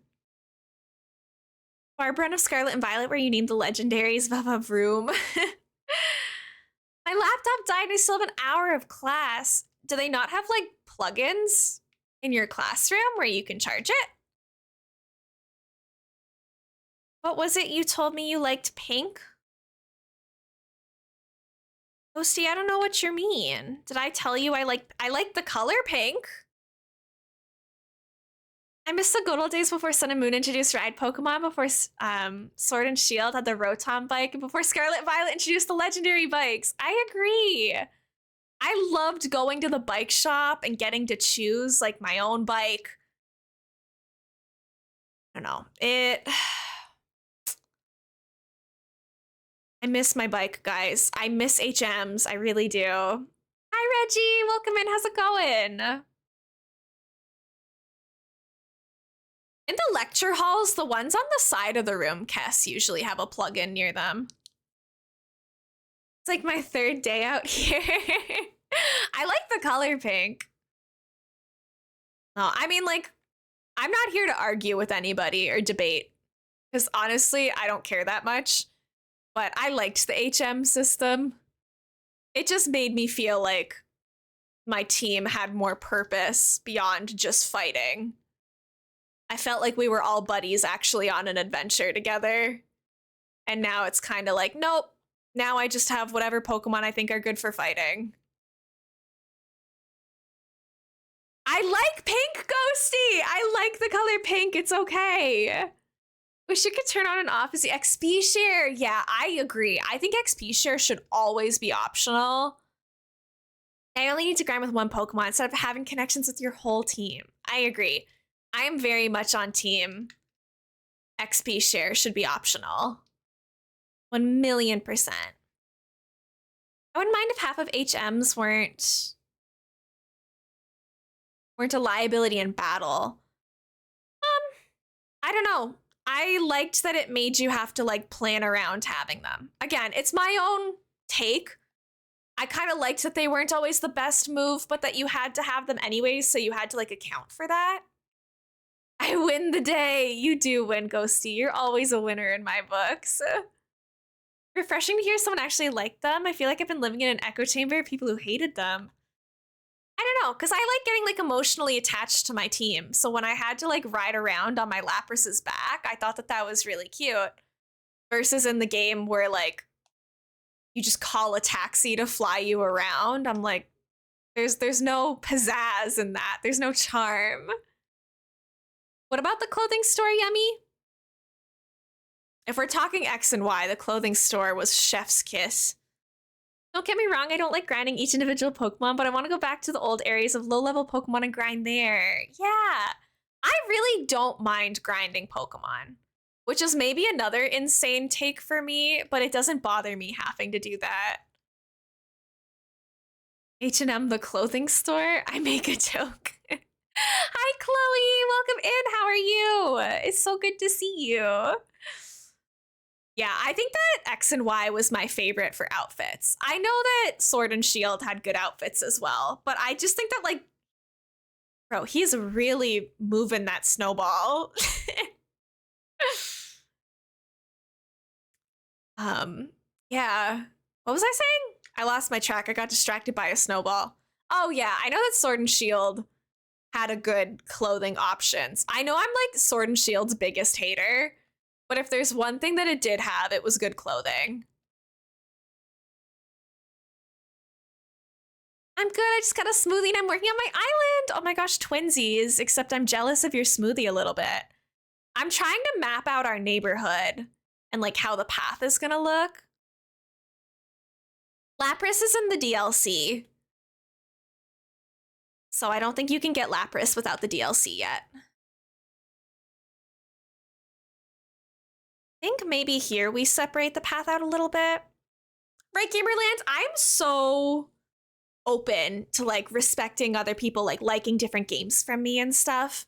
Barbara of Scarlet and Violet, where you named the legendaries of room. My laptop died and I still have an hour of class. Do they not have like plugins in your classroom where you can charge it? What was it you told me you liked pink? Ghosty, I don't know what you mean. Did I tell you I like the color pink? I miss the good old days before Sun and Moon introduced ride Pokemon, before Sword and Shield had the Rotom bike, and before Scarlet and Violet introduced the legendary bikes. I agree. I loved going to the bike shop and getting to choose like my own bike. I don't know. I miss my bike, guys. I miss HMs. I really do. Hi, Reggie. Welcome in. How's it going? In the lecture halls, the ones on the side of the room, Kess, usually have a plug-in near them. It's like my third day out here. I like the color pink. No, I mean, like, I'm not here to argue with anybody or debate, because honestly, I don't care that much. But I liked the HM system. It just made me feel like my team had more purpose beyond just fighting. I felt like we were all buddies actually on an adventure together. And now it's kind of like, nope, now I just have whatever Pokemon I think are good for fighting. I like pink, Ghosty! I like the color pink, it's okay. Wish you could turn on and off as the XP share. Yeah, I agree. I think XP share should always be optional. I only need to grind with one Pokemon instead of having connections with your whole team. I agree. I am very much on team XP share should be optional. 1,000,000%. I wouldn't mind if half of HMs weren't a liability in battle. I don't know. I liked that it made you have to like plan around having them. Again, it's my own take. I kind of liked that they weren't always the best move, but that you had to have them anyways, so you had to like account for that. I win the day. You do win, Ghosty. You're always a winner in my books. Refreshing to hear someone actually liked them. I feel like I've been living in an echo chamber of people who hated them. I don't know, because I like getting like emotionally attached to my team. So when I had to like ride around on my Lapras's back, I thought that that was really cute. Versus in the game where like you just call a taxi to fly you around. I'm like, there's no pizzazz in that. There's no charm. What about the clothing store, Yummy? If we're talking X and Y, the clothing store was chef's kiss. Don't get me wrong, I don't like grinding each individual Pokemon, but I want to go back to the old areas of low-level Pokemon and grind there. Yeah, I really don't mind grinding Pokemon, which is maybe another insane take for me, but it doesn't bother me having to do that. H&M, the clothing store? I make a joke. Hi, Chloe. Welcome in. How are you? It's so good to see you. Yeah, I think that X and Y was my favorite for outfits. I know that Sword and Shield had good outfits as well, but I just think that, like, bro, he's really moving that snowball. Yeah. What was I saying? I lost my track. I got distracted by a snowball. Oh, yeah. I know that Sword and Shield had a good clothing options. I know I'm like Sword and Shield's biggest hater, but if there's one thing that it did have, it was good clothing. I'm good. I just got a smoothie and I'm working on my island. Oh my gosh, twinsies. Except I'm jealous of your smoothie a little bit. I'm trying to map out our neighborhood and like how the path is gonna look. Lapras is in the DLC, so I don't think you can get Lapras without the DLC yet. I think maybe here we separate the path out a little bit. Right, Gamerland? I'm so open to like respecting other people, like liking different games from me and stuff.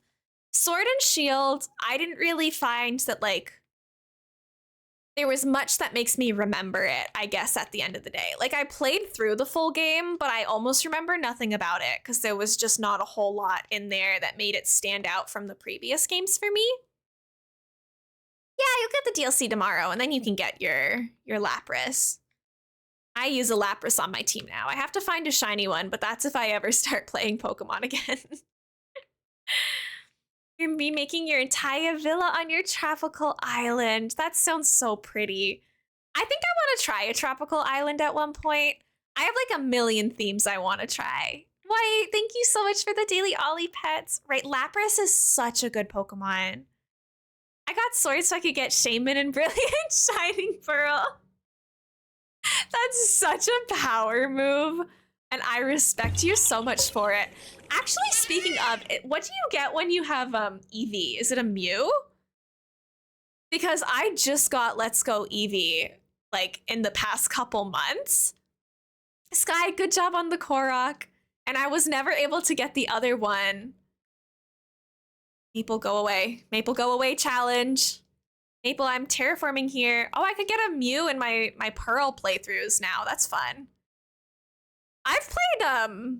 Sword and Shield, I didn't really find that like there was much that makes me remember it, I guess, at the end of the day. Like, I played through the full game, but I almost remember nothing about it because there was just not a whole lot in there that made it stand out from the previous games for me. Yeah, you'll get the DLC tomorrow, and then you can get your Lapras. I use a Lapras on my team now. I have to find a shiny one, but that's if I ever start playing Pokemon again. You're making your entire villa on your tropical island. That sounds so pretty. I think I want to try a tropical island at one point. I have like a million themes I want to try. White, thank you so much for the daily Ollie pets. Right, Lapras is such a good Pokemon. I got Sword so I could get Shaman and Brilliant Shining Pearl. That's such a power move, and I respect you so much for it. Actually, speaking of it, what do you get when you have Eevee? Is it a Mew? Because I just got Let's Go Eevee like in the past couple months. Sky, good job on the Korok. And I was never able to get the other one. Maple, go away. Maple, go away challenge. Maple, I'm terraforming here. Oh, I could get a Mew in my Pearl playthroughs now. That's fun. I've played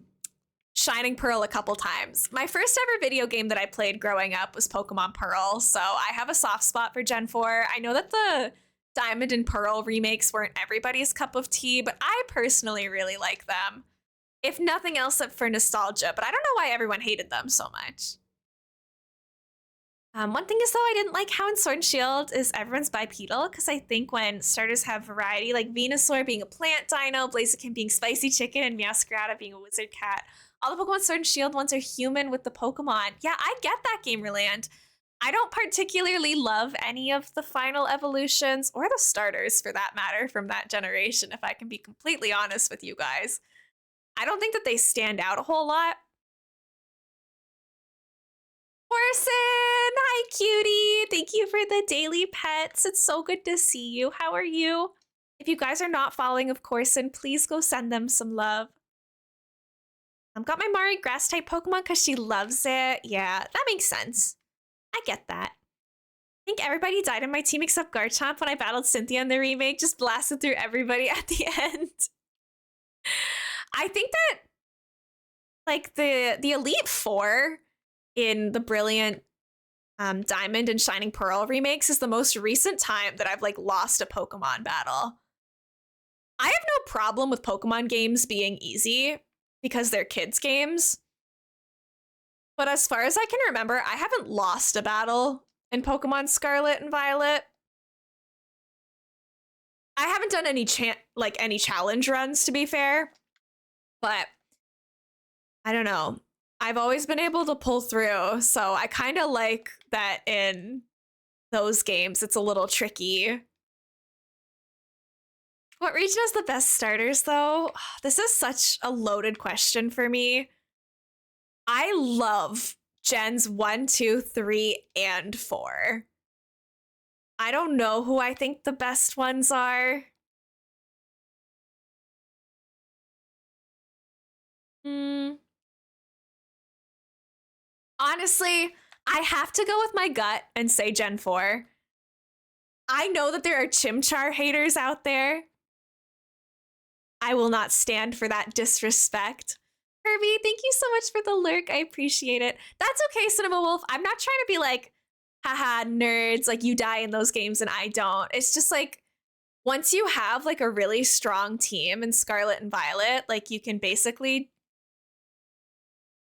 Shining Pearl a couple times. My first ever video game that I played growing up was Pokemon Pearl, so I have a soft spot for Gen 4. I know that the Diamond and Pearl remakes weren't everybody's cup of tea, but I personally really like them. If nothing else, for nostalgia, but I don't know why everyone hated them so much. One thing is, though, I didn't like how in Sword and Shield is everyone's bipedal, because I think when starters have variety, like Venusaur being a plant dino, Blaziken being spicy chicken, and Meowscarada being a wizard cat, all the Pokemon Sword and Shield ones are human with the Pokemon. Yeah, I get that, Gamerland. I don't particularly love any of the final evolutions, or the starters for that matter, from that generation, if I can be completely honest with you guys. I don't think that they stand out a whole lot. Orson! Hi, cutie! Thank you for the daily pets. It's so good to see you. How are you? If you guys are not following, of course, and please go send them some love. I've got my Mari grass-type Pokemon because she loves it. Yeah, that makes sense. I get that. I think everybody died in my team except Garchomp when I battled Cynthia in the remake. Just blasted through everybody at the end. I think that, like, the Elite Four in the Brilliant Diamond and Shining Pearl remakes is the most recent time that I've like lost a Pokemon battle. I have no problem with Pokemon games being easy because they're kids games. But as far as I can remember, I haven't lost a battle in Pokemon Scarlet and Violet. I haven't done any challenge runs, to be fair. But I don't know. I've always been able to pull through, so I kind of like that in those games. It's a little tricky. What region has the best starters, though? This is such a loaded question for me. I love Gens 1, 2, 3, and 4. I don't know who I think the best ones are. Honestly, I have to go with my gut and say Gen 4. I know that there are Chimchar haters out there. I will not stand for that disrespect. Kirby, thank you so much for the lurk. I appreciate it. That's okay, Cinema Wolf. I'm not trying to be like, haha, nerds, like you die in those games and I don't. It's just like, once you have like a really strong team in Scarlet and Violet, like you can basically,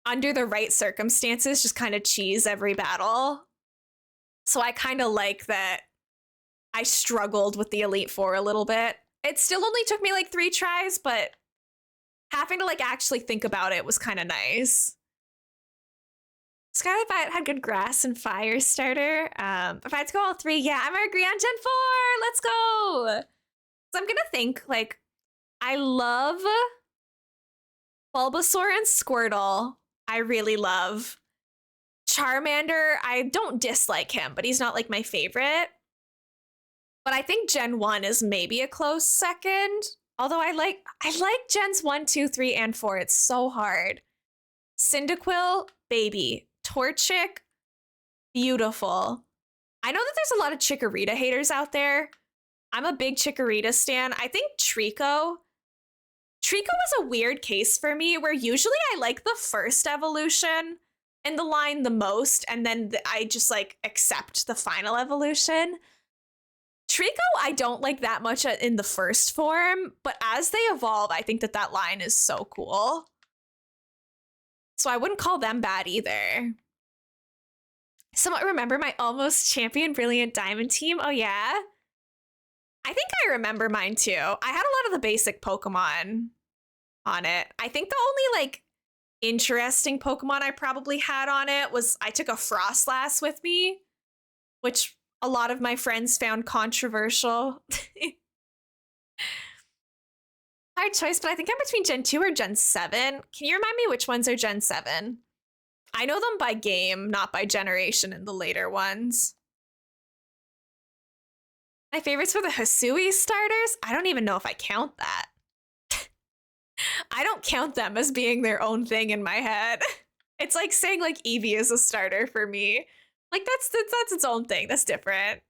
under the right circumstances, just kind of cheese every battle. So I kind of like that I struggled with the Elite Four a little bit. It still only took me like 3 tries, but having to like actually think about it was kind of nice. Scarlet Violet had good grass and fire starter. If I had to go all 3, yeah, I'm gonna agree on Gen 4. Let's go. So I'm gonna think like I love Bulbasaur and Squirtle. I really love Charmander. I don't dislike him, but he's not like my favorite. But I think Gen 1 is maybe a close second. Although I like Gens 1, 2, 3, and 4. It's so hard. Cyndaquil, baby. Torchic, beautiful. I know that there's a lot of Chikorita haters out there. I'm a big Chikorita stan. I think Trico was a weird case for me where usually I like the first evolution in the line the most, and then I just like accept the final evolution. Trico, I don't like that much in the first form, but as they evolve, I think that line is so cool. So I wouldn't call them bad either. Somewhat remember my almost champion Brilliant Diamond team? Oh yeah? I think I remember mine too. I had a lot of the basic Pokemon on it. I think the only like interesting Pokemon I probably had on it was I took a Frostlass with me, which a lot of my friends found controversial. Hard choice, but I think I'm between Gen 2 or Gen 7. Can you remind me which ones are Gen 7? I know them by game, not by generation in the later ones. My favorites were the Hisui starters. I don't even know if I count that. I don't count them as being their own thing in my head. It's like saying like Eevee is a starter for me. Like that's its own thing. That's different.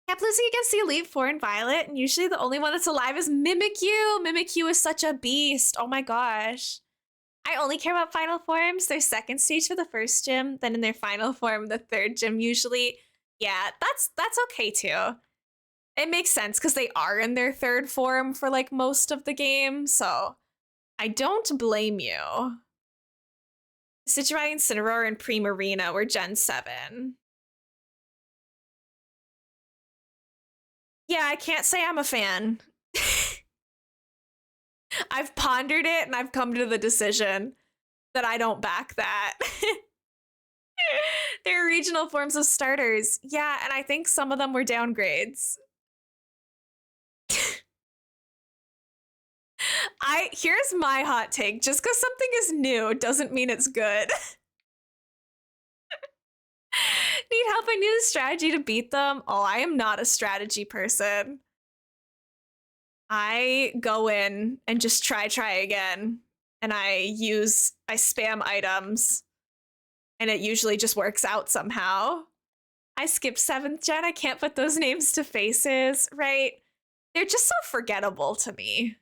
Kept losing against the Elite Four and Violet, and usually the only one that's alive is Mimikyu. Mimikyu is such a beast. Oh my gosh. I only care about final forms. Their second stage for the first gym, then in their final form, the third gym usually. Yeah, that's okay too. It makes sense because they are in their third form for like most of the game, so I don't blame you. Sidgewai and Cineroar and Primarina were Gen 7. Yeah, I can't say I'm a fan. I've pondered it and I've come to the decision that I don't back that. They're regional forms of starters. Yeah, and I think some of them were downgrades. Here's my hot take. Just because something is new doesn't mean it's good. Need help? I need a strategy to beat them. Oh, I am not a strategy person. I go in and just try again. And I spam items. And it usually just works out somehow. I skipped 7th gen. I can't put those names to faces, right? They're just so forgettable to me.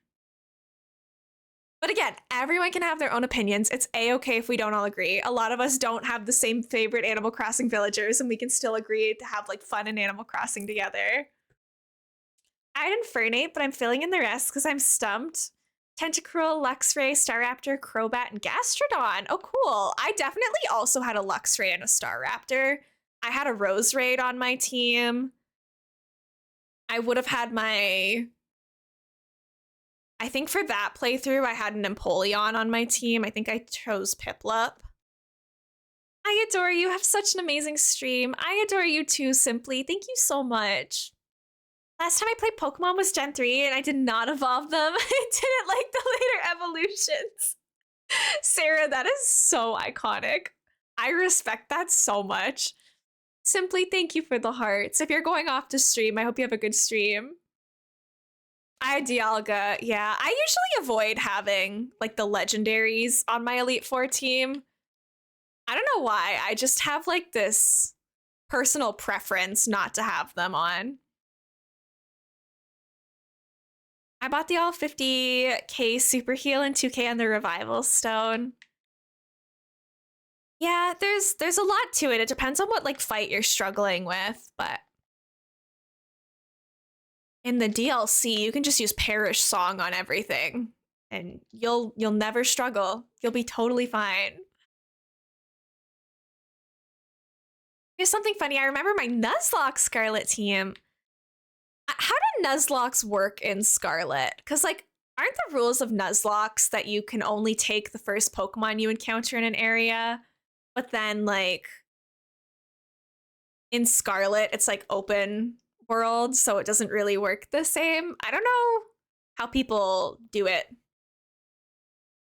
But again, everyone can have their own opinions. It's a-okay if we don't all agree. A lot of us don't have the same favorite Animal Crossing villagers, and we can still agree to have like fun in Animal Crossing together. I didn't Fernate, but I'm filling in the rest because I'm stumped. Tentacruel, Luxray, Staraptor, Crobat, and Gastrodon. Oh, cool. I definitely also had a Luxray and a Staraptor. I had a Roserade on my team. I would have had I think for that playthrough, I had an Empoleon on my team. I think I chose Piplup. I adore you. Have such an amazing stream. I adore you too, Simply. Thank you so much. Last time I played Pokemon was Gen 3, and I did not evolve them. I didn't like the later evolutions. Sarah, that is so iconic. I respect that so much. Simply, thank you for the hearts. If you're going off to stream, I hope you have a good stream. I had Dialga, yeah. I usually avoid having like the legendaries on my Elite Four team. I don't know why. I just have like this personal preference not to have them on. I bought the all 50k super heal and 2k on the revival stone. Yeah, there's a lot to it. It depends on what like fight you're struggling with, but in the DLC, you can just use Parish Song on everything, and you'll never struggle. You'll be totally fine. Here's something funny. I remember my Nuzlocke Scarlet team. How do Nuzlocks work in Scarlet? Because, like, aren't the rules of Nuzlocks that you can only take the first Pokemon you encounter in an area? But then, like, in Scarlet, it's like open world, so it doesn't really work the same. I don't know how people do it.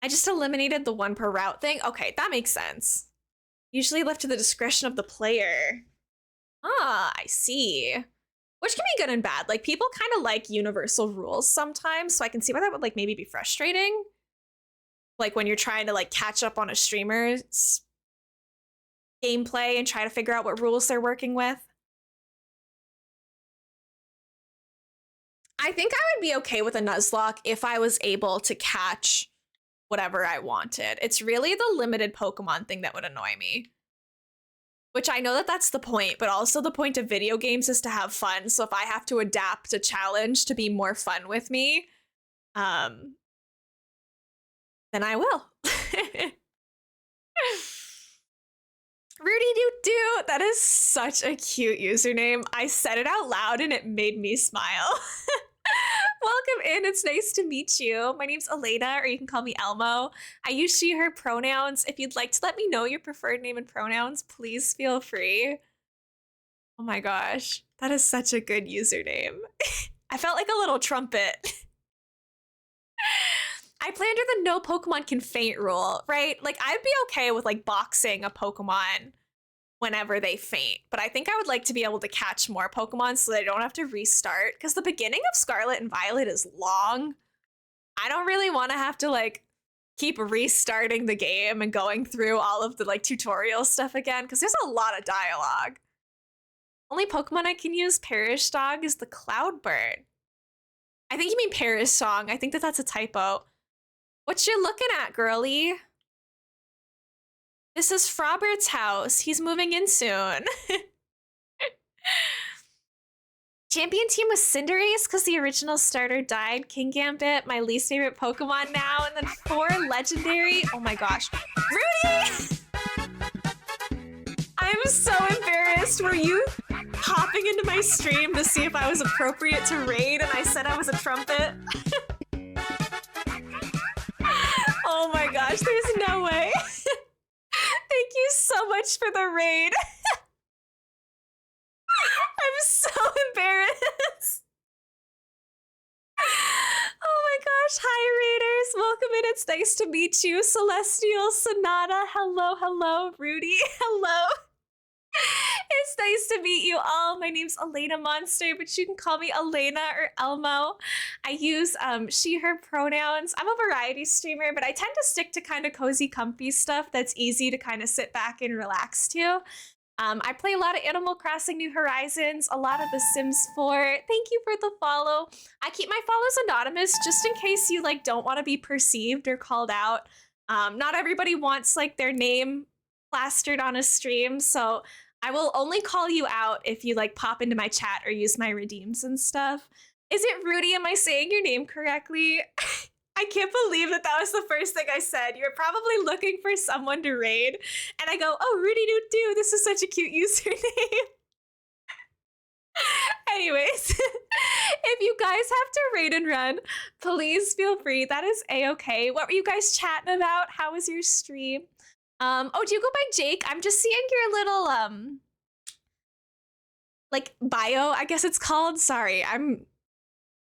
I just eliminated the one per route thing. Okay, that makes sense. Usually left to the discretion of the player. Ah, I see. Which can be good and bad. Like, people kind of like universal rules sometimes, so I can see why that would, like, maybe be frustrating. Like, when you're trying to, like, catch up on a streamer's gameplay and try to figure out what rules they're working with. I think I would be okay with a Nuzlocke if I was able to catch whatever I wanted. It's really the limited Pokemon thing that would annoy me. Which I know that that's the point, but also the point of video games is to have fun. So if I have to adapt a challenge to be more fun with me, then I will. Rudy Doo Doo, that is such a cute username. I said it out loud and it made me smile. Welcome in, it's nice to meet you. My name's Elena, or you can call me Elmo. I use she, her pronouns. If you'd like to let me know your preferred name and pronouns, please feel free. Oh my gosh, that is such a good username. I felt like a little trumpet. I play under the no Pokemon can faint rule, right? Like, I'd be okay with, like, boxing a Pokemon whenever they faint, but I think I would like to be able to catch more Pokemon so that I don't have to restart, because the beginning of Scarlet and Violet is long. I don't really want to have to, like, keep restarting the game and going through all of the, like, tutorial stuff again, because there's a lot of dialogue. Only Pokemon I can use Parish Dog is the Cloudbird. I think you mean Parish Song. I think that that's a typo. What you looking at, girly? This is Fraubert's house. He's moving in soon. Champion team was Cinderace because the original starter died. King Gambit, my least favorite Pokemon now. And then 4 legendary. Oh my gosh. Rudy! I'm so embarrassed. Were you hopping into my stream to see if I was appropriate to raid and I said I was a trumpet? Oh my gosh, there's no way. Thank you so much for the raid. I'm so embarrassed. Oh my gosh, hi raiders. Welcome in, it's nice to meet you. Celestial, Sonata, hello, Rudy, hello. It's nice to meet you all. My name's Elena Monster, but you can call me Elena or Elmo. I use she, her pronouns. I'm a variety streamer, but I tend to stick to kind of cozy, comfy stuff that's easy to kind of sit back and relax to. I play a lot of Animal Crossing New Horizons, a lot of The Sims 4. Thank you for the follow. I keep my follows anonymous just in case you like don't want to be perceived or called out. Not everybody wants like their name plastered on a stream, so I will only call you out if you like pop into my chat or use my redeems and stuff. Is it Rudy? Am I saying your name correctly? I can't believe that that was the first thing I said. You're probably looking for someone to raid. And I go, oh, Rudy Doo Doo, this is such a cute username. Anyways, if you guys have to raid and run, please feel free. That is a-okay. What were you guys chatting about? How was your stream? Oh, do you go by Jake? I'm just seeing your little, like, bio, I guess it's called. Sorry, I'm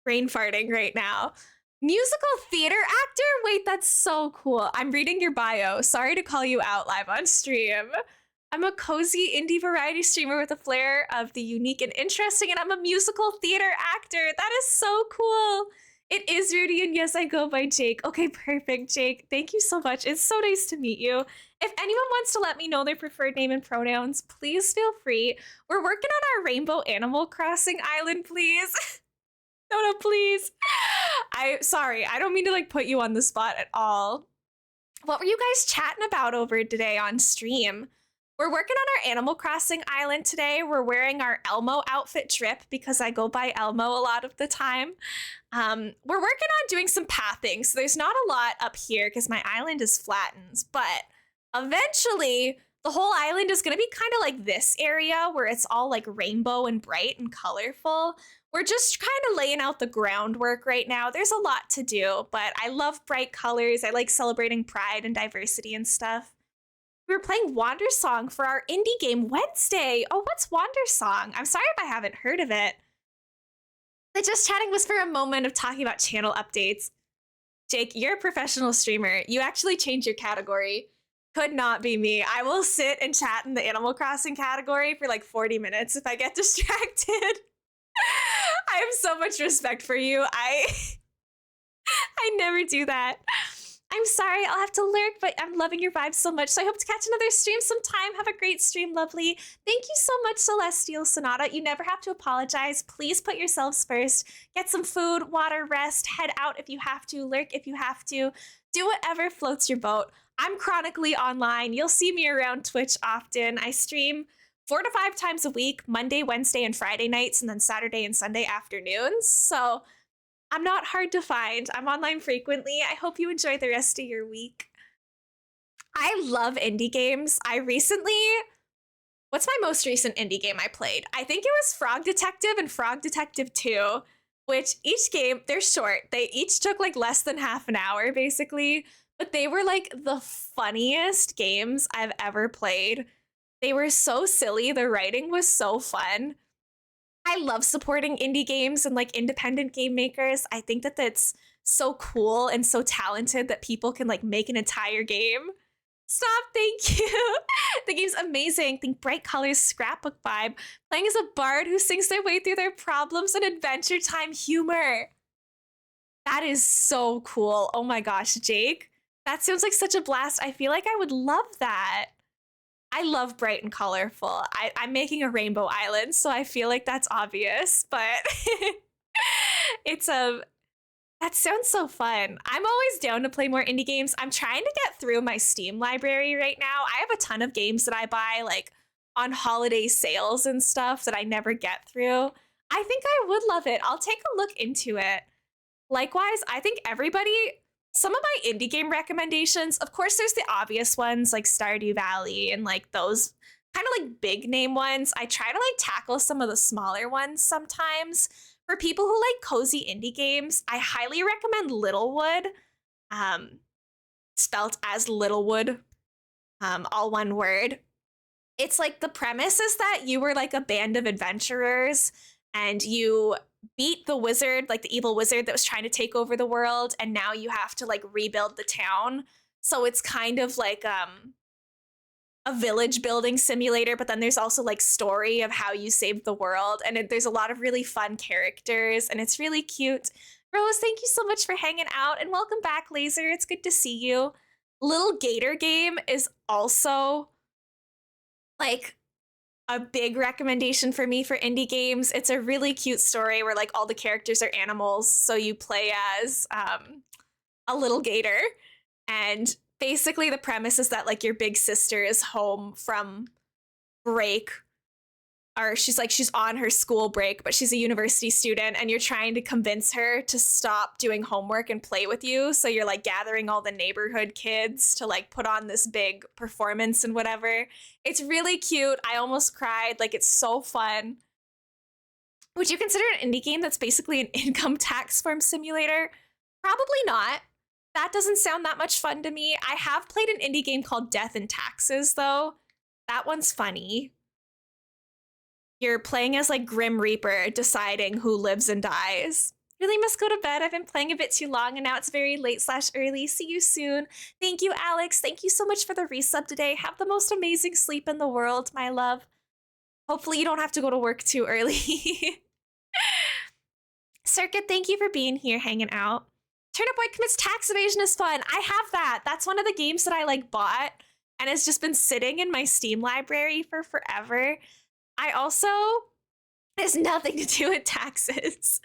brain farting right now. Musical theater actor? Wait, that's so cool. I'm reading your bio. Sorry to call you out live on stream. I'm a cozy indie variety streamer with a flair of the unique and interesting, and I'm a musical theater actor. That is so cool. It is Rudy, and yes, I go by Jake. Okay, perfect, Jake. Thank you so much. It's so nice to meet you. If anyone wants to let me know their preferred name and pronouns, please feel free. We're working on our Rainbow Animal Crossing island, please. No, please. Sorry, I don't mean to like put you on the spot at all. What were you guys chatting about over today on stream? We're working on our Animal Crossing island today. We're wearing our Elmo outfit drip because I go by Elmo a lot of the time. We're working on doing some pathing, so there's not a lot up here because my island is flattened, but eventually the whole island is going to be kind of like this area where it's all like rainbow and bright and colorful. We're just kind of laying out the groundwork right now. There's a lot to do, but I love bright colors. I like celebrating pride and diversity and stuff. We were playing Wander Song for our indie game Wednesday. Oh, what's Wander Song? I'm sorry if I haven't heard of it. The just chatting was for a moment of talking about channel updates. Jake, you're a professional streamer. You actually changed your category. Could not be me. I will sit and chat in the Animal Crossing category for like 40 minutes if I get distracted. I have so much respect for you. I never do that. I'm sorry, I'll have to lurk, but I'm loving your vibes so much. So I hope to catch another stream sometime. Have a great stream, lovely. Thank you so much, Celestial Sonata. You never have to apologize. Please put yourselves first. Get some food, water, rest, head out if you have to, lurk if you have to. Do whatever floats your boat. I'm chronically online. You'll see me around Twitch often. I stream 4 to 5 times a week, Monday, Wednesday, and Friday nights, and then Saturday and Sunday afternoons. So I'm not hard to find. I'm online frequently. I hope you enjoy the rest of your week. I love indie games. What's my most recent indie game I played? I think it was Frog Detective and Frog Detective 2, which each game, they're short. They each took like less than half an hour, basically, but they were like the funniest games I've ever played. They were so silly. The writing was so fun. I love supporting indie games and like independent game makers. I think that that's so cool and so talented that people can like make an entire game. Stop, thank you. The game's amazing. Think bright colors, scrapbook vibe. Playing as a bard who sings their way through their problems and adventure time humor. That is so cool. Oh my gosh, Jake. That sounds like such a blast. I feel like I would love that. I love bright and colorful. I'm making a rainbow island, so I feel like that's obvious, but that sounds so fun. I'm always down to play more indie games. I'm trying to get through my Steam library right now. I have a ton of games that I buy like on holiday sales and stuff that I never get through. I think I would love it. I'll take a look into it. Likewise, I think some of my indie game recommendations, of course, there's the obvious ones like Stardew Valley and like those kind of like big name ones. I try to like tackle some of the smaller ones sometimes. For people who like cozy indie games, I highly recommend Littlewood, spelt as Littlewood, all one word. It's like the premise is that you were like a band of adventurers and you beat the wizard, like the evil wizard that was trying to take over the world, and now you have to like rebuild the town. So it's kind of like a village building simulator, but then there's also like story of how you saved the world, and there's a lot of really fun characters, and it's really cute. Rose, thank you so much for hanging out, and welcome back, Laser. It's good to see you. Little Gator Game is also like a big recommendation for me for indie games. It's a really cute story where like all the characters are animals, so you play as a little gator, and basically the premise is that like your big sister is home from break, or she's on her school break, but she's a university student, and you're trying to convince her to stop doing homework and play with you. So you're like gathering all the neighborhood kids to like put on this big performance and whatever. It's really cute. I almost cried. Like, it's so fun. Would you consider an indie game that's basically an income tax form simulator? Probably not. That doesn't sound that much fun to me. I have played an indie game called Death and Taxes, though. That one's funny. You're playing as like Grim Reaper, deciding who lives and dies. Really must go to bed. I've been playing a bit too long, and now it's very late/early. See you soon. Thank you, Alex. Thank you so much for the resub today. Have the most amazing sleep in the world, my love. Hopefully you don't have to go to work too early. Circuit, thank you for being here, hanging out. Turnip Boy Commits Tax Evasion is fun. I have that. That's one of the games that I like bought and has just been sitting in my Steam library for forever. I also, it has nothing to do with taxes.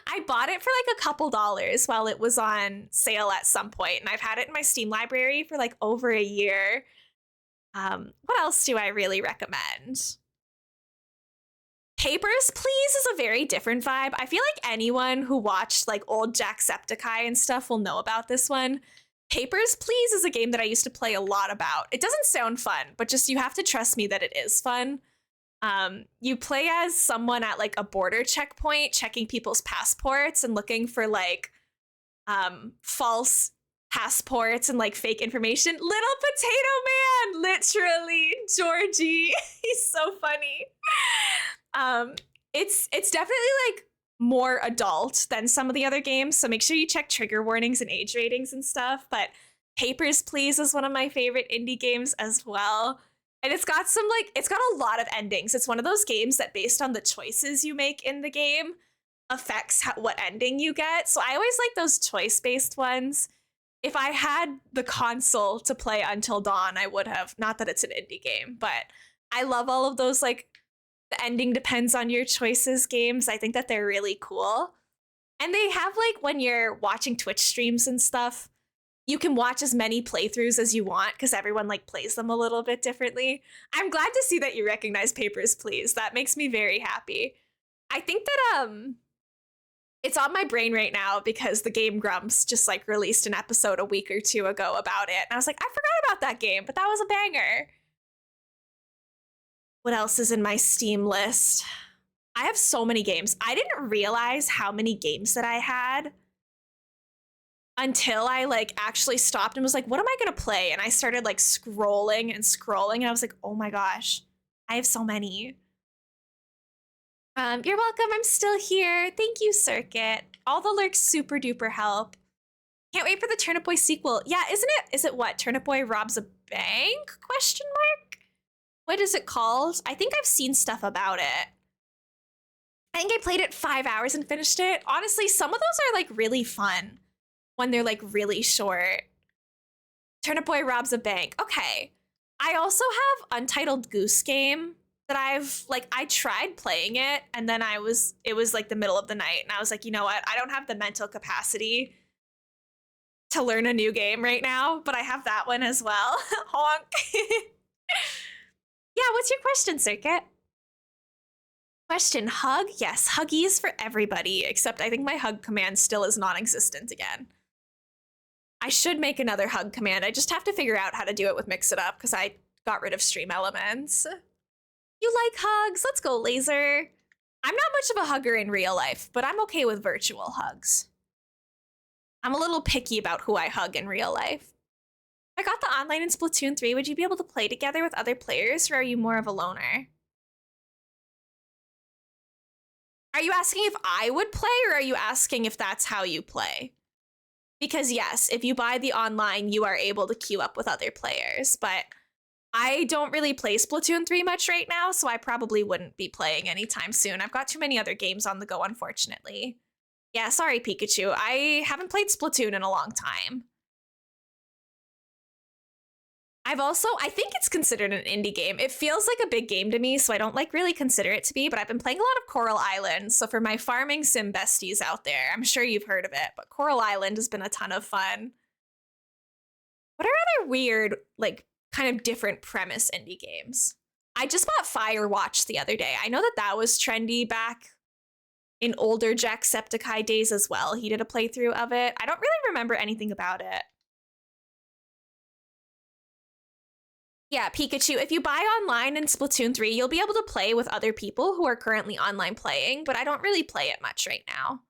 I bought it for like a couple dollars while it was on sale at some point, and I've had it in my Steam library for like over a year. What else do I really recommend? Papers, Please is a very different vibe. I feel like anyone who watched like old Jacksepticeye and stuff will know about this one. Papers, Please is a game that I used to play a lot about. It doesn't sound fun, but just you have to trust me that it is fun. You play as someone at like a border checkpoint, checking people's passports and looking for like false passports and like fake information. Little Potato Man, literally, Georgie. He's so funny. It's definitely like more adult than some of the other games, so make sure you check trigger warnings and age ratings and stuff. But Papers, Please is one of my favorite indie games as well. And it's got a lot of endings. It's one of those games that based on the choices you make in the game affects what ending you get. So I always like those choice-based ones. If I had the console to play Until Dawn, I would have. Not that it's an indie game, but I love all of those like the ending depends on your choices games. I think that they're really cool. And they have like when you're watching Twitch streams and stuff, you can watch as many playthroughs as you want because everyone like plays them a little bit differently. I'm glad to see that you recognize Papers, Please. That makes me very happy. I think that it's on my brain right now because the Game Grumps just like released an episode a week or two ago about it. And I was like, I forgot about that game, but that was a banger. What else is in my Steam list? I have so many games. I didn't realize how many games that I had until I like actually stopped and was like, what am I gonna play? And I started like scrolling and scrolling and I was like, oh my gosh, I have so many. You're welcome, I'm still here. Thank you, Circuit. All the lurks super duper help. Can't wait for the Turnip Boy sequel. Yeah, is it what? Turnip Boy robs a bank? Question mark? What is it called? I think I've seen stuff about it. I think I played it 5 hours and finished it. Honestly, some of those are like really fun when they're like really short. Turnip Boy robs a bank. Okay. I also have Untitled Goose Game that I tried playing it and then it was like the middle of the night and I was like, you know what? I don't have the mental capacity to learn a new game right now, but I have that one as well. Honk. Yeah, what's your question, Circuit? Question, hug? Yes, huggies for everybody, except I think my hug command still is non-existent again. I should make another hug command. I just have to figure out how to do it with Mix It Up because I got rid of stream elements. You like hugs? Let's go, Laser. I'm not much of a hugger in real life, but I'm okay with virtual hugs. I'm a little picky about who I hug in real life. I got the online in Splatoon 3. Would you be able to play together with other players, or are you more of a loner? Are you asking if I would play, or are you asking if that's how you play? Because yes, if you buy the online, you are able to queue up with other players, but I don't really play Splatoon 3 much right now, so I probably wouldn't be playing anytime soon. I've got too many other games on the go, unfortunately. Yeah, sorry, Pikachu. I haven't played Splatoon in a long time. I think it's considered an indie game. It feels like a big game to me, so I don't like really consider it to be, but I've been playing a lot of Coral Island. So for my farming sim besties out there, I'm sure you've heard of it, but Coral Island has been a ton of fun. What are other weird, like kind of different premise indie games? I just bought Firewatch the other day. I know that was trendy back in older Jacksepticeye days as well. He did a playthrough of it. I don't really remember anything about it. Yeah, Pikachu, if you buy online in Splatoon 3, you'll be able to play with other people who are currently online playing, but I don't really play it much right now.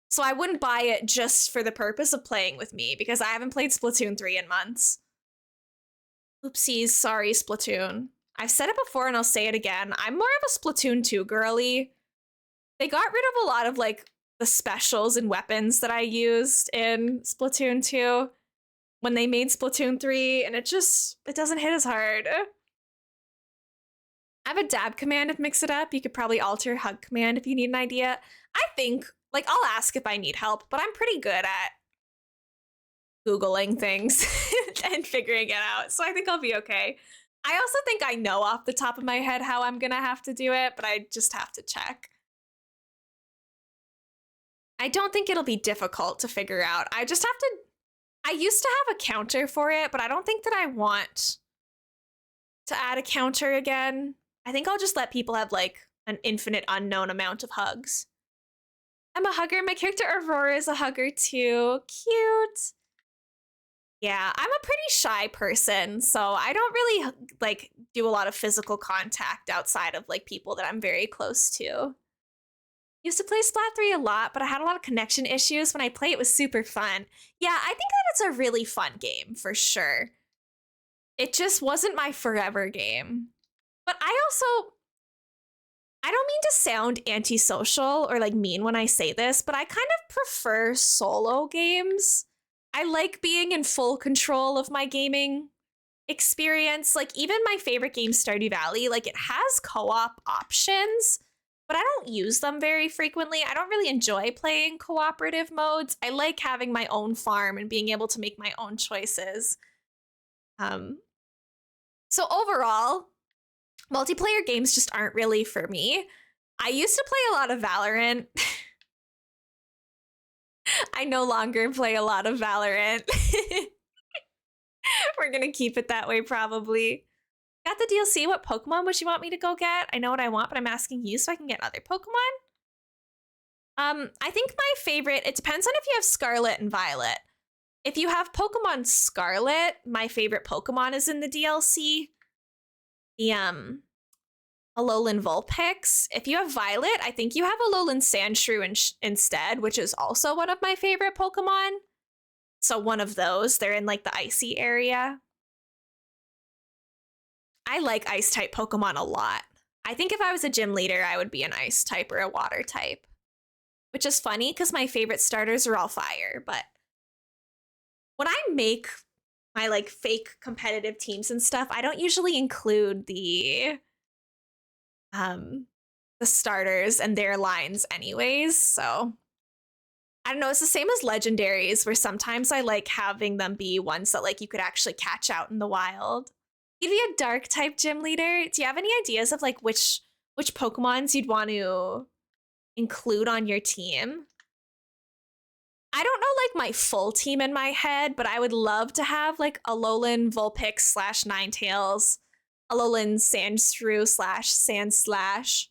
So I wouldn't buy it just for the purpose of playing with me, because I haven't played Splatoon 3 in months. Oopsies, sorry, Splatoon. I've said it before and I'll say it again. I'm more of a Splatoon 2 girly. They got rid of a lot of, like, the specials and weapons that I used in Splatoon 2. When they made Splatoon 3, and it doesn't hit as hard. I have a dab command to Mix It Up. You could probably alter hug command if you need an idea. I think, like, I'll ask if I need help, but I'm pretty good at Googling things and figuring it out, so I think I'll be okay. I also think I know off the top of my head how I'm gonna have to do it, but I just have to check. I don't think it'll be difficult to figure out. I just have to I used to have a counter for it, but I don't think that I want to add a counter again. I think I'll just let people have like an infinite unknown amount of hugs. I'm a hugger. My character Aurora is a hugger too. Cute. Yeah, I'm a pretty shy person, so I don't really like do a lot of physical contact outside of like people that I'm very close to. Used to play Splat 3 a lot, but I had a lot of connection issues. When I play, it was super fun. Yeah, I think that it's a really fun game for sure. It just wasn't my forever game. But I don't mean to sound antisocial or like mean when I say this, but I kind of prefer solo games. I like being in full control of my gaming experience. Like even my favorite game, Stardew Valley, like it has co-op options, but I don't use them very frequently. I don't really enjoy playing cooperative modes. I like having my own farm and being able to make my own choices. So overall, multiplayer games just aren't really for me. I used to play a lot of Valorant. I no longer play a lot of Valorant. We're gonna keep it that way probably. Got the DLC. What Pokemon would you want me to go get? I know what I want, but I'm asking you so I can get other Pokemon. I think my favorite, it depends on if you have Scarlet and Violet. If you have Pokemon Scarlet, my favorite Pokemon is in the DLC. The Alolan Vulpix. If you have Violet, I think you have Alolan Sandshrew instead, which is also one of my favorite Pokemon. So one of those, they're in like the icy area. I like ice type Pokemon a lot. I think if I was a gym leader, I would be an ice type or a water type, which is funny because my favorite starters are all fire. But when I make my like fake competitive teams and stuff, I don't usually include the starters and their lines anyways. So I don't know, it's the same as legendaries where sometimes I like having them be ones that like you could actually catch out in the wild. You'd be a dark type gym leader. Do you have any ideas of like which Pokemons you'd want to include on your team? I don't know like my full team in my head, but I would love to have like Alolan Vulpix / Ninetales, Alolan Sandshrew / Sandslash,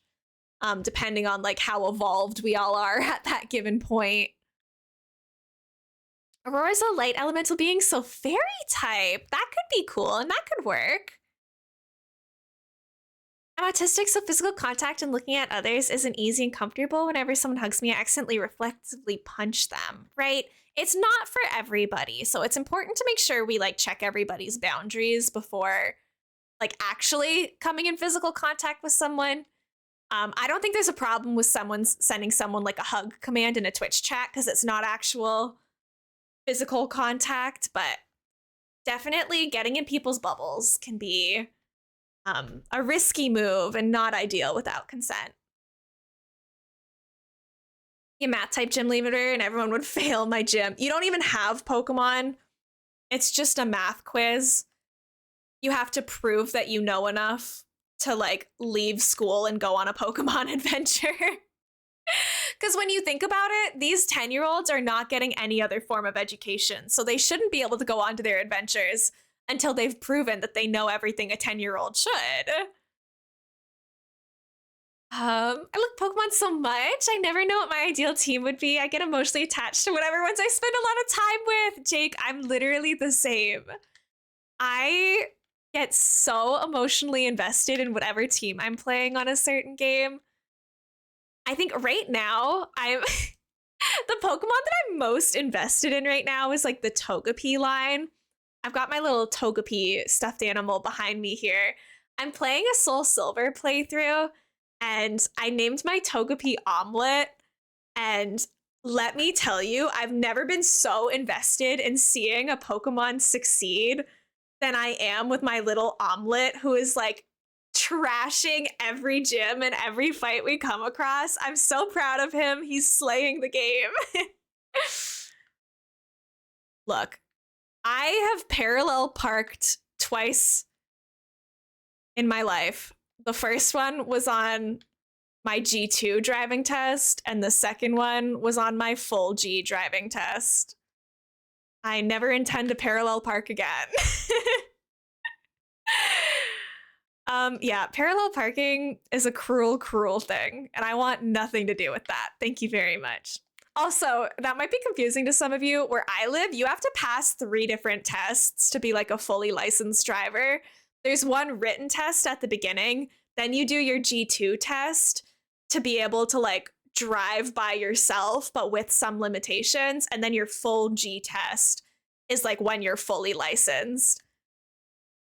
depending on like how evolved we all are at that given point. Aurora's a light elemental being, so fairy type. That could be cool and that could work. I'm autistic, so physical contact and looking at others isn't easy and comfortable. Whenever someone hugs me, I accidentally reflexively punch them, right? It's not for everybody, so it's important to make sure we like check everybody's boundaries before like actually coming in physical contact with someone. I don't think there's a problem with someone sending someone like a hug command in a Twitch chat because it's not actual physical contact, but definitely getting in people's bubbles can be a risky move and not ideal without consent. Be a math type gym leader and everyone would fail my gym. You don't even have Pokemon. It's just a math quiz. You have to prove that you know enough to like leave school and go on a Pokemon adventure. Because when you think about it, these 10-year-olds are not getting any other form of education, so they shouldn't be able to go on to their adventures until they've proven that they know everything a 10-year-old should. I like Pokemon so much. I never know what my ideal team would be. I get emotionally attached to whatever ones I spend a lot of time with. Jake, I'm literally the same. I get so emotionally invested in whatever team I'm playing on a certain game. I think right now, I'm the Pokemon that I'm most invested in right now is like the Togepi line. I've got my little Togepi stuffed animal behind me here. I'm playing a Soul Silver playthrough, and I named my Togepi Omelette. And let me tell you, I've never been so invested in seeing a Pokemon succeed than I am with my little Omelette, who is like trashing every gym and every fight we come across. I'm so proud of him. He's slaying the game. Look, I have parallel parked twice in my life. The first one was on my G2 driving test, and the second one was on my full G driving test. I never intend to parallel park again. Yeah, parallel parking is a cruel, cruel thing, and I want nothing to do with that. Thank you very much. Also, that might be confusing to some of you. Where I live, you have to pass 3 different tests to be like a fully licensed driver. There's one written test at the beginning, then you do your G2 test to be able to like drive by yourself, but with some limitations, and then your full G test is like when you're fully licensed.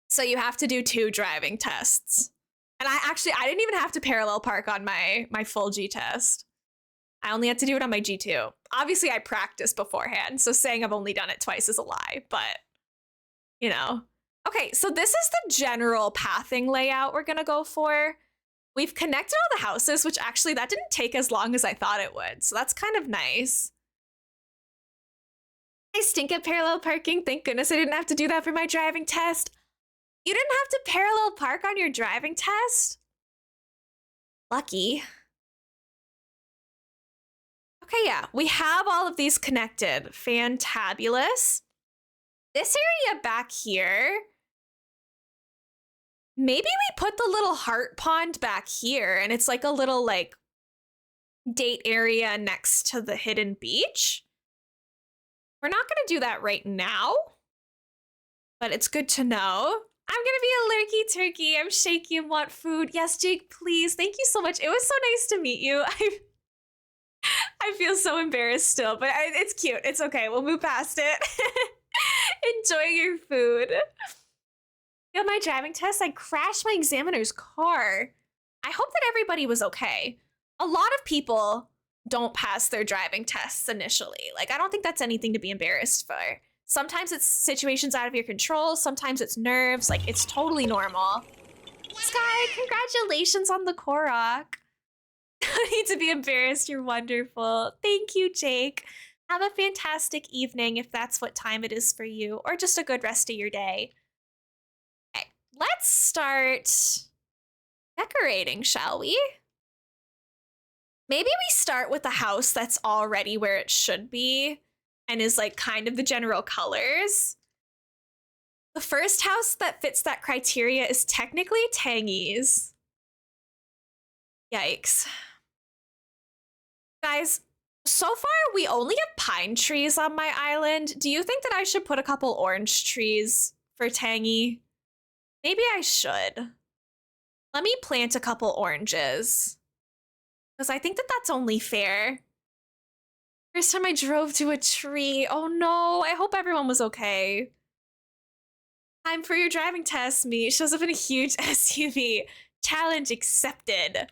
So you have to do 2 driving tests. And I didn't even have to parallel park on my full G test. I only had to do it on my G2. Obviously, I practiced beforehand, so saying I've only done it twice is a lie, but you know. Okay, so this is the general pathing layout we're gonna go for. We've connected all the houses, which actually that didn't take as long as I thought it would, so that's kind of nice. I stink at parallel parking. Thank goodness I didn't have to do that for my driving test. You didn't have to parallel park on your driving test? Lucky. Okay, yeah, we have all of these connected. Fantabulous. This area back here, maybe we put the little heart pond back here and it's like a little like date area next to the hidden beach. We're not gonna do that right now, but it's good to know. I'm gonna be a lurky turkey. I'm shaky and want food. Yes, Jake, please. Thank you so much. It was so nice to meet you. I feel so embarrassed still, but it's cute. It's okay. We'll move past it. Enjoy your food. On my driving test, I crashed my examiner's car. I hope that everybody was okay. A lot of people don't pass their driving tests initially. Like, I don't think that's anything to be embarrassed for. Sometimes it's situations out of your control. Sometimes it's nerves. Like, it's totally normal. Sky, congratulations on the Korok. No need to be embarrassed. You're wonderful. Thank you, Jake. Have a fantastic evening if that's what time it is for you, or just a good rest of your day. Okay, let's start decorating, shall we? Maybe we start with the house that's already where it should be and is like kind of the general colors. The first house that fits that criteria is technically Tangy's. Yikes. Guys, so far we only have pine trees on my island. Do you think that I should put a couple orange trees for Tangy? Maybe I should. Let me plant a couple oranges, because I think that that's only fair. First time I drove to a tree. Oh no, I hope everyone was okay. Time for your driving test, me. Shows up in a huge SUV. Challenge accepted.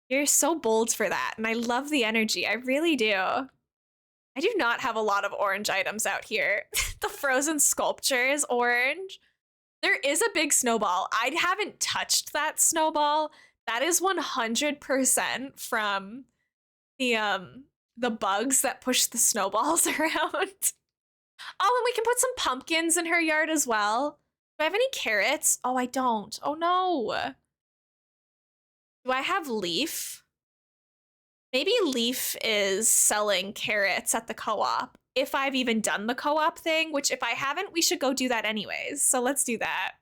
You're so bold for that, and I love the energy. I really do. I do not have a lot of orange items out here. The frozen sculpture is orange. There is a big snowball. I haven't touched that snowball. That is 100% from the bugs that push the snowballs around. Oh, and we can put some pumpkins in her yard as well. Do I have any carrots? Oh, I don't. Oh no. Do I have Leaf? Maybe Leaf is selling carrots at the co-op. If I've even done the co-op thing, which if I haven't, we should go do that anyways. So let's do that.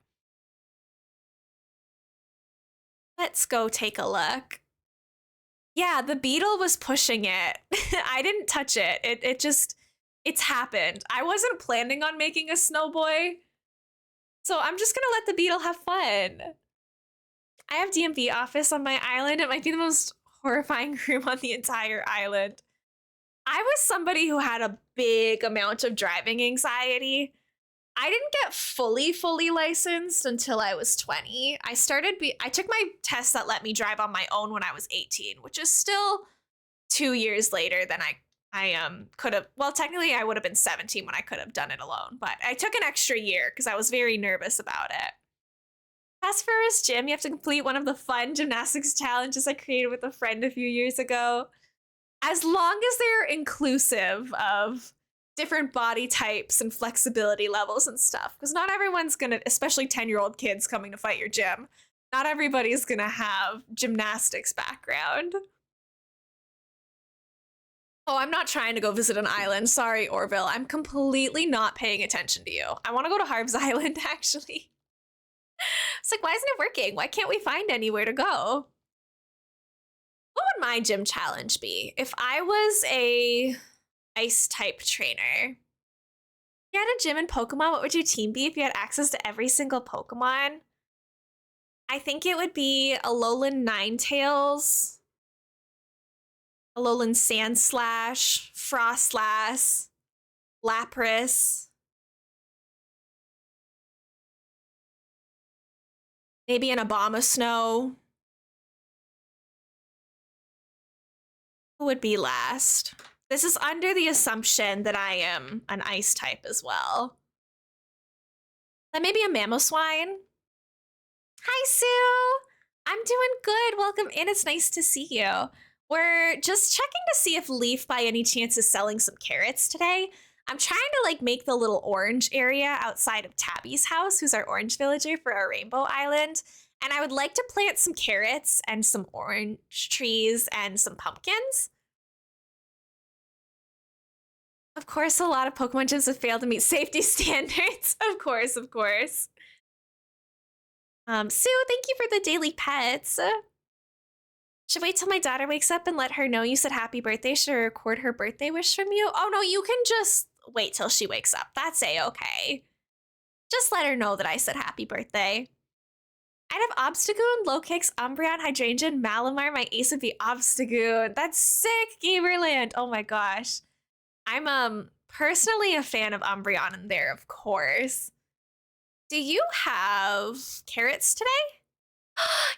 Let's go take a look. Yeah, the beetle was pushing it. I didn't touch it. It's happened. I wasn't planning on making a snowboy. So I'm just gonna let the beetle have fun. I have DMV office on my island. It might be the most horrifying room on the entire island. I was somebody who had a big amount of driving anxiety. I didn't get fully licensed until I was 20. I took my test that let me drive on my own when I was 18, which is still 2 years later than I could have. Well, technically I would have been 17 when I could have done it alone, but I took an extra year because I was very nervous about it. Phosphorus Gym, you have to complete one of the fun gymnastics challenges I created with a friend a few years ago. As long as they're inclusive of different body types and flexibility levels and stuff, because not everyone's gonna, especially 10-year-old kids coming to fight your gym, not everybody's gonna have gymnastics background. Oh, I'm not trying to go visit an island. Sorry, Orville. I'm completely not paying attention to you. I want to go to Harv's Island, actually. It's like, why isn't it working? Why can't we find anywhere to go? What would my gym challenge be? If I was a ice type trainer, if you had a gym in Pokemon, what would your team be if you had access to every single Pokemon? I think it would be Alolan Ninetales, Alolan Sandslash, Frostlass, Lapras, maybe an Abomasnow. Who would be last? This is under the assumption that I am an ice type as well. Then maybe a Mamoswine. Hi, Sue. I'm doing good. Welcome in. It's nice to see you. We're just checking to see if Leaf by any chance is selling some carrots today. I'm trying to like make the little orange area outside of Tabby's house, who's our orange villager for our Rainbow Island. And I would like to plant some carrots and some orange trees and some pumpkins. Of course, a lot of Pokemon gyms have failed to meet safety standards. Of course, of course. Sue, thank you for the daily pets. Should wait till my daughter wakes up and let her know you said happy birthday. Should I record her birthday wish from you? Oh no, you can just wait till she wakes up. That's a-okay. Just let her know that I said happy birthday. I'd have Obstagoon, Lokix, Umbreon, Hydrangea, Malamar. My ace would be Obstagoon. That's sick, Gamerland. Oh my gosh. I'm personally a fan of Umbreon in there, of course. Do you have carrots today?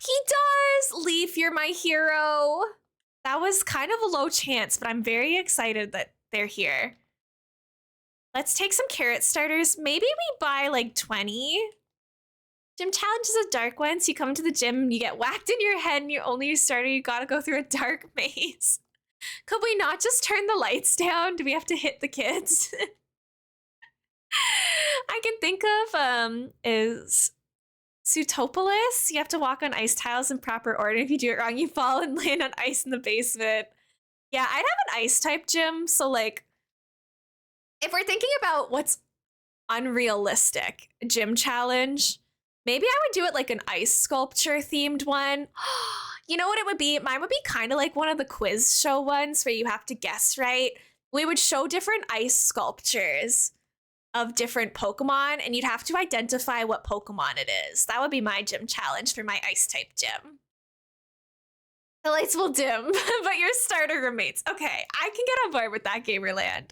He does! Leaf, you're my hero. That was kind of a low chance, but I'm very excited that they're here. Let's take some carrot starters. Maybe we buy like 20. Gym challenge is a dark one, so you come to the gym and you get whacked in your head and you're only a starter, you gotta go through a dark maze. Could we not just turn the lights down? Do we have to hit the kids? I can think of is Sutopolis. You have to walk on ice tiles in proper order. If you do it wrong, you fall and land on ice in the basement. Yeah, I'd have an ice type gym. So like, if we're thinking about what's unrealistic gym challenge, maybe I would do it like an ice sculpture themed one. You know what it would be? Mine would be kind of like one of the quiz show ones where you have to guess right. We would show different ice sculptures of different Pokemon, and you'd have to identify what Pokemon it is. That would be my gym challenge for my ice type gym. The lights will dim, but your starter remains. Okay, I can get on board with that, Gamerland.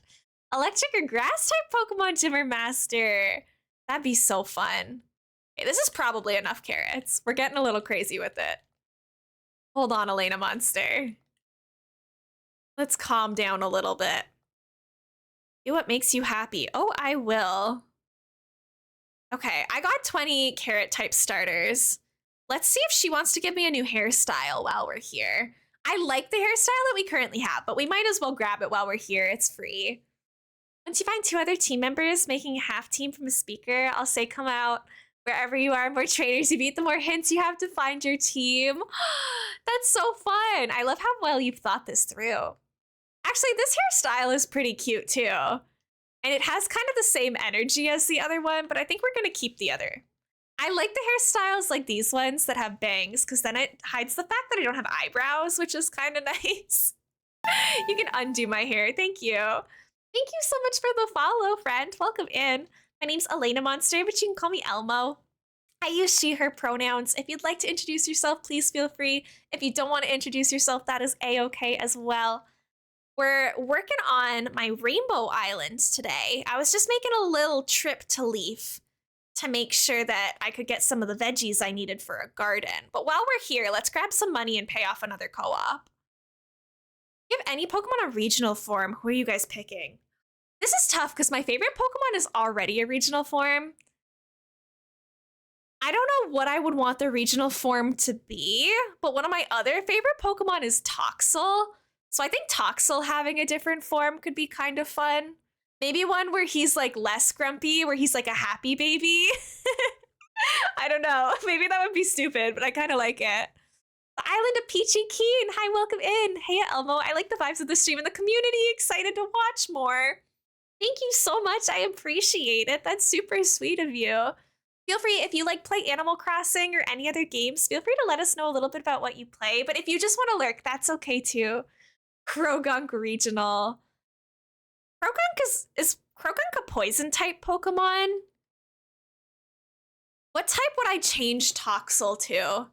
Electric or grass type Pokemon gym or master. That'd be so fun. Okay, this is probably enough carrots. We're getting a little crazy with it. Hold on, Elena Monster. Let's calm down a little bit. Do what makes you happy. Oh, I will. Okay, I got 20 carrot type starters. Let's see if she wants to give me a new hairstyle while we're here. I like the hairstyle that we currently have, but we might as well grab it while we're here. It's free. Once you find 2 other team members making a half team from a speaker, I'll say come out. Wherever you are, more trainers you beat, the more hints you have to find your team. That's so fun. I love how well you've thought this through. Actually, this hairstyle is pretty cute too. And it has kind of the same energy as the other one, but I think we're gonna keep the other. I like the hairstyles like these ones that have bangs, because then it hides the fact that I don't have eyebrows, which is kind of nice. You can undo my hair, thank you. Thank you so much for the follow, friend. Welcome in. My name's Elena Monster, but you can call me Elmo. I use she, her pronouns. If you'd like to introduce yourself, please feel free. If you don't want to introduce yourself, that is a-okay as well. We're working on my Rainbow Island today. I was just making a little trip to Leaf to make sure that I could get some of the veggies I needed for a garden. But while we're here, let's grab some money and pay off another co-op. If you have any Pokemon on regional form, who are you guys picking? This is tough because my favorite Pokemon is already a regional form. I don't know what I would want the regional form to be, but one of my other favorite Pokemon is Toxel. So I think Toxel having a different form could be kind of fun. Maybe one where he's like less grumpy, where he's like a happy baby. I don't know. Maybe that would be stupid, but I kind of like it. The Island of Peachy Keen. Hi, welcome in. Hey, Elmo. I like the vibes of the stream and the community. Excited to watch more. Thank you so much. I appreciate it. That's super sweet of you. Feel free, if you like play Animal Crossing or any other games, feel free to let us know a little bit about what you play. But if you just want to lurk, that's okay too. Krogunk Regional. Is Krogunk a poison type Pokemon? What type would I change Toxel to?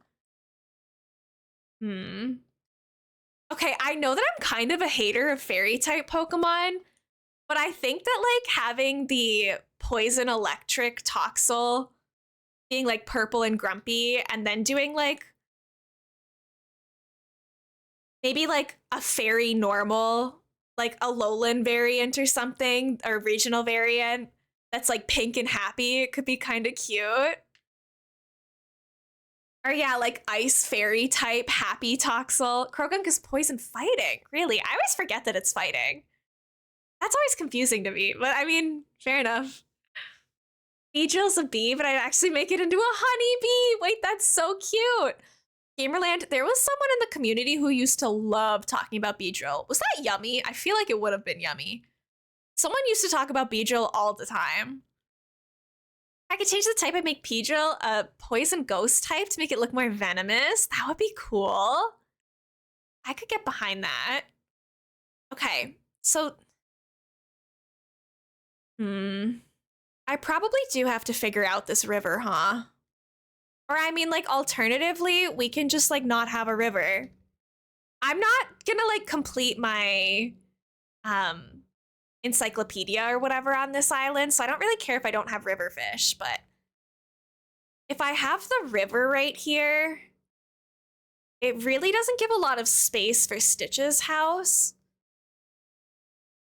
Okay, I know that I'm kind of a hater of fairy type Pokemon, but I think that like having the poison electric Toxel being like purple and grumpy and then doing like maybe like a fairy normal, like a lowland variant or something, or regional variant that's like pink and happy. It could be kind of cute. Or yeah, like ice fairy type happy Toxel. Krogunk is poison fighting. Really? I always forget that it's fighting. That's always confusing to me, but I mean, fair enough. Beedrill's a bee, but I'd actually make it into a honeybee. Wait, that's so cute. Gamerland, there was someone in the community who used to love talking about Beedrill. Was that yummy? I feel like it would have been yummy. Someone used to talk about Beedrill all the time. I could change the type, I'd make Beedrill a poison ghost type to make it look more venomous. That would be cool. I could get behind that. Okay, so... I probably do have to figure out this river, huh? Or I mean, like, alternatively, we can just, like, not have a river. I'm not gonna, like, complete my, encyclopedia or whatever on this island, so I don't really care if I don't have river fish, but if I have the river right here, it really doesn't give a lot of space for Stitch's house.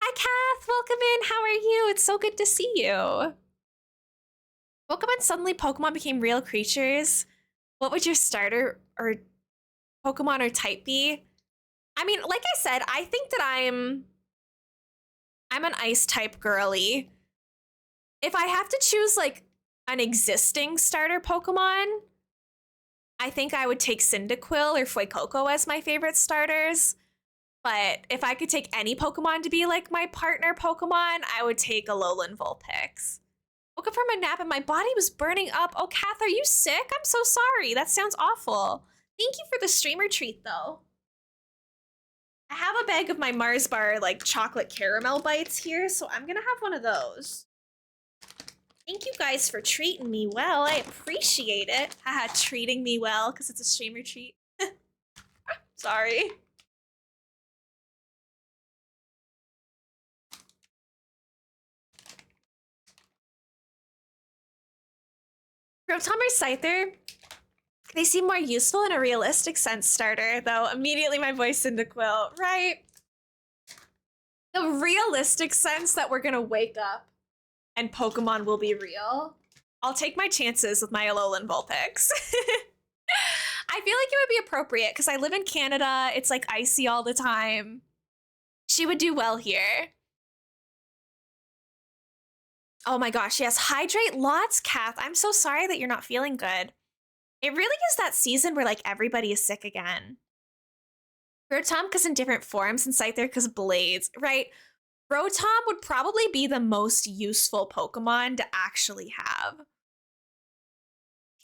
Hi, Kath. Welcome in. How are you? It's so good to see you. Pokemon suddenly Pokemon became real creatures. What would your starter or Pokemon or type be? I mean, like I said, I think that I'm an ice type girly. If I have to choose like an existing starter Pokemon, I think I would take Cyndaquil or Fuecoco as my favorite starters. But if I could take any Pokemon to be like my partner Pokemon, I would take a Alolan Vulpix. Woke up from a nap and my body was burning up. Oh, Kath, are you sick? I'm so sorry. That sounds awful. Thank you for the streamer treat, though. I have a bag of my Mars Bar, like, chocolate caramel bites here, so I'm gonna have one of those. Thank you guys for treating me well. I appreciate it. Haha, treating me well, because it's a streamer treat. Sorry. Rotom or Scyther? They seem more useful in a realistic sense starter, though immediately my voice into Quill, right? The realistic sense that we're gonna wake up and Pokemon will be real. I'll take my chances with my Alolan Vulpix. I feel like it would be appropriate because I live in Canada. It's like icy all the time. She would do well here. Oh my gosh, yes, hydrate lots, Kath. I'm so sorry that you're not feeling good. It really is that season where like everybody is sick again. Rotom because in different forms and Scyther because blades, right? Rotom would probably be the most useful Pokemon to actually have.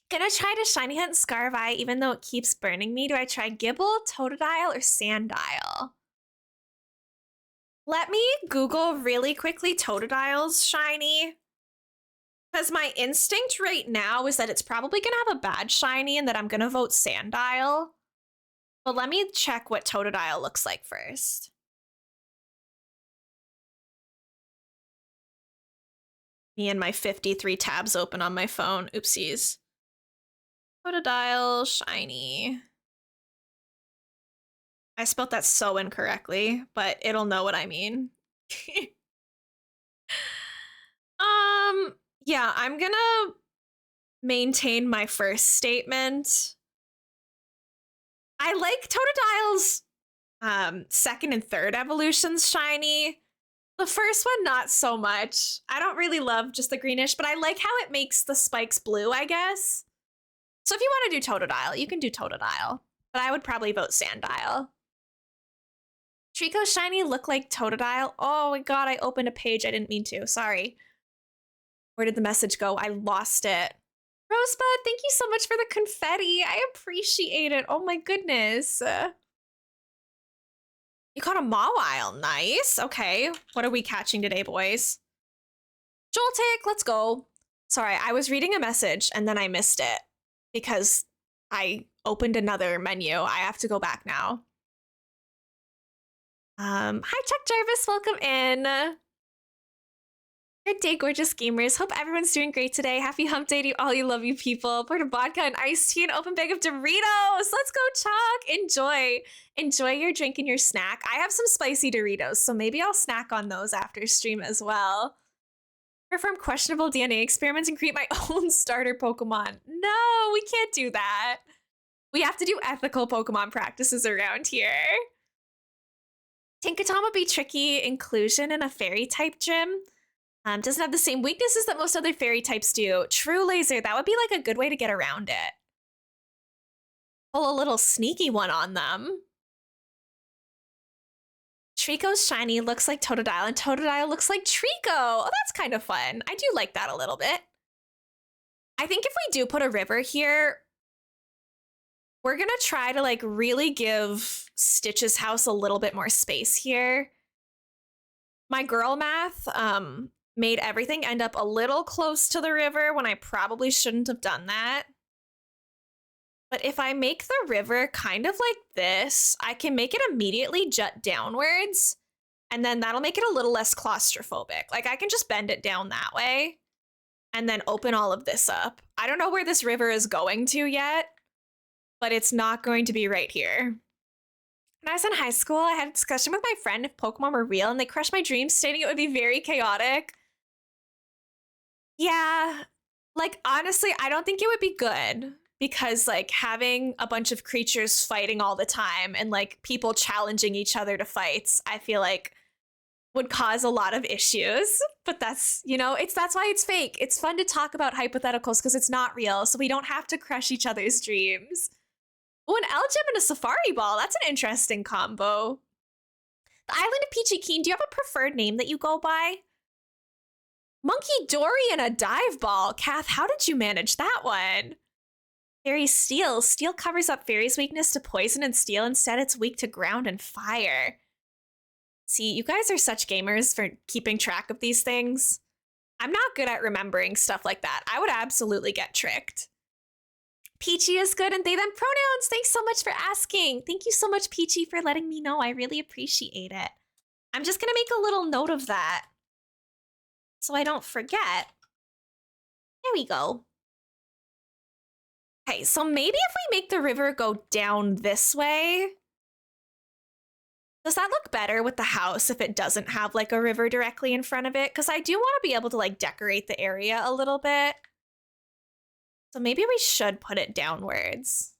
Gonna try to Shiny Hunt Scarvi even though it keeps burning me. Do I try Gibble, Totodile, or Sandile? Let me Google really quickly Totodile's shiny. Because my instinct right now is that it's probably gonna have a bad shiny and that I'm gonna vote Sandile. But let me check what Totodile looks like first. Me and my 53 tabs open on my phone. Oopsies. Totodile shiny. I spelled that so incorrectly, but it'll know what I mean. Yeah, I'm gonna maintain my first statement. I like Totodile's second and third evolutions shiny. The first one, not so much. I don't really love just the greenish, but I like how it makes the spikes blue, I guess. So if you want to do Totodile, you can do Totodile, but I would probably vote Sandile. Trico shiny look like Totodile. Oh my god, I opened a page I didn't mean to. Sorry. Where did the message go? I lost it. Rosebud, thank you so much for the confetti. I appreciate it. Oh my goodness. You caught a Mawile. Nice. Okay. What are we catching today, boys? Joltik, let's go. Sorry, I was reading a message and then I missed it because I opened another menu. I have to go back now. Hi, Chuck Jarvis. Welcome in. Good day, gorgeous gamers. Hope everyone's doing great today. Happy hump day to all you lovely people. Pour of vodka and iced tea and open bag of Doritos. Let's go, Chuck. Enjoy. Enjoy your drink and your snack. I have some spicy Doritos, so maybe I'll snack on those after stream as well. Perform questionable DNA experiments and create my own starter Pokemon. No, we can't do that. We have to do ethical Pokemon practices around here. Tinkatama be tricky inclusion in a fairy type gym. Doesn't have the same weaknesses that most other fairy types do. True laser, that would be like a good way to get around it. Pull a little sneaky one on them. Trico's shiny looks like Totodile, and Totodile looks like Trico. Oh, that's kind of fun. I do like that a little bit. I think if we do put a river here, we're gonna try to like really give Stitch's house a little bit more space here. My girl math made everything end up a little close to the river when I probably shouldn't have done that. But if I make the river kind of like this, I can make it immediately jut downwards, and then that'll make it a little less claustrophobic. Like I can just bend it down that way and then open all of this up. I don't know where this river is going to yet, but it's not going to be right here. When I was in high school, I had a discussion with my friend if Pokemon were real, and they crushed my dreams, stating it would be very chaotic. Yeah, like honestly, I don't think it would be good. Because like having a bunch of creatures fighting all the time and like people challenging each other to fights, I feel like would cause a lot of issues. But that's, you know, that's why it's fake. It's fun to talk about hypotheticals because it's not real, so we don't have to crush each other's dreams. Oh, an L-Gem and a Safari Ball. That's an interesting combo. The Island of Peachy Keen, do you have a preferred name that you go by? Monkey Dory and a Dive Ball. Kath, how did you manage that one? Fairy Steel. Steel covers up Fairy's weakness to poison and steel. Instead, it's weak to ground and fire. See, you guys are such gamers for keeping track of these things. I'm not good at remembering stuff like that. I would absolutely get tricked. Peachy is good and they, them pronouns. Thanks so much for asking. Thank you so much, Peachy, for letting me know. I really appreciate it. I'm just going to make a little note of that so I don't forget. There we go. Okay, so maybe if we make the river go down this way, does that look better with the house if it doesn't have like a river directly in front of it? Because I do want to be able to like decorate the area a little bit. So maybe we should put it downwards.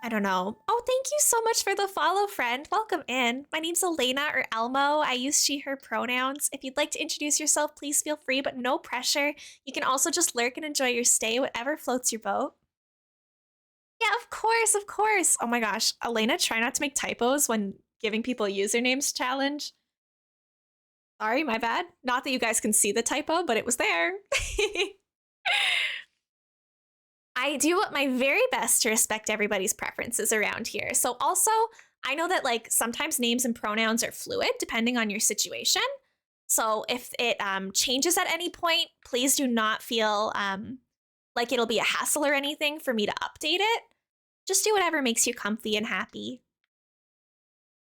I don't know. Oh, thank you so much for the follow, friend. Welcome in. My name's Elena or Elmo. I use she, her pronouns. If you'd like to introduce yourself, please feel free, but no pressure. You can also just lurk and enjoy your stay, whatever floats your boat. Yeah, of course, of course. Oh my gosh. Elena, try not to make typos when giving people usernames challenge. Sorry, my bad. Not that you guys can see the typo, but it was there. I do my very best to respect everybody's preferences around here. So also, I know that like sometimes names and pronouns are fluid depending on your situation. So if it changes at any point, please do not feel like it'll be a hassle or anything for me to update it. Just do whatever makes you comfy and happy.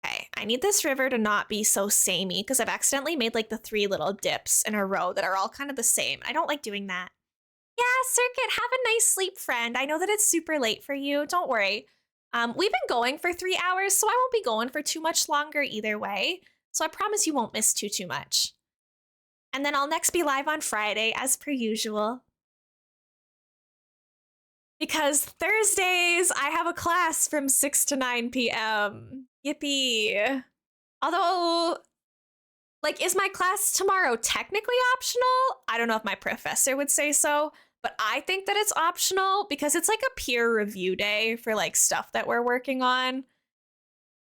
Okay, I need this river to not be so samey because I've accidentally made like the 3 little dips in a row that are all kind of the same. I don't like doing that. Yeah, Circuit, have a nice sleep, friend. I know that it's super late for you. Don't worry. We've been going for 3 hours, so I won't be going for too much longer either way. So I promise you won't miss too much. And then I'll next be live on Friday, as per usual. Because Thursdays, I have a class from 6 to 9 p.m. Yippee. Although, like, is my class tomorrow technically optional? I don't know if my professor would say so. But I think that it's optional because it's like a peer review day for like stuff that we're working on.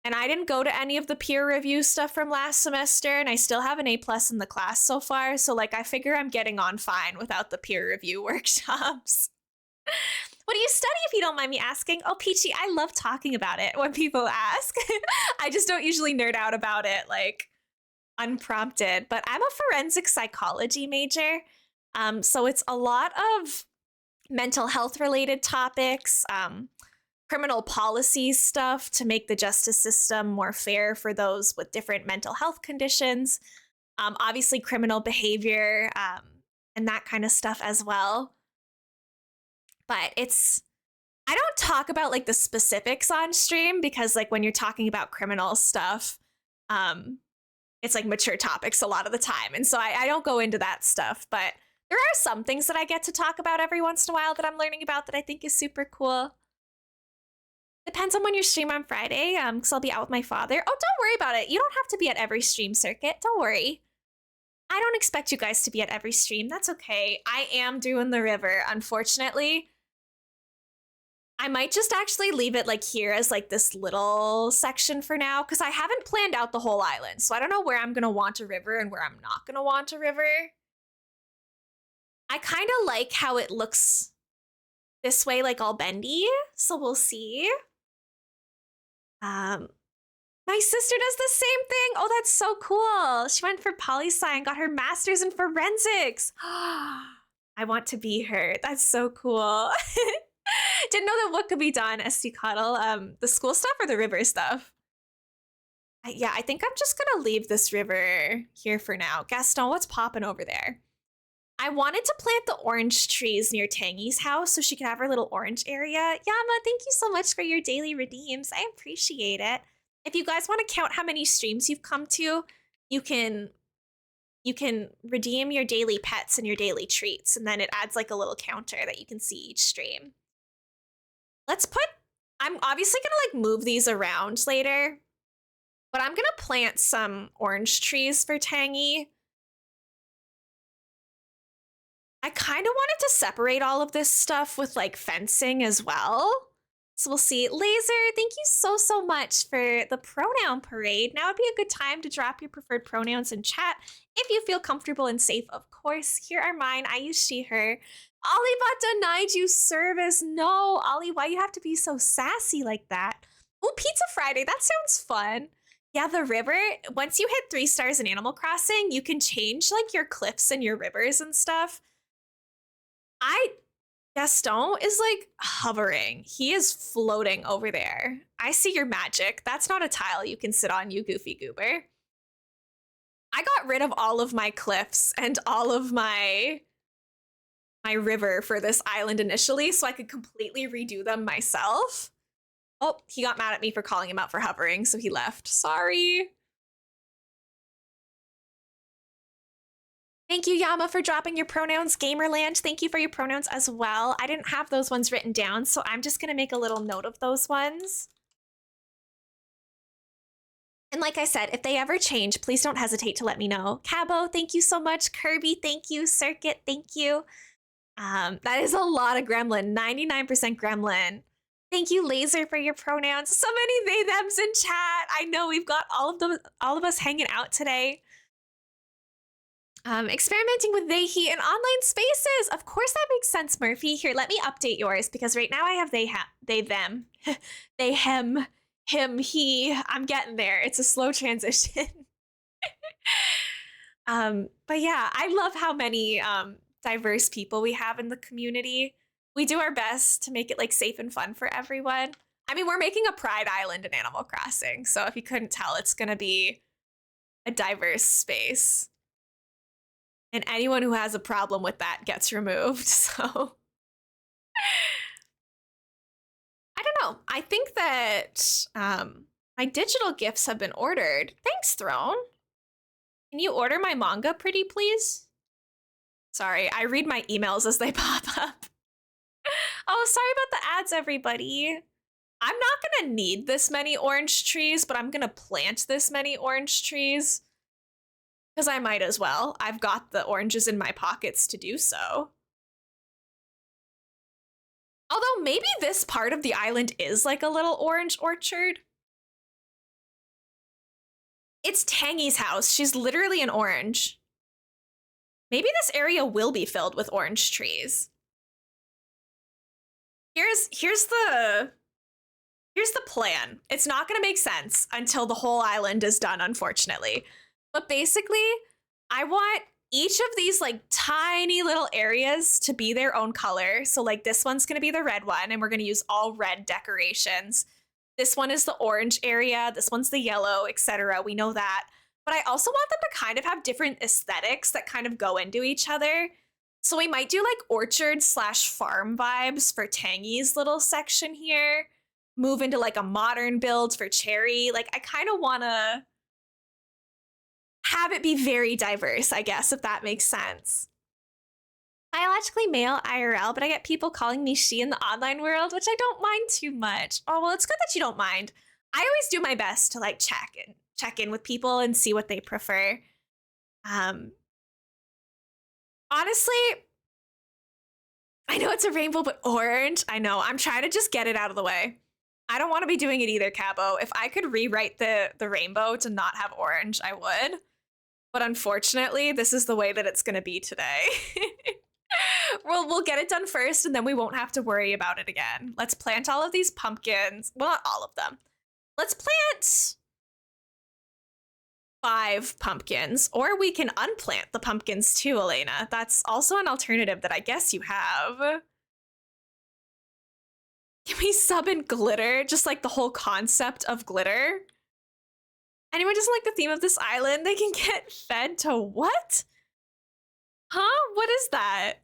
And I didn't go to any of the peer review stuff from last semester, and I still have an A+ in the class so far. So like I figure I'm getting on fine without the peer review workshops. What do you study, if you don't mind me asking? Oh, Peachy, I love talking about it when people ask. I just don't usually nerd out about it like unprompted, but I'm a forensic psychology major. So it's a lot of mental health related topics, criminal policy stuff to make the justice system more fair for those with different mental health conditions, obviously criminal behavior, and that kind of stuff as well. But I don't talk about like the specifics on stream because like when you're talking about criminal stuff, it's like mature topics a lot of the time. And so I don't go into that stuff, but there are some things that I get to talk about every once in a while that I'm learning about that I think is super cool. Depends on when you stream on Friday, because I'll be out with my father. Oh, don't worry about it. You don't have to be at every stream, Circuit. Don't worry. I don't expect you guys to be at every stream. That's okay. I am doing the river, unfortunately. I might just actually leave it like here as like this little section for now, because I haven't planned out the whole island. So I don't know where I'm going to want a river and where I'm not going to want a river. I kind of like how it looks this way, like all bendy. So we'll see. My sister does the same thing. Oh, that's so cool. She went for poli-sci and got her master's in forensics. I want to be her. That's so cool. Didn't know that what could be done, SD Cuddle. The school stuff or the river stuff? Yeah, I think I'm just gonna leave this river here for now. Gaston, what's popping over there? I wanted to plant the orange trees near Tangy's house so she could have her little orange area. Yama, thank you so much for your daily redeems. I appreciate it. If you guys want to count how many streams you've come to, you can redeem your daily pets and your daily treats, and then it adds like a little counter that you can see each stream. I'm obviously gonna like move these around later, but I'm gonna plant some orange trees for Tangy. I kind of wanted to separate all of this stuff with like fencing as well. So we'll see. Laser, thank you so much for the pronoun parade. Now would be a good time to drop your preferred pronouns in chat if you feel comfortable and safe, of course. Here are mine. I use she, her. Ollie denied you service. No, Ollie, why you have to be so sassy like that? Oh, Pizza Friday. That sounds fun. Yeah, the river, once you hit 3 stars in Animal Crossing, you can change like your cliffs and your rivers and stuff. Gaston is like hovering. He is floating over there. I see your magic. That's not a tile you can sit on, you goofy goober. I got rid of all of my cliffs and all of my river for this island initially so I could completely redo them myself. Oh, he got mad at me for calling him out for hovering, so he left. Sorry. Thank you, Yama, for dropping your pronouns. Gamerland, thank you for your pronouns as well. I didn't have those ones written down, so I'm just going to make a little note of those ones. And like I said, if they ever change, please don't hesitate to let me know. Cabo, thank you so much. Kirby, thank you. Circuit, thank you. That is a lot of gremlin, 99% gremlin. Thank you, Laser, for your pronouns. So many they thems in chat. I know we've got all of us hanging out today. Experimenting with they, he, and online spaces. Of course that makes sense, Murphy. Here, let me update yours because right now I have they, them. They, him, he. I'm getting there. It's a slow transition. But yeah, I love how many diverse people we have in the community. We do our best to make it like safe and fun for everyone. I mean, we're making a pride island in Animal Crossing, so if you couldn't tell, it's gonna be a diverse space. And anyone who has a problem with that gets removed, so. I don't know. I think that my digital gifts have been ordered. Thanks, Throne. Can you order my manga, pretty please? Sorry, I read my emails as they pop up. Oh, sorry about the ads, everybody. I'm not gonna need this many orange trees, but I'm gonna plant this many orange trees. Because I might as well. I've got the oranges in my pockets to do so. Although maybe this part of the island is like a little orange orchard. It's Tangy's house. She's literally an orange. Maybe this area will be filled with orange trees. Here's the plan. It's not going to make sense until the whole island is done, unfortunately. But basically, I want each of these like tiny little areas to be their own color. So like this one's going to be the red one, and we're going to use all red decorations. This one is the orange area. This one's the yellow, etc. We know that. But I also want them to kind of have different aesthetics that kind of go into each other. So we might do like orchard / farm vibes for Tangy's little section here. Move into like a modern build for Cherry. Like I kind of want to have it be very diverse, I guess, if that makes sense. Biologically male IRL, but I get people calling me she in the online world, which I don't mind too much. Oh, well, it's good that you don't mind. I always do my best to like check in with people and see what they prefer. Honestly, I know it's a rainbow, but orange. I know. I'm trying to just get it out of the way. I don't want to be doing it either, Cabo. If I could rewrite the rainbow to not have orange, I would. But unfortunately, this is the way that it's going to be today. We'll get it done first, and then we won't have to worry about it again. Let's plant all of these pumpkins. Well, not all of them. Let's plant 5 pumpkins, or we can unplant the pumpkins too, Elena. That's also an alternative that I guess you have. Can we sub in glitter? Just like the whole concept of glitter? Anyone doesn't like the theme of this island? They can get fed to what? Huh? What is that?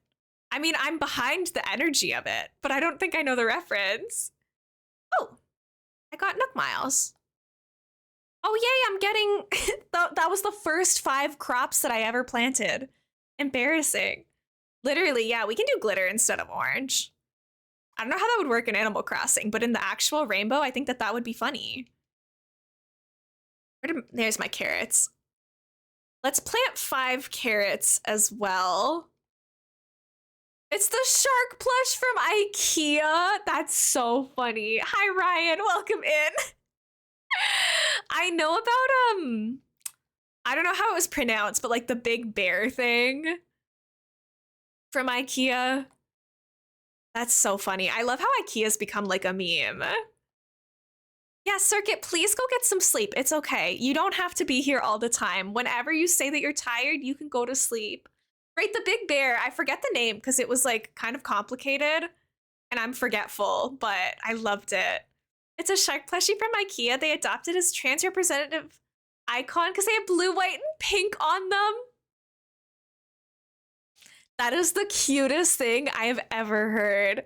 I mean, I'm behind the energy of it, but I don't think I know the reference. Oh, I got Nook Miles. Oh, yay, I'm getting... that was the first 5 crops that I ever planted. Embarrassing. Literally, yeah, we can do glitter instead of orange. I don't know how that would work in Animal Crossing, but in the actual rainbow, I think that would be funny. There's my carrots. Let's plant 5 carrots as well. It's the shark plush from IKEA. That's so funny. Hi, Ryan. Welcome in. I know about, I don't know how it was pronounced, but like the big bear thing from IKEA. That's so funny. I love how IKEA's become like a meme. Yeah, Circuit, please go get some sleep. It's okay. You don't have to be here all the time. Whenever you say that you're tired, you can go to sleep. Right, the big bear. I forget the name because it was like kind of complicated and I'm forgetful, but I loved it. It's a shark plushie from IKEA. They adopted as trans representative icon because they have blue, white, and pink on them. That is the cutest thing I have ever heard.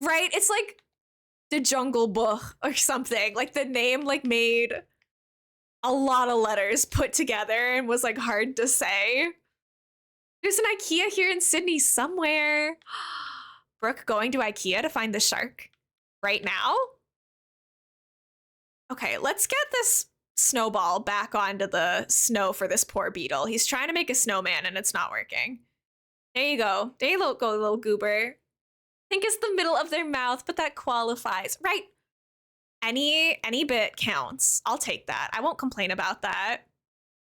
Right? It's like the Jungle Book or something. Like the name like made a lot of letters put together and was like hard to say. There's an IKEA here in Sydney somewhere. Brooke going to IKEA to find the shark right now? Okay, let's get this snowball back onto the snow for this poor beetle. He's trying to make a snowman and it's not working. There you go. There you go, little goober. I think it's the middle of their mouth, but that qualifies. Right. Any bit counts. I'll take that. I won't complain about that.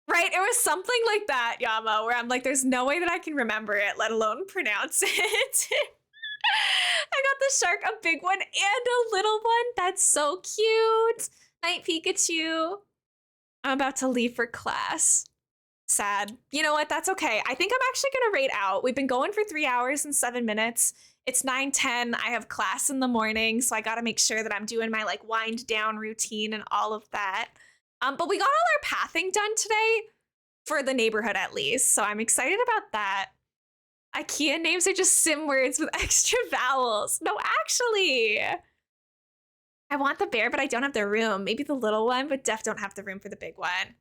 Right? It was something like that, Yama, where I'm like, there's no way that I can remember it, let alone pronounce it. I got the shark, a big one and a little one. That's so cute. Night, Pikachu. I'm about to leave for class. Sad. You know what? That's okay. I think I'm actually going to rate out. We've been going for 3 hours and 7 minutes. It's 9:10. I have class in the morning, so I got to make sure that I'm doing my like wind down routine and all of that. But we got all our pathing done today for the neighborhood at least, so I'm excited about that. IKEA names are just sim words with extra vowels. No, actually. I want the bear, but I don't have the room. Maybe the little one, but def don't have the room for the big one.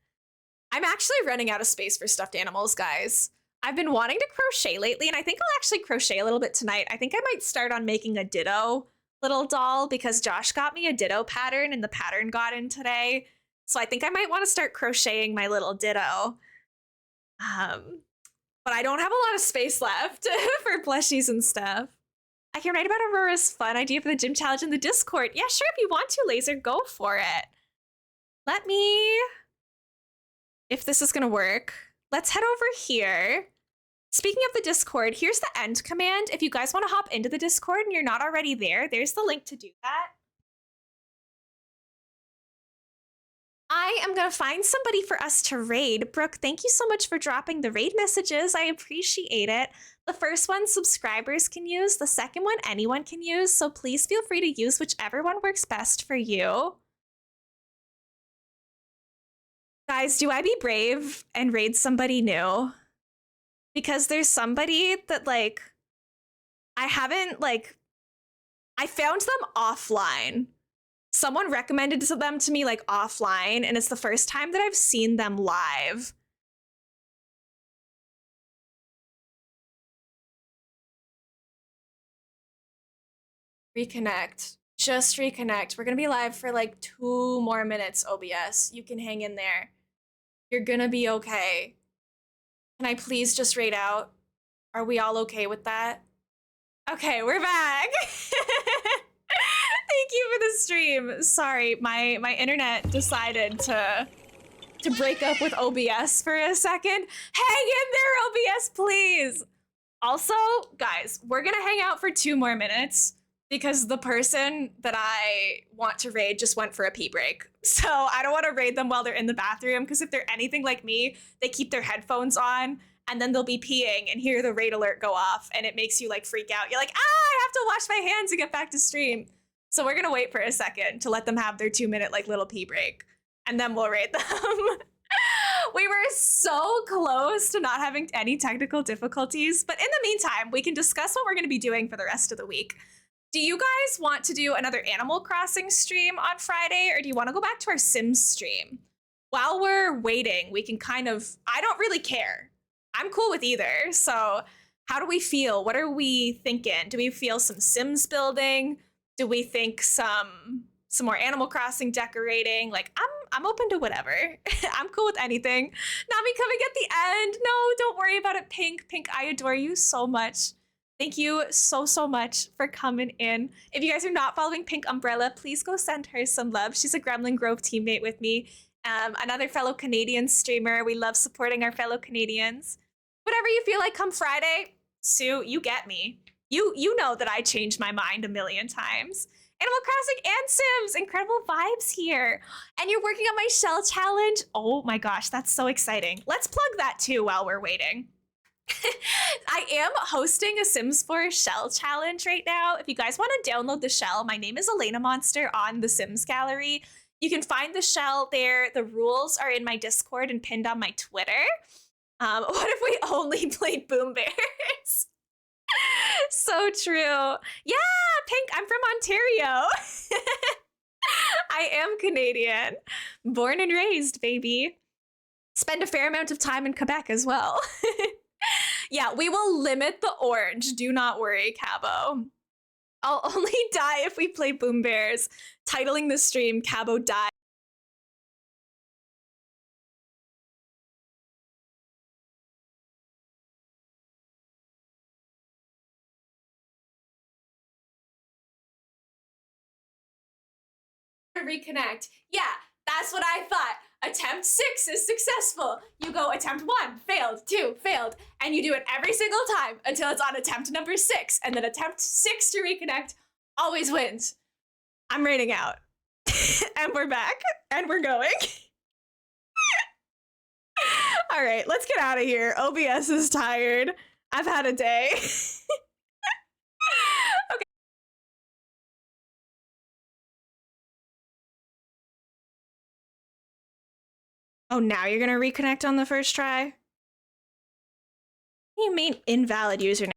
I'm actually running out of space for stuffed animals, guys. I've been wanting to crochet lately, and I think I'll actually crochet a little bit tonight. I think I might start on making a Ditto little doll because Josh got me a Ditto pattern and the pattern got in today. So I think I might want to start crocheting my little Ditto. But I don't have a lot of space left for plushies and stuff. I can write about Aurora's fun idea for the gym challenge in the Discord. Yeah, sure, if you want to, Laser, go for it. Let me if this is gonna work. Let's head over here. Speaking of the Discord, here's the end command. If you guys want to hop into the Discord and you're not already there, there's the link to do that. I am going to find somebody for us to raid. Brooke, thank you so much for dropping the raid messages. I appreciate it. The first one subscribers can use. The second one anyone can use. So please feel free to use whichever one works best for you. Guys, do I be brave and raid somebody new? Because there's somebody that, like, I haven't, like, I found them offline. Someone recommended them to me, like, offline, and it's the first time that I've seen them live. Reconnect. Just reconnect. We're gonna be live for like 2 more minutes, OBS. You can hang in there. You're gonna be okay. Can I please just raid out? Are we all okay with that? Okay, we're back. Thank you for the stream. Sorry, my internet decided to break up with OBS for a second. Hang in there, OBS, please. Also, guys, we're gonna hang out for 2 more minutes because the person that I want to raid just went for a pee break. So I don't want to raid them while they're in the bathroom, because if they're anything like me, they keep their headphones on and then they'll be peeing and hear the raid alert go off and it makes you like freak out. You're like, I have to wash my hands and get back to stream. So we're gonna wait for a second to let them have their 2-minute like little pee break and then we'll raid them. We were so close to not having any technical difficulties, but in the meantime, we can discuss what we're going to be doing for the rest of the week. Do you guys want to do another Animal Crossing stream on Friday, or do you want to go back to our Sims stream? While we're waiting, we can kind of, I don't really care. I'm cool with either. So how do we feel? What are we thinking? Do we feel some Sims building? Do we think some more Animal Crossing decorating? Like, I'm open to whatever. I'm cool with anything. Nami coming at the end. No, don't worry about it, Pink. Pink, I adore you so much. Thank you so much for coming in. If you guys are not following Pink Umbrella, please go send her some love. She's a Gremlin Grove teammate with me. Another fellow Canadian streamer. We love supporting our fellow Canadians. Whatever you feel like come Friday, Sue, you get me. You know that I changed my mind a million times. Animal Crossing and Sims, incredible vibes here. And you're working on my shell challenge. Oh my gosh, that's so exciting. Let's plug that too while we're waiting. I am hosting a Sims 4 shell challenge right now. If you guys want to download the shell, my name is Elena Monster on the Sims Gallery. You can find the shell there. The rules are in my Discord and pinned on my Twitter. What if we only played Boom Bears? So true. Yeah, Pink, I'm from Ontario. I am Canadian. Born and raised, baby. Spend a fair amount of time in Quebec as well. Yeah, we will limit the orange. Do not worry, Cabo. I'll only die if we play Boom Bears. Titling the stream, Cabo Die. Reconnect. Yeah, that's what I thought. Attempt 6 is successful. You go attempt 1, failed, 2, failed, and you do it every single time until it's on attempt number 6, and then attempt 6 to reconnect always wins. I'm rating out. And we're back, and we're going. All right, let's get out of here. OBS is tired. I've had a day. Okay. Oh, now you're gonna reconnect on the first try? What do you mean invalid username?